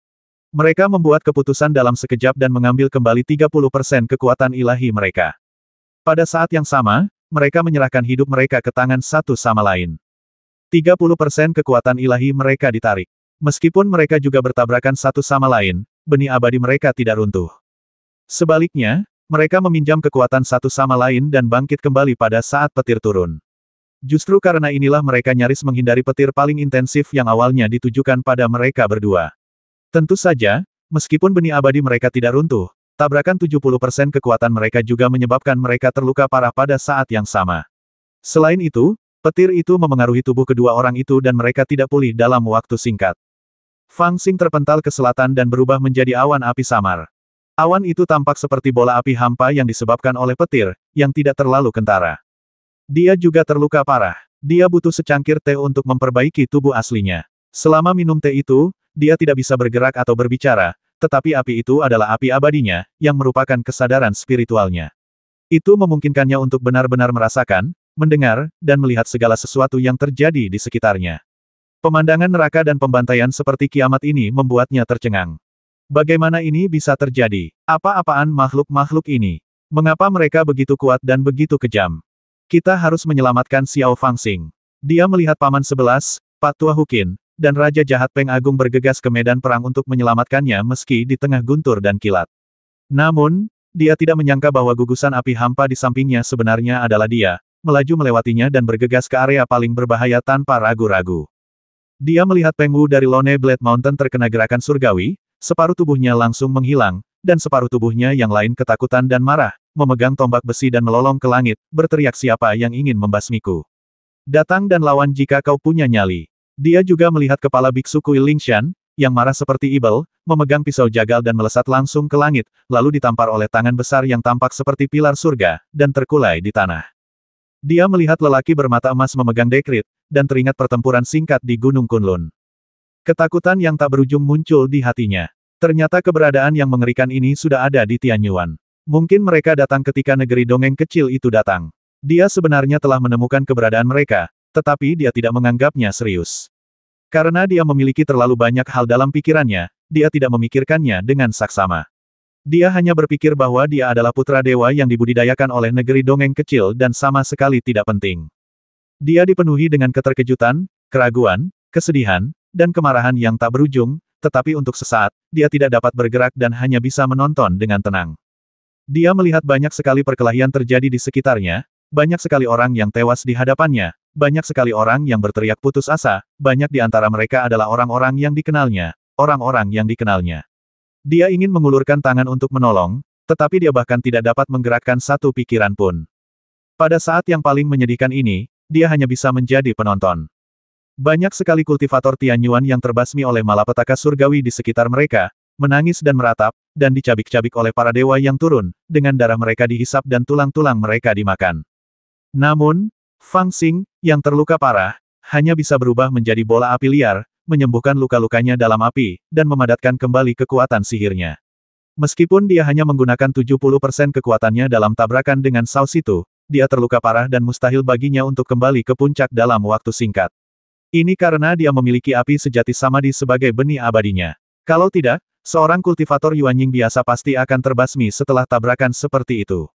Mereka membuat keputusan dalam sekejap dan mengambil kembali 30% kekuatan ilahi mereka. Pada saat yang sama, mereka menyerahkan hidup mereka ke tangan satu sama lain. 30% kekuatan ilahi mereka ditarik. Meskipun mereka juga bertabrakan satu sama lain, benih abadi mereka tidak runtuh. Sebaliknya, mereka meminjam kekuatan satu sama lain dan bangkit kembali pada saat petir turun. Justru karena inilah mereka nyaris menghindari petir paling intensif yang awalnya ditujukan pada mereka berdua. Tentu saja, meskipun benih abadi mereka tidak runtuh, tabrakan 70% kekuatan mereka juga menyebabkan mereka terluka parah pada saat yang sama. Selain itu, petir itu memengaruhi tubuh kedua orang itu dan mereka tidak pulih dalam waktu singkat. Fang Xing terpental ke selatan dan berubah menjadi awan api samar. Awan itu tampak seperti bola api hampa yang disebabkan oleh petir, yang tidak terlalu kentara. Dia juga terluka parah. Dia butuh secangkir teh untuk memperbaiki tubuh aslinya. Selama minum teh itu, dia tidak bisa bergerak atau berbicara, tetapi api itu adalah api abadinya, yang merupakan kesadaran spiritualnya. Itu memungkinkannya untuk benar-benar merasakan, mendengar, dan melihat segala sesuatu yang terjadi di sekitarnya. Pemandangan neraka dan pembantaian seperti kiamat ini membuatnya tercengang. Bagaimana ini bisa terjadi? Apa-apaan makhluk-makhluk ini? Mengapa mereka begitu kuat dan begitu kejam? Kita harus menyelamatkan Xiao Fangxing. Dia melihat paman 11, Pak Tua Huqin, dan Raja Jahat Peng Agung bergegas ke medan perang untuk menyelamatkannya meski di tengah guntur dan kilat. Namun, dia tidak menyangka bahwa gugusan api hampa di sampingnya sebenarnya adalah dia, melaju melewatinya dan bergegas ke area paling berbahaya tanpa ragu-ragu. Dia melihat Peng Wu dari Lone Blade Mountain terkena gerakan surgawi, separuh tubuhnya langsung menghilang, dan separuh tubuhnya yang lain ketakutan dan marah, memegang tombak besi dan melolong ke langit, berteriak siapa yang ingin membasmiku. Datang dan lawan jika kau punya nyali. Dia juga melihat kepala biksu Kuil Lingshan, yang marah seperti ibel, memegang pisau jagal dan melesat langsung ke langit, lalu ditampar oleh tangan besar yang tampak seperti pilar surga, dan terkulai di tanah. Dia melihat lelaki bermata emas memegang dekrit, dan teringat pertempuran singkat di Gunung Kunlun. Ketakutan yang tak berujung muncul di hatinya. Ternyata keberadaan yang mengerikan ini sudah ada di Tianyuan. Mungkin mereka datang ketika negeri dongeng kecil itu datang. Dia sebenarnya telah menemukan keberadaan mereka, tetapi dia tidak menganggapnya serius. Karena dia memiliki terlalu banyak hal dalam pikirannya, dia tidak memikirkannya dengan saksama. Dia hanya berpikir bahwa dia adalah putra dewa yang dibudidayakan oleh negeri dongeng kecil dan sama sekali tidak penting. Dia dipenuhi dengan keterkejutan, keraguan, kesedihan, dan kemarahan yang tak berujung, tetapi untuk sesaat, dia tidak dapat bergerak dan hanya bisa menonton dengan tenang. Dia melihat banyak sekali perkelahian terjadi di sekitarnya, banyak sekali orang yang tewas di hadapannya, banyak sekali orang yang berteriak putus asa, banyak di antara mereka adalah orang-orang yang dikenalnya, orang-orang yang dikenalnya. Dia ingin mengulurkan tangan untuk menolong, tetapi dia bahkan tidak dapat menggerakkan satu pikiran pun. Pada saat yang paling menyedihkan ini, dia hanya bisa menjadi penonton. Banyak sekali kultivator Tianyuan yang terbasmi oleh malapetaka surgawi di sekitar mereka, menangis dan meratap, dan dicabik-cabik oleh para dewa yang turun, dengan darah mereka dihisap dan tulang-tulang mereka dimakan. Namun, Fang Xing, yang terluka parah, hanya bisa berubah menjadi bola api liar, menyembuhkan luka-lukanya dalam api, dan memadatkan kembali kekuatan sihirnya. Meskipun dia hanya menggunakan 70% kekuatannya dalam tabrakan dengan Sao Situ, dia terluka parah dan mustahil baginya untuk kembali ke puncak dalam waktu singkat. Ini karena dia memiliki api sejati samadhi sebagai benih abadinya. Kalau tidak, seorang kultivator Yuanying biasa pasti akan terbasmi setelah tabrakan seperti itu.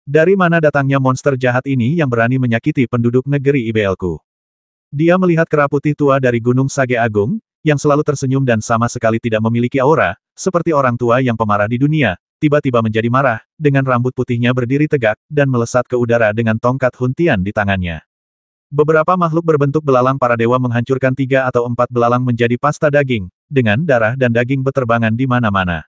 Dari mana datangnya monster jahat ini yang berani menyakiti penduduk negeri IBL-ku? Dia melihat kera putih tua dari Gunung Sage Agung, yang selalu tersenyum dan sama sekali tidak memiliki aura, seperti orang tua yang pemarah di dunia, tiba-tiba menjadi marah, dengan rambut putihnya berdiri tegak, dan melesat ke udara dengan tongkat huntian di tangannya. Beberapa makhluk berbentuk belalang para dewa menghancurkan 3 atau 4 belalang menjadi pasta daging, dengan darah dan daging beterbangan di mana-mana.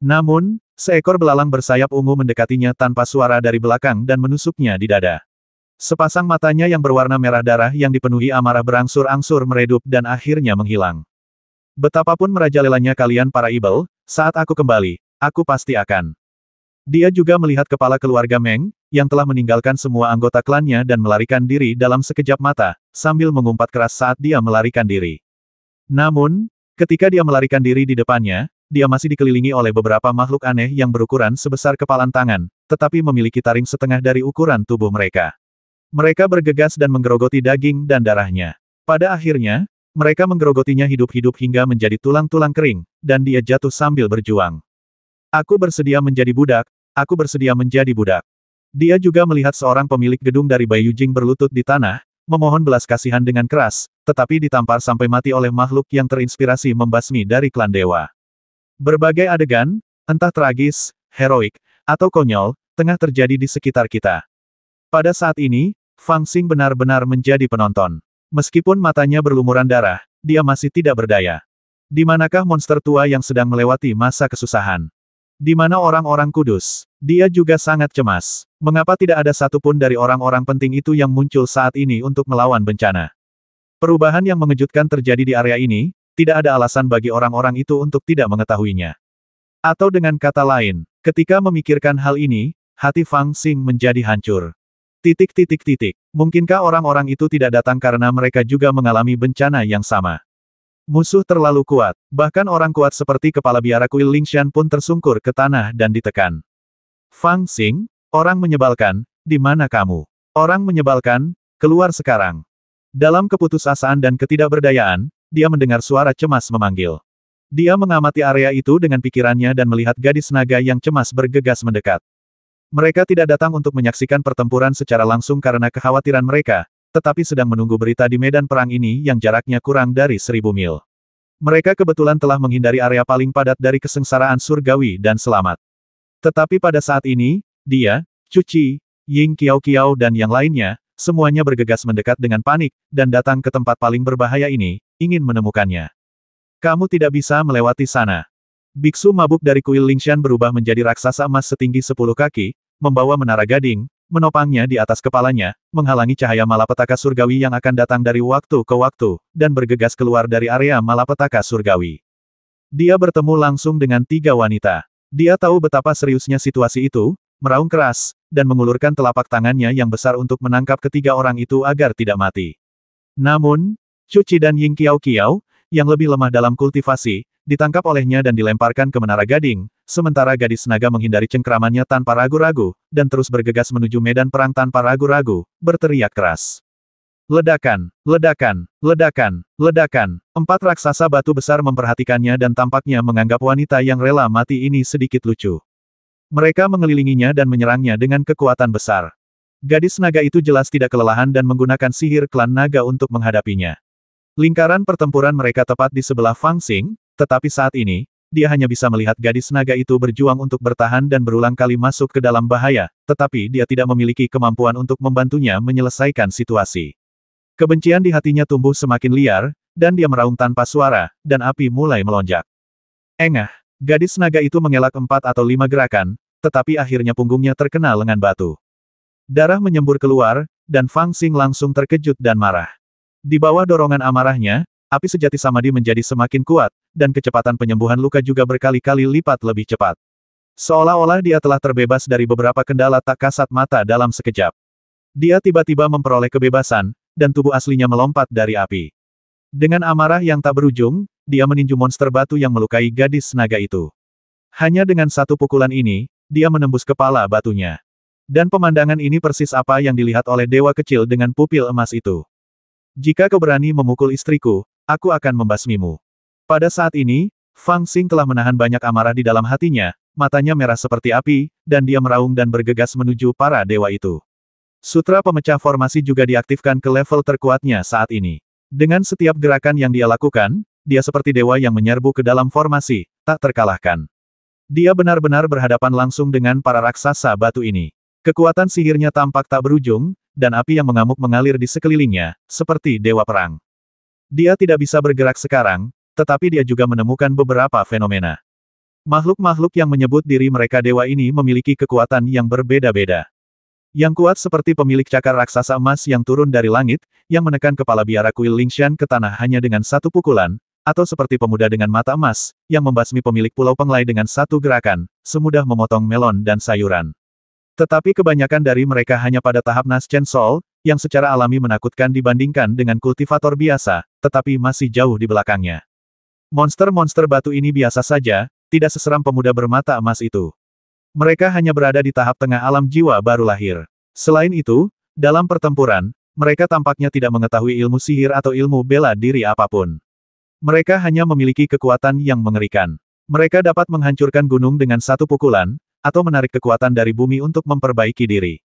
Namun, seekor belalang bersayap ungu mendekatinya tanpa suara dari belakang dan menusuknya di dada. Sepasang matanya yang berwarna merah darah yang dipenuhi amarah berangsur-angsur meredup dan akhirnya menghilang. Betapapun merajalelanya kalian para ibel, saat aku kembali, aku pasti akan. Dia juga melihat kepala keluarga Meng, yang telah meninggalkan semua anggota klannya dan melarikan diri dalam sekejap mata, sambil mengumpat keras saat dia melarikan diri. Namun, ketika dia melarikan diri di depannya, dia masih dikelilingi oleh beberapa makhluk aneh yang berukuran sebesar kepalan tangan, tetapi memiliki taring setengah dari ukuran tubuh mereka. Mereka bergegas dan menggerogoti daging dan darahnya. Pada akhirnya, mereka menggerogotinya hidup-hidup hingga menjadi tulang-tulang kering, dan dia jatuh sambil berjuang. Aku bersedia menjadi budak, aku bersedia menjadi budak. Dia juga melihat seorang pemilik gedung dari Bayu Jing berlutut di tanah, memohon belas kasihan dengan keras, tetapi ditampar sampai mati oleh makhluk yang terinspirasi membasmi dari klan dewa. Berbagai adegan, entah tragis, heroik, atau konyol, tengah terjadi di sekitar kita. Pada saat ini, Fang Xing benar-benar menjadi penonton. Meskipun matanya berlumuran darah, dia masih tidak berdaya. Di manakah monster tua yang sedang melewati masa kesusahan? Di mana orang-orang kudus? Dia juga sangat cemas. Mengapa tidak ada satupun dari orang-orang penting itu yang muncul saat ini untuk melawan bencana? Perubahan yang mengejutkan terjadi di area ini, tidak ada alasan bagi orang-orang itu untuk tidak mengetahuinya. Atau dengan kata lain, ketika memikirkan hal ini, hati Fang Xing menjadi hancur. Mungkinkah orang-orang itu tidak datang karena mereka juga mengalami bencana yang sama? Musuh terlalu kuat, bahkan orang kuat seperti kepala biara kuil Lingshan pun tersungkur ke tanah dan ditekan. Fang Xing, orang menyebalkan, di mana kamu? Orang menyebalkan, keluar sekarang. Dalam keputusasaan dan ketidakberdayaan, dia mendengar suara cemas memanggil. Dia mengamati area itu dengan pikirannya dan melihat gadis naga yang cemas bergegas mendekat. Mereka tidak datang untuk menyaksikan pertempuran secara langsung karena kekhawatiran mereka, tetapi sedang menunggu berita di medan perang ini yang jaraknya kurang dari 1000 mil. Mereka kebetulan telah menghindari area paling padat dari kesengsaraan surgawi dan selamat. Tetapi pada saat ini, dia, Cuci, Ying Kiao Kiao dan yang lainnya, semuanya bergegas mendekat dengan panik, dan datang ke tempat paling berbahaya ini, ingin menemukannya. Kamu tidak bisa melewati sana. Biksu mabuk dari kuil Lingshan berubah menjadi raksasa emas setinggi 10 kaki, membawa menara gading, menopangnya di atas kepalanya, menghalangi cahaya malapetaka surgawi yang akan datang dari waktu ke waktu, dan bergegas keluar dari area malapetaka surgawi. Dia bertemu langsung dengan 3 wanita. Dia tahu betapa seriusnya situasi itu, meraung keras, dan mengulurkan telapak tangannya yang besar untuk menangkap ketiga orang itu agar tidak mati. Namun, Cuci dan Ying Kiao Kiao, yang lebih lemah dalam kultivasi, ditangkap olehnya dan dilemparkan ke menara gading, sementara gadis naga menghindari cengkramannya tanpa ragu-ragu, dan terus bergegas menuju medan perang tanpa ragu-ragu, berteriak keras. Ledakan, ledakan, ledakan, ledakan. 4 raksasa batu besar memperhatikannya dan tampaknya menganggap wanita yang rela mati ini sedikit lucu. Mereka mengelilinginya dan menyerangnya dengan kekuatan besar. Gadis naga itu jelas tidak kelelahan dan menggunakan sihir klan naga untuk menghadapinya. Lingkaran pertempuran mereka tepat di sebelah Fang Xing, tetapi saat ini, dia hanya bisa melihat gadis naga itu berjuang untuk bertahan dan berulang kali masuk ke dalam bahaya, tetapi dia tidak memiliki kemampuan untuk membantunya menyelesaikan situasi. Kebencian di hatinya tumbuh semakin liar, dan dia meraung tanpa suara, dan api mulai melonjak. Engah, gadis naga itu mengelak 4 atau 5 gerakan, tetapi akhirnya punggungnya terkena lengan batu. Darah menyembur keluar, dan Fang Xing langsung terkejut dan marah. Di bawah dorongan amarahnya, api sejati Samadhi menjadi semakin kuat, dan kecepatan penyembuhan luka juga berkali-kali lipat lebih cepat. Seolah-olah dia telah terbebas dari beberapa kendala tak kasat mata dalam sekejap. Dia tiba-tiba memperoleh kebebasan, dan tubuh aslinya melompat dari api. Dengan amarah yang tak berujung, dia meninju monster batu yang melukai gadis naga itu. Hanya dengan satu pukulan ini, dia menembus kepala batunya. Dan pemandangan ini persis apa yang dilihat oleh dewa kecil dengan pupil emas itu. Jika kau berani memukul istriku, aku akan membasmimu. Pada saat ini, Fang Xing telah menahan banyak amarah di dalam hatinya, matanya merah seperti api, dan dia meraung dan bergegas menuju para dewa itu. Sutra pemecah formasi juga diaktifkan ke level terkuatnya saat ini. Dengan setiap gerakan yang dia lakukan, dia seperti dewa yang menyerbu ke dalam formasi, tak terkalahkan. Dia benar-benar berhadapan langsung dengan para raksasa batu ini. Kekuatan sihirnya tampak tak berujung, dan api yang mengamuk mengalir di sekelilingnya, seperti dewa perang. Dia tidak bisa bergerak sekarang, tetapi dia juga menemukan beberapa fenomena. Makhluk-makhluk yang menyebut diri mereka dewa ini memiliki kekuatan yang berbeda-beda. Yang kuat seperti pemilik cakar raksasa emas yang turun dari langit, yang menekan kepala biara kuil Lingshan ke tanah hanya dengan satu pukulan, atau seperti pemuda dengan mata emas, yang membasmi pemilik pulau Penglai dengan satu gerakan, semudah memotong melon dan sayuran. Tetapi kebanyakan dari mereka hanya pada tahap Nas Chen Sol, yang secara alami menakutkan dibandingkan dengan kultivator biasa, tetapi masih jauh di belakangnya. Monster-monster batu ini biasa saja, tidak seseram pemuda bermata emas itu. Mereka hanya berada di tahap tengah alam jiwa baru lahir. Selain itu, dalam pertempuran, mereka tampaknya tidak mengetahui ilmu sihir atau ilmu bela diri apapun. Mereka hanya memiliki kekuatan yang mengerikan. Mereka dapat menghancurkan gunung dengan satu pukulan, atau menarik kekuatan dari bumi untuk memperbaiki diri.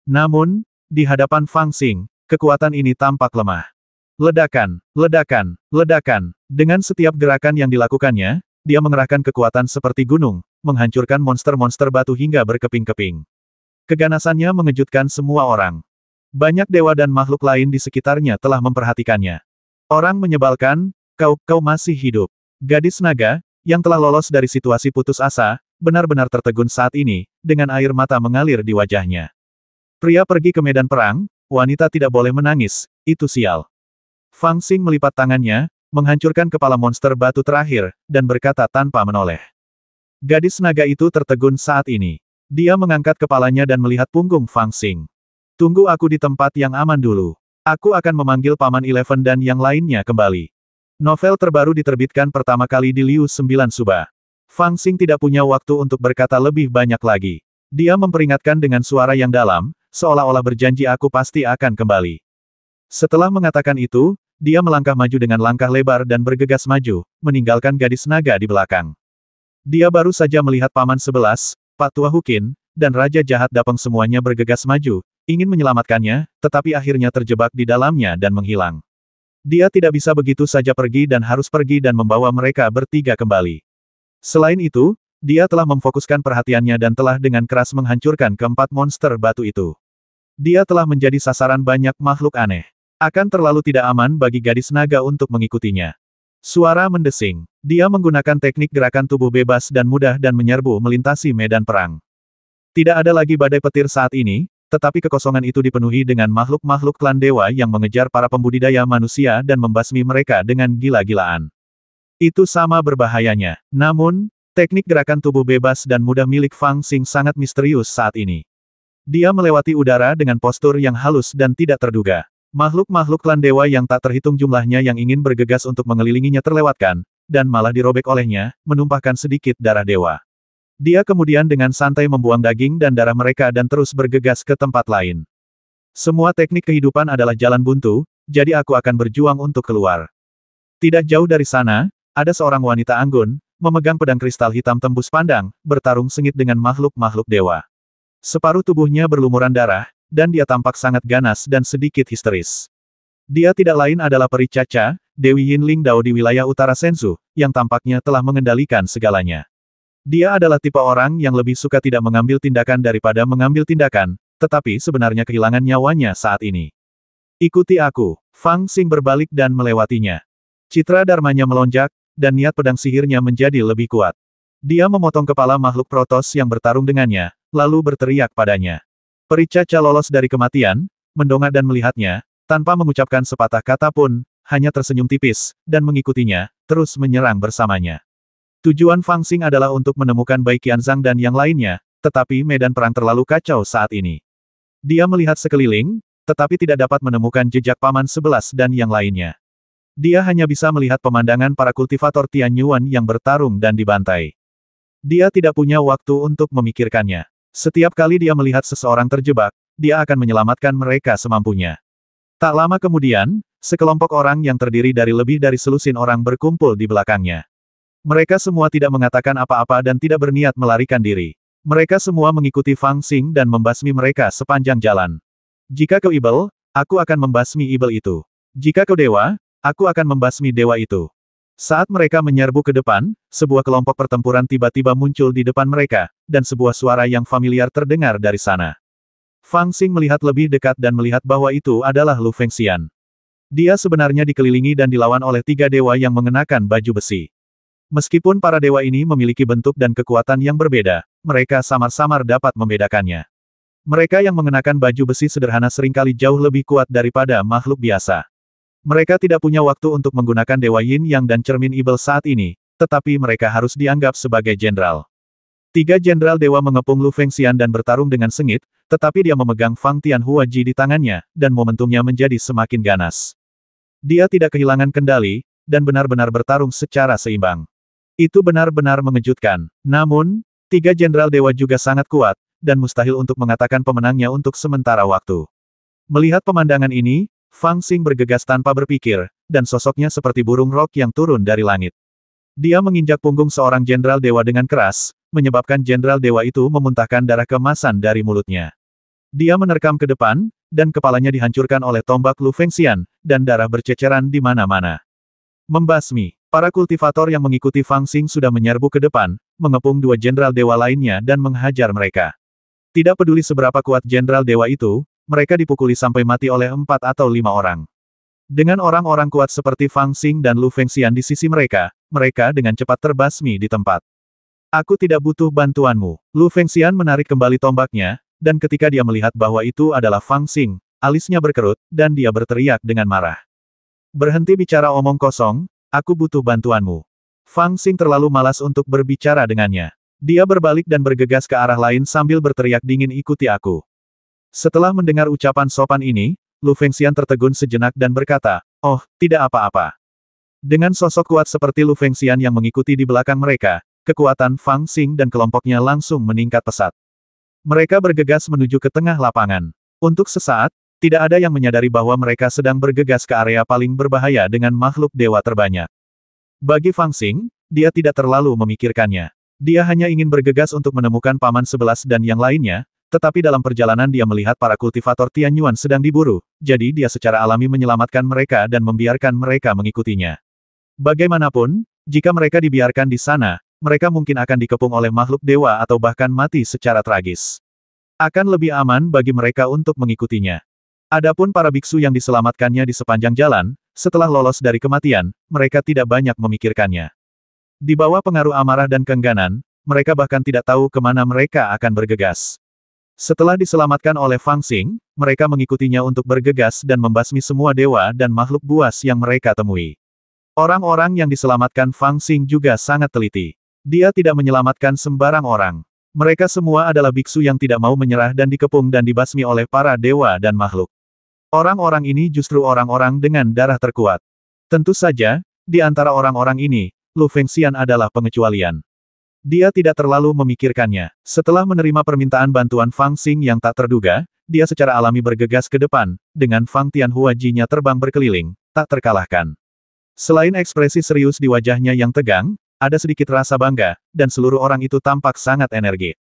Namun, di hadapan Fang Xing, kekuatan ini tampak lemah. Ledakan, ledakan, ledakan. Dengan setiap gerakan yang dilakukannya, dia mengerahkan kekuatan seperti gunung, menghancurkan monster-monster batu hingga berkeping-keping. Keganasannya mengejutkan semua orang. Banyak dewa dan makhluk lain di sekitarnya telah memperhatikannya. Orang menyebalkan, kau masih hidup. Gadis naga, yang telah lolos dari situasi putus asa, benar-benar tertegun saat ini, dengan air mata mengalir di wajahnya. Pria pergi ke medan perang, wanita tidak boleh menangis, itu sial. Fang Xing melipat tangannya, menghancurkan kepala monster batu terakhir, dan berkata tanpa menoleh. Gadis naga itu tertegun saat ini. Dia mengangkat kepalanya dan melihat punggung Fang Xing. Tunggu aku di tempat yang aman dulu. Aku akan memanggil Paman Eleven dan yang lainnya kembali. Novel terbaru diterbitkan pertama kali di Liu 9 Suba. Fang Xing tidak punya waktu untuk berkata lebih banyak lagi. Dia memperingatkan dengan suara yang dalam, seolah-olah berjanji aku pasti akan kembali. Setelah mengatakan itu, dia melangkah maju dengan langkah lebar dan bergegas maju, meninggalkan gadis naga di belakang. Dia baru saja melihat Paman 11, Pak Tua Hukin, dan Raja Jahat Dapeng semuanya bergegas maju, ingin menyelamatkannya, tetapi akhirnya terjebak di dalamnya dan menghilang. Dia tidak bisa begitu saja pergi dan harus pergi dan membawa mereka bertiga kembali. Selain itu, dia telah memfokuskan perhatiannya dan telah dengan keras menghancurkan keempat monster batu itu. Dia telah menjadi sasaran banyak makhluk aneh. Akan terlalu tidak aman bagi gadis naga untuk mengikutinya. Suara mendesing. Dia menggunakan teknik gerakan tubuh bebas dan mudah dan menyerbu melintasi medan perang. Tidak ada lagi badai petir saat ini, tetapi kekosongan itu dipenuhi dengan makhluk-makhluk klan dewa yang mengejar para pembudidaya manusia dan membasmi mereka dengan gila-gilaan. Itu sama berbahayanya. Namun, teknik gerakan tubuh bebas dan mudah milik Fang Xing sangat misterius saat ini. Dia melewati udara dengan postur yang halus dan tidak terduga. Makhluk-makhluk klan dewa yang tak terhitung jumlahnya yang ingin bergegas untuk mengelilinginya terlewatkan, dan malah dirobek olehnya, menumpahkan sedikit darah dewa. Dia kemudian dengan santai membuang daging dan darah mereka dan terus bergegas ke tempat lain. Semua teknik kehidupan adalah jalan buntu, jadi aku akan berjuang untuk keluar. Tidak jauh dari sana, ada seorang wanita anggun, memegang pedang kristal hitam tembus pandang, bertarung sengit dengan makhluk-makhluk dewa. Separuh tubuhnya berlumuran darah, dan dia tampak sangat ganas dan sedikit histeris. Dia tidak lain adalah Peri Caca, Dewi Yinling Dao di wilayah utara Senzu, yang tampaknya telah mengendalikan segalanya. Dia adalah tipe orang yang lebih suka tidak mengambil tindakan daripada mengambil tindakan, tetapi sebenarnya kehilangan nyawanya saat ini. Ikuti aku. Fang Xing berbalik dan melewatinya. Citra dharmanya melonjak, dan niat pedang sihirnya menjadi lebih kuat. Dia memotong kepala makhluk protos yang bertarung dengannya, lalu berteriak padanya. Peri Caca lolos dari kematian, mendongak dan melihatnya, tanpa mengucapkan sepatah kata pun, hanya tersenyum tipis, dan mengikutinya, terus menyerang bersamanya. Tujuan Fang Xing adalah untuk menemukan Bai Qianzhang dan yang lainnya, tetapi medan perang terlalu kacau saat ini. Dia melihat sekeliling, tetapi tidak dapat menemukan jejak Paman 11 dan yang lainnya. Dia hanya bisa melihat pemandangan para kultivator Tian Yuan yang bertarung dan dibantai. Dia tidak punya waktu untuk memikirkannya. Setiap kali dia melihat seseorang terjebak, dia akan menyelamatkan mereka semampunya. Tak lama kemudian, sekelompok orang yang terdiri dari lebih dari selusin orang berkumpul di belakangnya. Mereka semua tidak mengatakan apa-apa dan tidak berniat melarikan diri. Mereka semua mengikuti Fang Xing dan membasmi mereka sepanjang jalan. Jika kau ibel, aku akan membasmi ibel itu. Jika kau dewa, aku akan membasmi dewa itu. Saat mereka menyerbu ke depan, sebuah kelompok pertempuran tiba-tiba muncul di depan mereka, dan sebuah suara yang familiar terdengar dari sana. Fang Xing melihat lebih dekat dan melihat bahwa itu adalah Lu Fengxian. Dia sebenarnya dikelilingi dan dilawan oleh 3 dewa yang mengenakan baju besi. Meskipun para dewa ini memiliki bentuk dan kekuatan yang berbeda, mereka samar-samar dapat membedakannya. Mereka yang mengenakan baju besi sederhana seringkali jauh lebih kuat daripada makhluk biasa. Mereka tidak punya waktu untuk menggunakan Dewa Yin Yang dan Cermin Ibel saat ini, tetapi mereka harus dianggap sebagai jenderal. 3 jenderal dewa mengepung Lu Fengxian dan bertarung dengan sengit, tetapi dia memegang Fang Tianhua Ji di tangannya, dan momentumnya menjadi semakin ganas. Dia tidak kehilangan kendali, dan benar-benar bertarung secara seimbang. Itu benar-benar mengejutkan. Namun, 3 jenderal dewa juga sangat kuat, dan mustahil untuk mengatakan pemenangnya untuk sementara waktu. Melihat pemandangan ini, Fang Xing bergegas tanpa berpikir, dan sosoknya seperti burung rok yang turun dari langit. Dia menginjak punggung seorang jenderal dewa dengan keras, menyebabkan jenderal dewa itu memuntahkan darah kemasan dari mulutnya. Dia menerkam ke depan, dan kepalanya dihancurkan oleh tombak Lu Fengxian, dan darah berceceran di mana-mana. Membasmi. Para kultivator yang mengikuti Fang Xing sudah menyerbu ke depan, mengepung 2 jenderal dewa lainnya dan menghajar mereka. Tidak peduli seberapa kuat jenderal dewa itu, mereka dipukuli sampai mati oleh 4 atau 5 orang. Dengan orang-orang kuat seperti Fang Xing dan Lu Fengxian di sisi mereka, mereka dengan cepat terbasmi di tempat. Aku tidak butuh bantuanmu. Lu Fengxian menarik kembali tombaknya, dan ketika dia melihat bahwa itu adalah Fang Xing, alisnya berkerut, dan dia berteriak dengan marah. Berhenti bicara omong kosong, aku butuh bantuanmu. Fang Xing terlalu malas untuk berbicara dengannya. Dia berbalik dan bergegas ke arah lain sambil berteriak dingin, ikuti aku. Setelah mendengar ucapan sopan ini, Lu Fengxian tertegun sejenak dan berkata, oh, tidak apa-apa. Dengan sosok kuat seperti Lu Fengxian yang mengikuti di belakang mereka, kekuatan Fang Xing dan kelompoknya langsung meningkat pesat. Mereka bergegas menuju ke tengah lapangan. Untuk sesaat, tidak ada yang menyadari bahwa mereka sedang bergegas ke area paling berbahaya dengan makhluk dewa terbanyak. Bagi Fang Xing, dia tidak terlalu memikirkannya. Dia hanya ingin bergegas untuk menemukan Paman 11 dan yang lainnya, tetapi dalam perjalanan dia melihat para kultivator Tianyuan sedang diburu, jadi dia secara alami menyelamatkan mereka dan membiarkan mereka mengikutinya. Bagaimanapun, jika mereka dibiarkan di sana, mereka mungkin akan dikepung oleh makhluk dewa atau bahkan mati secara tragis. Akan lebih aman bagi mereka untuk mengikutinya. Adapun para biksu yang diselamatkannya di sepanjang jalan, setelah lolos dari kematian, mereka tidak banyak memikirkannya. Di bawah pengaruh amarah dan keengganan, mereka bahkan tidak tahu kemana mereka akan bergegas. Setelah diselamatkan oleh Fang Xing, mereka mengikutinya untuk bergegas dan membasmi semua dewa dan makhluk buas yang mereka temui. Orang-orang yang diselamatkan Fang Xing juga sangat teliti. Dia tidak menyelamatkan sembarang orang. Mereka semua adalah biksu yang tidak mau menyerah dan dikepung dan dibasmi oleh para dewa dan makhluk. Orang-orang ini justru orang-orang dengan darah terkuat. Tentu saja, di antara orang-orang ini, Lu Fengxian adalah pengecualian. Dia tidak terlalu memikirkannya. Setelah menerima permintaan bantuan Fang Xing yang tak terduga, dia secara alami bergegas ke depan, dengan Fang Tianhuaji-nya terbang berkeliling, tak terkalahkan. Selain ekspresi serius di wajahnya yang tegang, ada sedikit rasa bangga, dan seluruh orang itu tampak sangat energi.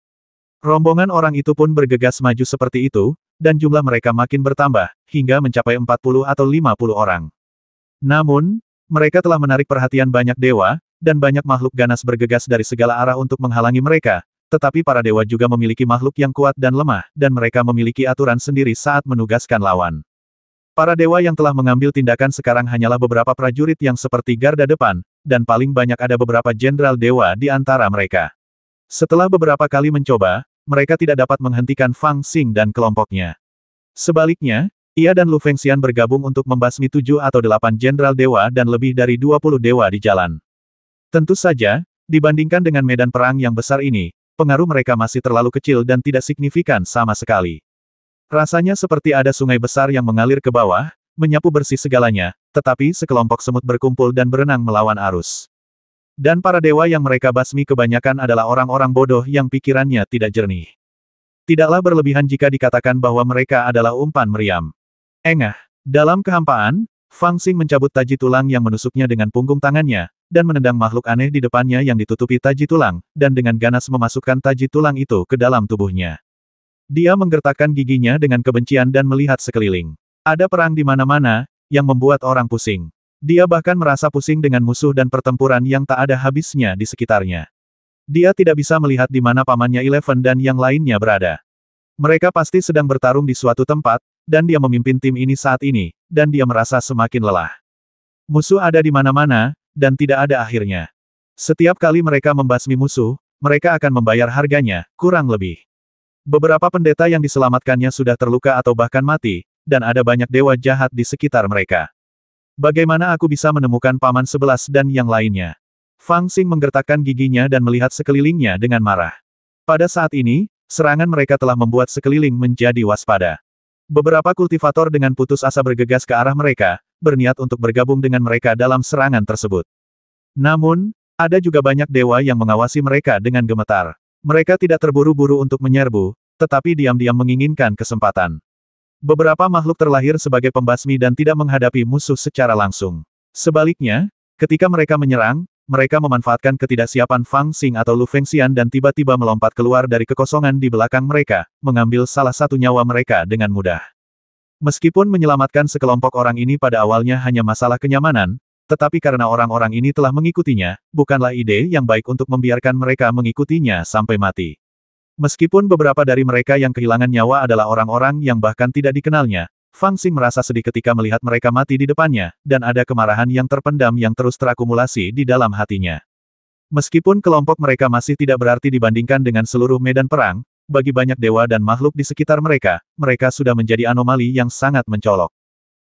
Rombongan orang itu pun bergegas maju seperti itu, dan jumlah mereka makin bertambah, hingga mencapai 40 atau 50 orang. Namun, mereka telah menarik perhatian banyak dewa, dan banyak makhluk ganas bergegas dari segala arah untuk menghalangi mereka, tetapi para dewa juga memiliki makhluk yang kuat dan lemah, dan mereka memiliki aturan sendiri saat menugaskan lawan. Para dewa yang telah mengambil tindakan sekarang hanyalah beberapa prajurit yang seperti garda depan, dan paling banyak ada beberapa jenderal dewa di antara mereka. Setelah beberapa kali mencoba, mereka tidak dapat menghentikan Fang Xing dan kelompoknya. Sebaliknya, ia dan Lu Fengxian bergabung untuk membasmi 7 atau 8 jenderal dewa dan lebih dari 20 dewa di jalan. Tentu saja, dibandingkan dengan medan perang yang besar ini, pengaruh mereka masih terlalu kecil dan tidak signifikan sama sekali. Rasanya seperti ada sungai besar yang mengalir ke bawah, menyapu bersih segalanya, tetapi sekelompok semut berkumpul dan berenang melawan arus. Dan para dewa yang mereka basmi kebanyakan adalah orang-orang bodoh yang pikirannya tidak jernih. Tidaklah berlebihan jika dikatakan bahwa mereka adalah umpan meriam. Engah. Dalam kehampaan, Fang Xing mencabut taji tulang yang menusuknya dengan punggung tangannya, dan menendang makhluk aneh di depannya yang ditutupi taji tulang, dan dengan ganas memasukkan taji tulang itu ke dalam tubuhnya. Dia menggertakkan giginya dengan kebencian dan melihat sekeliling. Ada perang di mana-mana, yang membuat orang pusing. Dia bahkan merasa pusing dengan musuh dan pertempuran yang tak ada habisnya di sekitarnya. Dia tidak bisa melihat di mana pamannya Eleven dan yang lainnya berada. Mereka pasti sedang bertarung di suatu tempat, dan dia memimpin tim ini saat ini, dan dia merasa semakin lelah. Musuh ada di mana-mana, dan tidak ada akhirnya. Setiap kali mereka membasmi musuh, mereka akan membayar harganya, kurang lebih. Beberapa pendeta yang diselamatkannya sudah terluka atau bahkan mati, dan ada banyak dewa jahat di sekitar mereka. Bagaimana aku bisa menemukan Paman 11 dan yang lainnya? Fang Xing menggertakkan giginya dan melihat sekelilingnya dengan marah. Pada saat ini, serangan mereka telah membuat sekeliling menjadi waspada. Beberapa kultivator dengan putus asa bergegas ke arah mereka, berniat untuk bergabung dengan mereka dalam serangan tersebut. Namun, Ada juga banyak dewa yang mengawasi mereka dengan gemetar. Mereka tidak terburu-buru untuk menyerbu, tetapi diam-diam menginginkan kesempatan. Beberapa makhluk terlahir sebagai pembasmi dan tidak menghadapi musuh secara langsung. Sebaliknya, ketika mereka menyerang, mereka memanfaatkan ketidaksiapan Fang Xing atau Lu Fengxian dan tiba-tiba melompat keluar dari kekosongan di belakang mereka, mengambil salah satu nyawa mereka dengan mudah. Meskipun menyelamatkan sekelompok orang ini pada awalnya hanya masalah kenyamanan, tetapi karena orang-orang ini telah mengikutinya, bukanlah ide yang baik untuk membiarkan mereka mengikutinya sampai mati. Meskipun beberapa dari mereka yang kehilangan nyawa adalah orang-orang yang bahkan tidak dikenalnya, Fang Xing merasa sedih ketika melihat mereka mati di depannya, dan ada kemarahan yang terpendam yang terus terakumulasi di dalam hatinya. Meskipun kelompok mereka masih tidak berarti dibandingkan dengan seluruh medan perang, bagi banyak dewa dan makhluk di sekitar mereka, mereka sudah menjadi anomali yang sangat mencolok.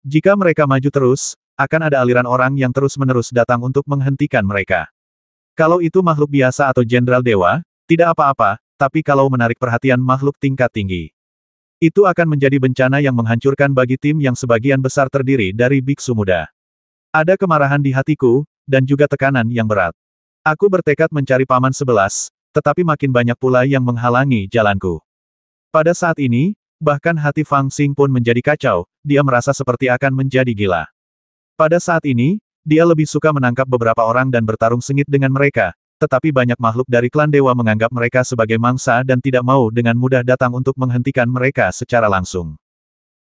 Jika mereka maju terus, akan ada aliran orang yang terus-menerus datang untuk menghentikan mereka. Kalau itu makhluk biasa atau jenderal dewa, tidak apa-apa, tapi kalau menarik perhatian makhluk tingkat tinggi, itu akan menjadi bencana yang menghancurkan bagi tim yang sebagian besar terdiri dari biksu muda. Ada kemarahan di hatiku, dan juga tekanan yang berat. Aku bertekad mencari paman 11, tetapi makin banyak pula yang menghalangi jalanku. Pada saat ini, bahkan hati Fang Xing pun menjadi kacau, dia merasa seperti akan menjadi gila. Pada saat ini, dia lebih suka menangkap beberapa orang dan bertarung sengit dengan mereka, tetapi banyak makhluk dari klan dewa menganggap mereka sebagai mangsa dan tidak mau dengan mudah datang untuk menghentikan mereka secara langsung.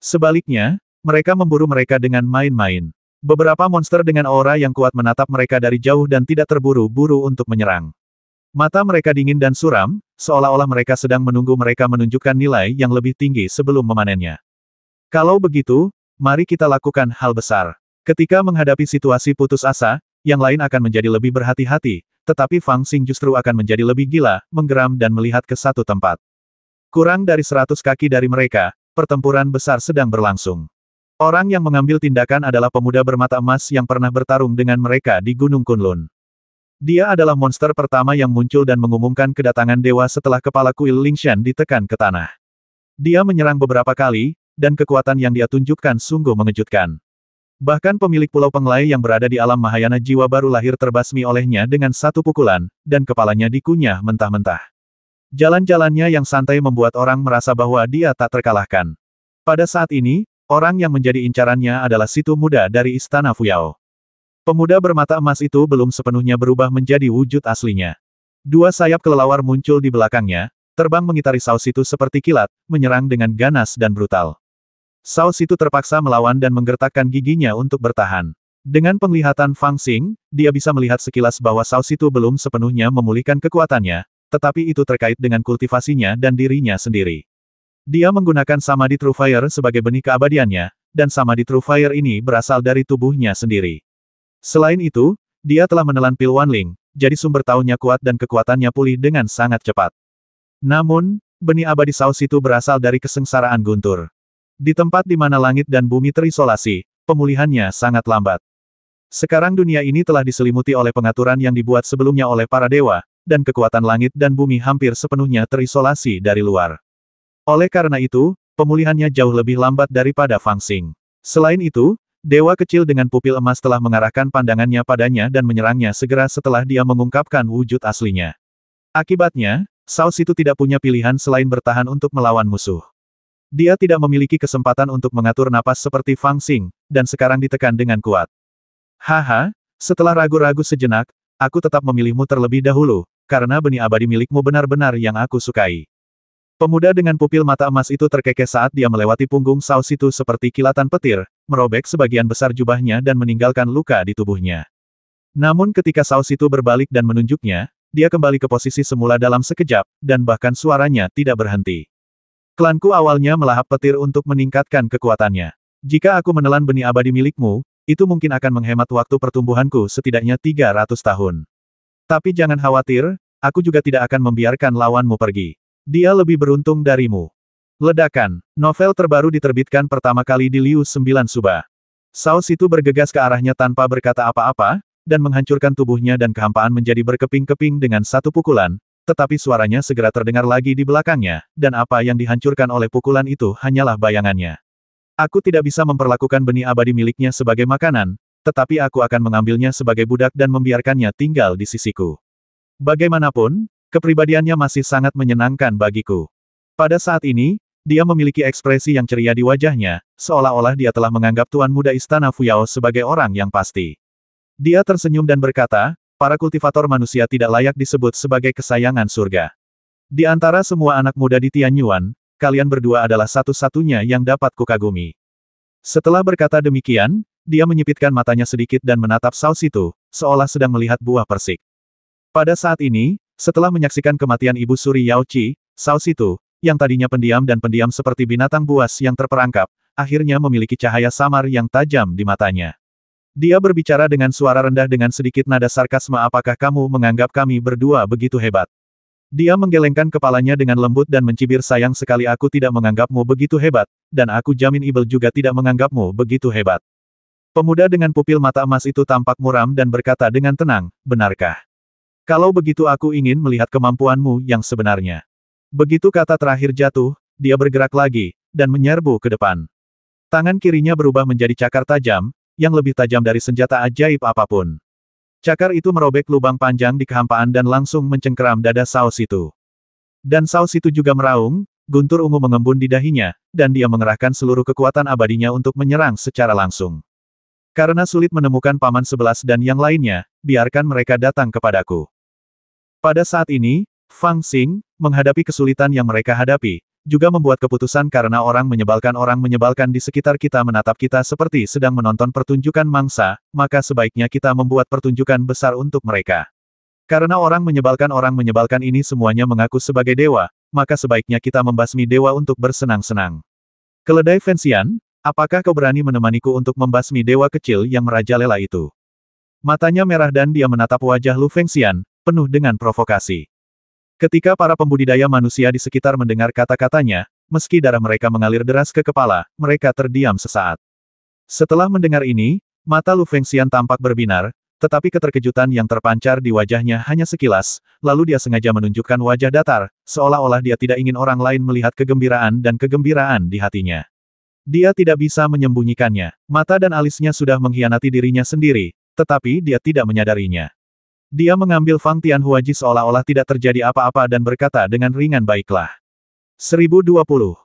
Sebaliknya, mereka memburu mereka dengan main-main. Beberapa monster dengan aura yang kuat menatap mereka dari jauh dan tidak terburu-buru untuk menyerang. Mata mereka dingin dan suram, seolah-olah mereka sedang menunggu mereka menunjukkan nilai yang lebih tinggi sebelum memanennya. Kalau begitu, mari kita lakukan hal besar. Ketika menghadapi situasi putus asa, yang lain akan menjadi lebih berhati-hati, tetapi Fang Xing justru akan menjadi lebih gila, menggeram dan melihat ke satu tempat. Kurang dari 100 kaki dari mereka, pertempuran besar sedang berlangsung. Orang yang mengambil tindakan adalah pemuda bermata emas yang pernah bertarung dengan mereka di Gunung Kunlun. Dia adalah monster pertama yang muncul dan mengumumkan kedatangan dewa setelah kepala kuil Lingshan ditekan ke tanah. Dia menyerang beberapa kali, dan kekuatan yang dia tunjukkan sungguh mengejutkan. Bahkan pemilik Pulau Penglai yang berada di alam Mahayana jiwa baru lahir terbasmi olehnya dengan satu pukulan, dan kepalanya dikunyah mentah-mentah. Jalan-jalannya yang santai membuat orang merasa bahwa dia tak terkalahkan. Pada saat ini, orang yang menjadi incarannya adalah situ muda dari Istana Fuyao. Pemuda bermata emas itu belum sepenuhnya berubah menjadi wujud aslinya. Dua sayap kelelawar muncul di belakangnya, terbang mengitari Saus itu seperti kilat, menyerang dengan ganas dan brutal. Saus itu terpaksa melawan dan menggertakkan giginya untuk bertahan. Dengan penglihatan Fang Xing, dia bisa melihat sekilas bahwa Saus itu belum sepenuhnya memulihkan kekuatannya, tetapi itu terkait dengan kultivasinya dan dirinya sendiri. Dia menggunakan Samadhi True Fire sebagai benih keabadiannya, dan Samadhi True Fire ini berasal dari tubuhnya sendiri. Selain itu, dia telah menelan pil Wanling, jadi sumber taunya kuat dan kekuatannya pulih dengan sangat cepat. Namun, benih abadi Saus itu berasal dari kesengsaraan guntur. Di tempat di mana langit dan bumi terisolasi, pemulihannya sangat lambat. Sekarang dunia ini telah diselimuti oleh pengaturan yang dibuat sebelumnya oleh para dewa, dan kekuatan langit dan bumi hampir sepenuhnya terisolasi dari luar. Oleh karena itu, pemulihannya jauh lebih lambat daripada Fang Xing. Selain itu, dewa kecil dengan pupil emas telah mengarahkan pandangannya padanya dan menyerangnya segera setelah dia mengungkapkan wujud aslinya. Akibatnya, Saus itu tidak punya pilihan selain bertahan untuk melawan musuh. Dia tidak memiliki kesempatan untuk mengatur napas seperti Fang Xing, dan sekarang ditekan dengan kuat. Haha, setelah ragu-ragu sejenak, aku tetap memilihmu terlebih dahulu, karena benih abadi milikmu benar-benar yang aku sukai. Pemuda dengan pupil mata emas itu terkekeh saat dia melewati punggung Saus itu seperti kilatan petir, merobek sebagian besar jubahnya dan meninggalkan luka di tubuhnya. Namun ketika Saus itu berbalik dan menunjuknya, dia kembali ke posisi semula dalam sekejap, dan bahkan suaranya tidak berhenti. Klanku awalnya melahap petir untuk meningkatkan kekuatannya. Jika aku menelan benih abadi milikmu, itu mungkin akan menghemat waktu pertumbuhanku setidaknya 300 tahun. Tapi jangan khawatir, aku juga tidak akan membiarkan lawanmu pergi. Dia lebih beruntung darimu. Ledakan. Novel terbaru diterbitkan pertama kali di Liu 9 Suba. Saus itu bergegas ke arahnya tanpa berkata apa-apa, dan menghancurkan tubuhnya dan kehampaan menjadi berkeping-keping dengan satu pukulan, tetapi suaranya segera terdengar lagi di belakangnya, dan apa yang dihancurkan oleh pukulan itu hanyalah bayangannya. Aku tidak bisa memperlakukan benih abadi miliknya sebagai makanan, tetapi aku akan mengambilnya sebagai budak dan membiarkannya tinggal di sisiku. Bagaimanapun, kepribadiannya masih sangat menyenangkan bagiku. Pada saat ini, dia memiliki ekspresi yang ceria di wajahnya, seolah-olah dia telah menganggap Tuan Muda Istana Fuyao sebagai orang yang pasti. Dia tersenyum dan berkata, para kultivator manusia tidak layak disebut sebagai kesayangan surga. Di antara semua anak muda di Tianyuan, kalian berdua adalah satu-satunya yang dapat kukagumi. Setelah berkata demikian, dia menyipitkan matanya sedikit dan menatap Cao Situ, seolah sedang melihat buah persik. Pada saat ini, setelah menyaksikan kematian Ibu Suri Yao Qi, Cao Situ, yang tadinya pendiam dan pendiam seperti binatang buas yang terperangkap, akhirnya memiliki cahaya samar yang tajam di matanya. Dia berbicara dengan suara rendah dengan sedikit nada sarkasme, apakah kamu menganggap kami berdua begitu hebat? Dia menggelengkan kepalanya dengan lembut dan mencibir, sayang sekali aku tidak menganggapmu begitu hebat, dan aku jamin Ibel juga tidak menganggapmu begitu hebat. Pemuda dengan pupil mata emas itu tampak muram dan berkata dengan tenang, benarkah? Kalau begitu aku ingin melihat kemampuanmu yang sebenarnya. Begitu kata terakhir jatuh, dia bergerak lagi, dan menyerbu ke depan. Tangan kirinya berubah menjadi cakar tajam, yang lebih tajam dari senjata ajaib apapun. Cakar itu merobek lubang panjang di kehampaan dan langsung mencengkeram dada Cao Situ. Dan Cao Situ juga meraung, guntur ungu mengembun di dahinya, dan dia mengerahkan seluruh kekuatan abadinya untuk menyerang secara langsung. Karena sulit menemukan paman 11 dan yang lainnya, biarkan mereka datang kepadaku. Pada saat ini, Fang Xing, menghadapi kesulitan yang mereka hadapi, juga membuat keputusan karena orang menyebalkan di sekitar kita menatap kita seperti sedang menonton pertunjukan mangsa, maka sebaiknya kita membuat pertunjukan besar untuk mereka. Karena orang menyebalkan ini semuanya mengaku sebagai dewa, maka sebaiknya kita membasmi dewa untuk bersenang-senang. Keledai Fenxian, apakah kau berani menemaniku untuk membasmi dewa kecil yang merajalela itu? Matanya merah dan dia menatap wajah Lu Fenxian, penuh dengan provokasi. Ketika para pembudidaya manusia di sekitar mendengar kata-katanya, meski darah mereka mengalir deras ke kepala, mereka terdiam sesaat. Setelah mendengar ini, mata Lu Fenxian tampak berbinar, tetapi keterkejutan yang terpancar di wajahnya hanya sekilas, lalu dia sengaja menunjukkan wajah datar, seolah-olah dia tidak ingin orang lain melihat kegembiraan di hatinya. Dia tidak bisa menyembunyikannya. Mata dan alisnya sudah mengkhianati dirinya sendiri, tetapi dia tidak menyadarinya. Dia mengambil Fang Tianhuaji seolah-olah tidak terjadi apa-apa dan berkata dengan ringan, baiklah. 1020.